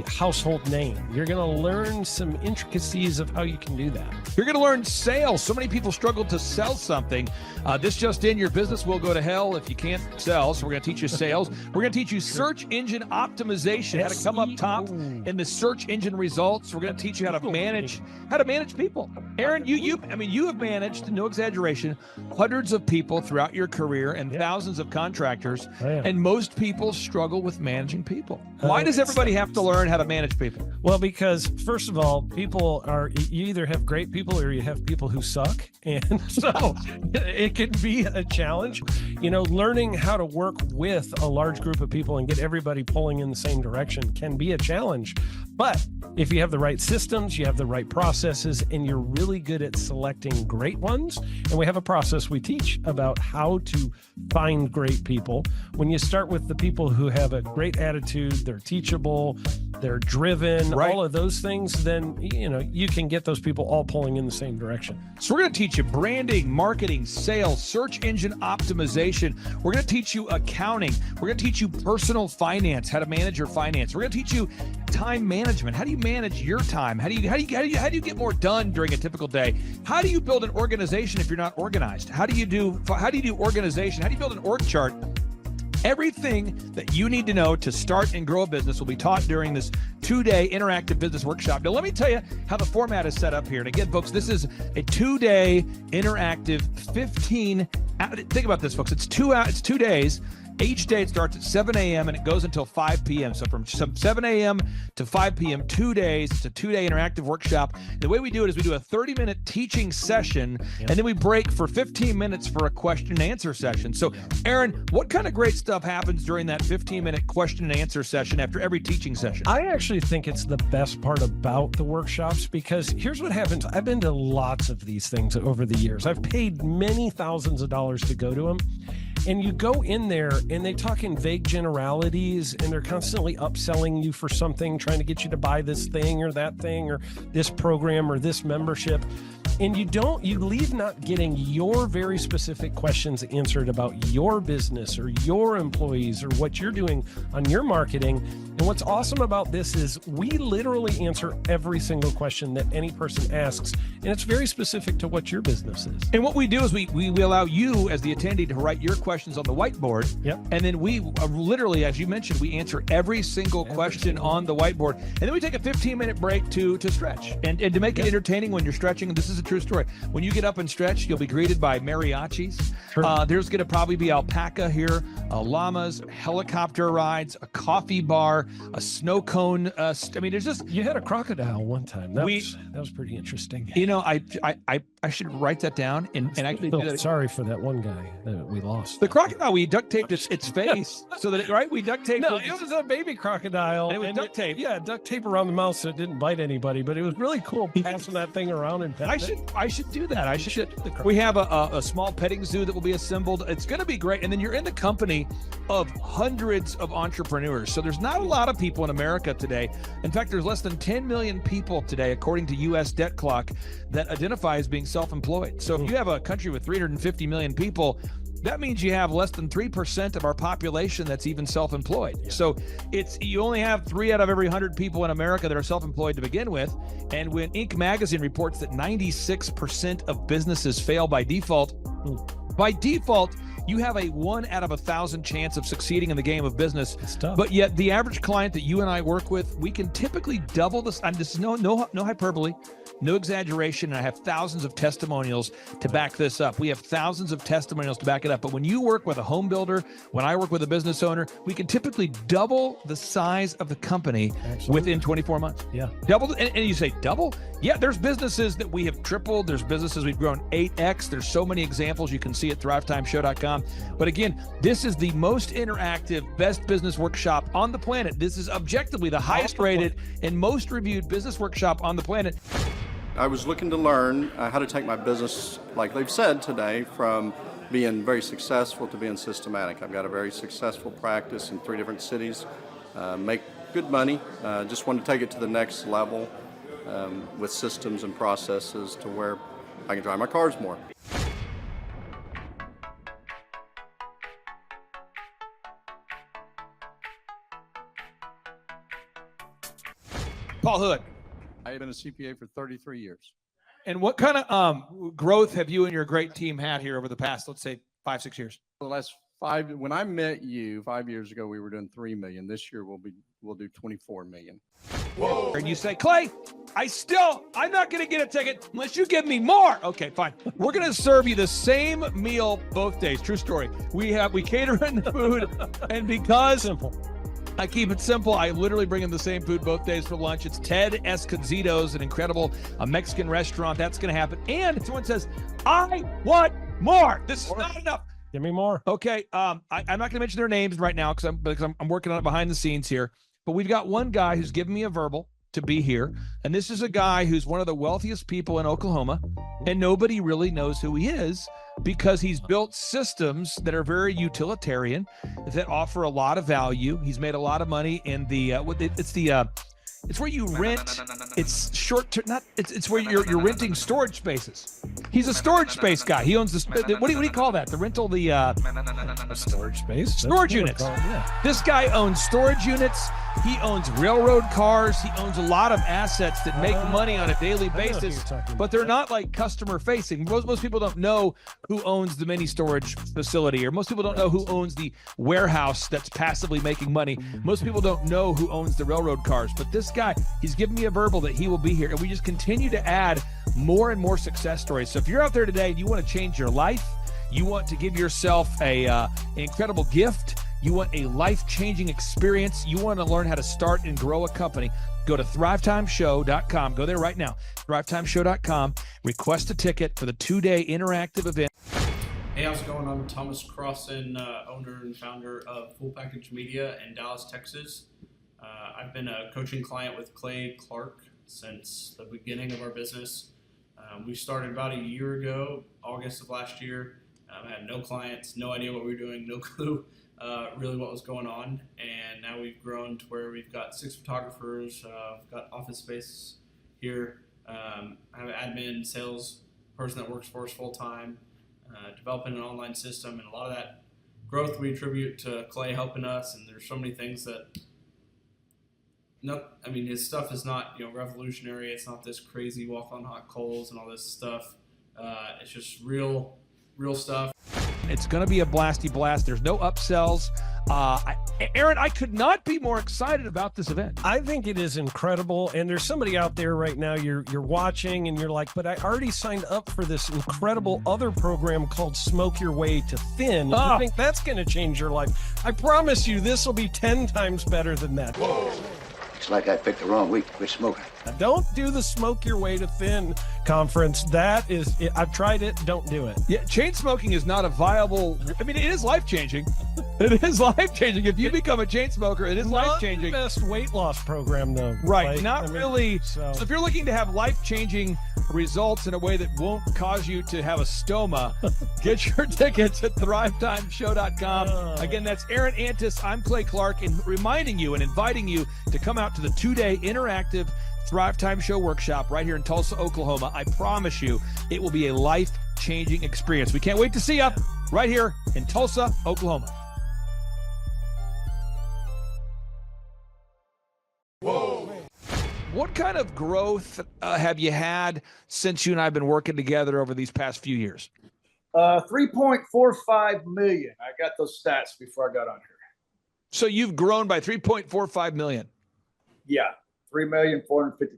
household name? You're going to learn some intricacies of how you can do that. You're going to learn sales. So many people struggle to sell something. This just in, your business will go to hell if you can't sell. So we're going to teach you sales. We're going to teach you search engine optimization, how to come up top in the search engine results. We're going to teach you how to manage people. Aaron, you have managed, no exaggeration, hundreds of people throughout your career and thousands of contractors. And most people struggle with managing people. Why does everybody have to learn how to manage people? Well, because first of all, you either have great people or you have people who suck. And so it can be a challenge. Learning how to work with a large group of people and get everybody pulling in the same direction can be a challenge. But if you have the right systems, you have the right processes, and you're really good at selecting great ones, and we have a process we teach about how to find great people. When you start with the people who have a great attitude, they're teachable, they're driven, all of those things, then, you can get those people all pulling in the same direction. So we're going to teach you branding, marketing, sales, search engine optimization. We're going to teach you accounting. We're going to teach you personal finance, how to manage your finance. We're going to teach you time management. How do you manage your time? How do you get more done during a typical day? How do you build an organization if you're not organized? How do you do organization? How do you build an org chart? Everything that you need to know to start and grow a business will be taught during this 2-day interactive business workshop. Now, let me tell you how the format is set up here. And again, folks, this is a 2-day interactive 15. Think about this, folks. It's 2 days. Each day it starts at 7 a.m. and it goes until 5 p.m. So from 7 a.m. to 5 p.m., 2 days. It's a 2-day interactive workshop. The way we do it is we do a 30-minute teaching session, and then we break for 15 minutes for a question and answer session. So, Aaron, what kind of great stuff happens during that 15-minute question and answer session after every teaching session? I actually think it's the best part about the workshops, because here's what happens. I've been to lots of these things over the years. I've paid many thousands of dollars to go to them. And you go in there and they talk in vague generalities and they're constantly upselling you for something, trying to get you to buy this thing or that thing or this program or this membership. And you leave not getting your very specific questions answered about your business or your employees or what you're doing on your marketing. And what's awesome about this is we literally answer every single question that any person asks, and it's very specific to what your business is. And what we do is we allow you as the attendee to write your questions on the whiteboard. Yep. And then we literally, as you mentioned, we answer every single question on the whiteboard. And then we take a 15-minute break to stretch and to make it entertaining when you're stretching. And this is a true story. When you get up and stretch, you'll be greeted by mariachis. There's going to probably be alpaca here, llamas, helicopter rides, a coffee bar, a snow cone. I mean, there's just... You had a crocodile one time. That was pretty interesting. You know, I should write that down and actually do that. Sorry for that one guy that we lost. The crocodile, we duct taped its face so that we duct taped. No, it was a baby crocodile. And it was duct tape. Yeah, duct tape around the mouth so it didn't bite anybody. But it was really cool passing that thing around and petting I should do that. We have a small petting zoo that will be assembled. It's going to be great. And then you're in the company of hundreds of entrepreneurs. So there's not a lot of people in America today. In fact, there's less than 10 million people today, according to U.S. Debt Clock, that identify as being self-employed. So if you have a country with 350 million people, that means you have less than 3% of our population that's even self-employed. Yeah. So you only have 3 out of every 100 people in America that are self-employed to begin with. And when Inc. magazine reports that 96% of businesses fail by default, you have a 1 out of 1,000 chance of succeeding in the game of business. But yet the average client that you and I work with, we can typically double this. And this is no hyperbole, no exaggeration. And I have thousands of testimonials to back this up. We have thousands of testimonials to back it up. But when you work with a home builder, when I work with a business owner, we can typically double the size of the company within 24 months. Yeah. Double. And you say double? Yeah, there's businesses that we have tripled. There's businesses we've grown 8x. There's so many examples you can see at thrivetimeshow.com. But again, this is the most interactive, best business workshop on the planet. This is objectively the highest rated and most reviewed business workshop on the planet. I was looking to learn how to take my business, like they've said today, from being very successful to being systematic. I've got a very successful practice in 3 different cities, make good money, just want to take it to the next level with systems and processes to where I can drive my cars more. Paul Hood. I've been a CPA for 33 years. And what kind of growth have you and your great team had here over the past, let's say, 5-6 years? For the last 5, when I met you 5 years ago, we were doing 3 million. This year we'll do 24 million. Whoa. And you say, Clay, I'm not going to get a ticket unless you give me more. Okay, fine. We're going to serve you the same meal both days. True story. We cater in the food, and because I keep it simple, I literally bring in the same food both days for lunch. It's Ted Escondido's, an incredible Mexican restaurant. That's going to happen. And someone says, I want more. This is not enough. Give me more. Okay. I'm not going to mention their names right now because I'm working on it behind the scenes here. But we've got one guy who's given me a verbal to be here. And this is a guy who's one of the wealthiest people in Oklahoma. And nobody really knows who he is because he's built systems that are very utilitarian, that offer a lot of value. He's made a lot of money in it's where you rent. It's short term. It's where you're renting storage spaces. He's a storage space guy. He owns what do you call that? The rental, storage space. Storage units. This guy owns storage units. He owns railroad cars. He owns a lot of assets that make money on a daily basis, but they're not like customer facing. Most people don't know who owns the mini storage facility, or most people don't know who owns the warehouse that's passively making money. Most people don't know who owns the railroad cars, but this guy, he's given me a verbal that he will be here, and we just continue to add more and more success stories. So if you're out there today and you want to change your life, you want to give yourself an incredible gift, you want a life-changing experience, you want to learn how to start and grow a company, go to thrivetimeshow.com. Go there right now, thrivetimeshow.com. Request a ticket for the 2-day interactive event. Hey, how's it going? I'm Thomas Crossan, owner and founder of Full Package Media in Dallas, Texas. I've been a coaching client with Clay Clark since the beginning of our business. We started about a year ago, August of last year, I had no clients, no idea what we were doing, no clue really what was going on. And now we've grown to where we've got 6 photographers, we've got office space here. I have an admin, sales person that works for us full time, developing an online system, and a lot of that growth we attribute to Clay helping us. And there's so many things that, I mean, his stuff is not revolutionary. It's not this crazy walk on hot coals and all this stuff. It's just real stuff. It's going to be a blasty blast. There's no upsells. Aaron, I could not be more excited about this event. I think it is incredible. And there's somebody out there right now, you're watching and you're like, but I already signed up for this incredible other program called Smoke Your Way to Thin. I think that's going to change your life. I promise you, this will be 10 times better than that. Whoa. Looks like I picked the wrong week to quit smoking. Now, don't do the Smoke Your Way to Thin conference. That is, I've tried it. Don't do it. Yeah, chain smoking is not a viable. I mean, it is life changing. It is life changing. If you become a chain smoker, it is life changing. Not the best weight loss program, though. Right. Not really. So if you're looking to have life changing results in a way that won't cause you to have a stoma, get your tickets at thrivetimeshow.com. Again, that's Aaron Antis. I'm Clay Clark, and reminding you and inviting you to come out to the 2-day interactive Thrive Time Show workshop right here in Tulsa, Oklahoma. I promise you, it will be a life-changing experience. We can't wait to see you right here in Tulsa, Oklahoma. Whoa. What kind of growth have you had since you and I have been working together over these past few years? 3.45 million. I got those stats before I got on here. So you've grown by 3.45 million. Yeah, 3,450,000.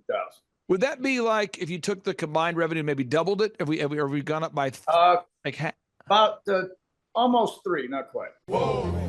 Would that be like if you took the combined revenue, maybe doubled it? Have we gone up by about almost 3, not quite. Whoa.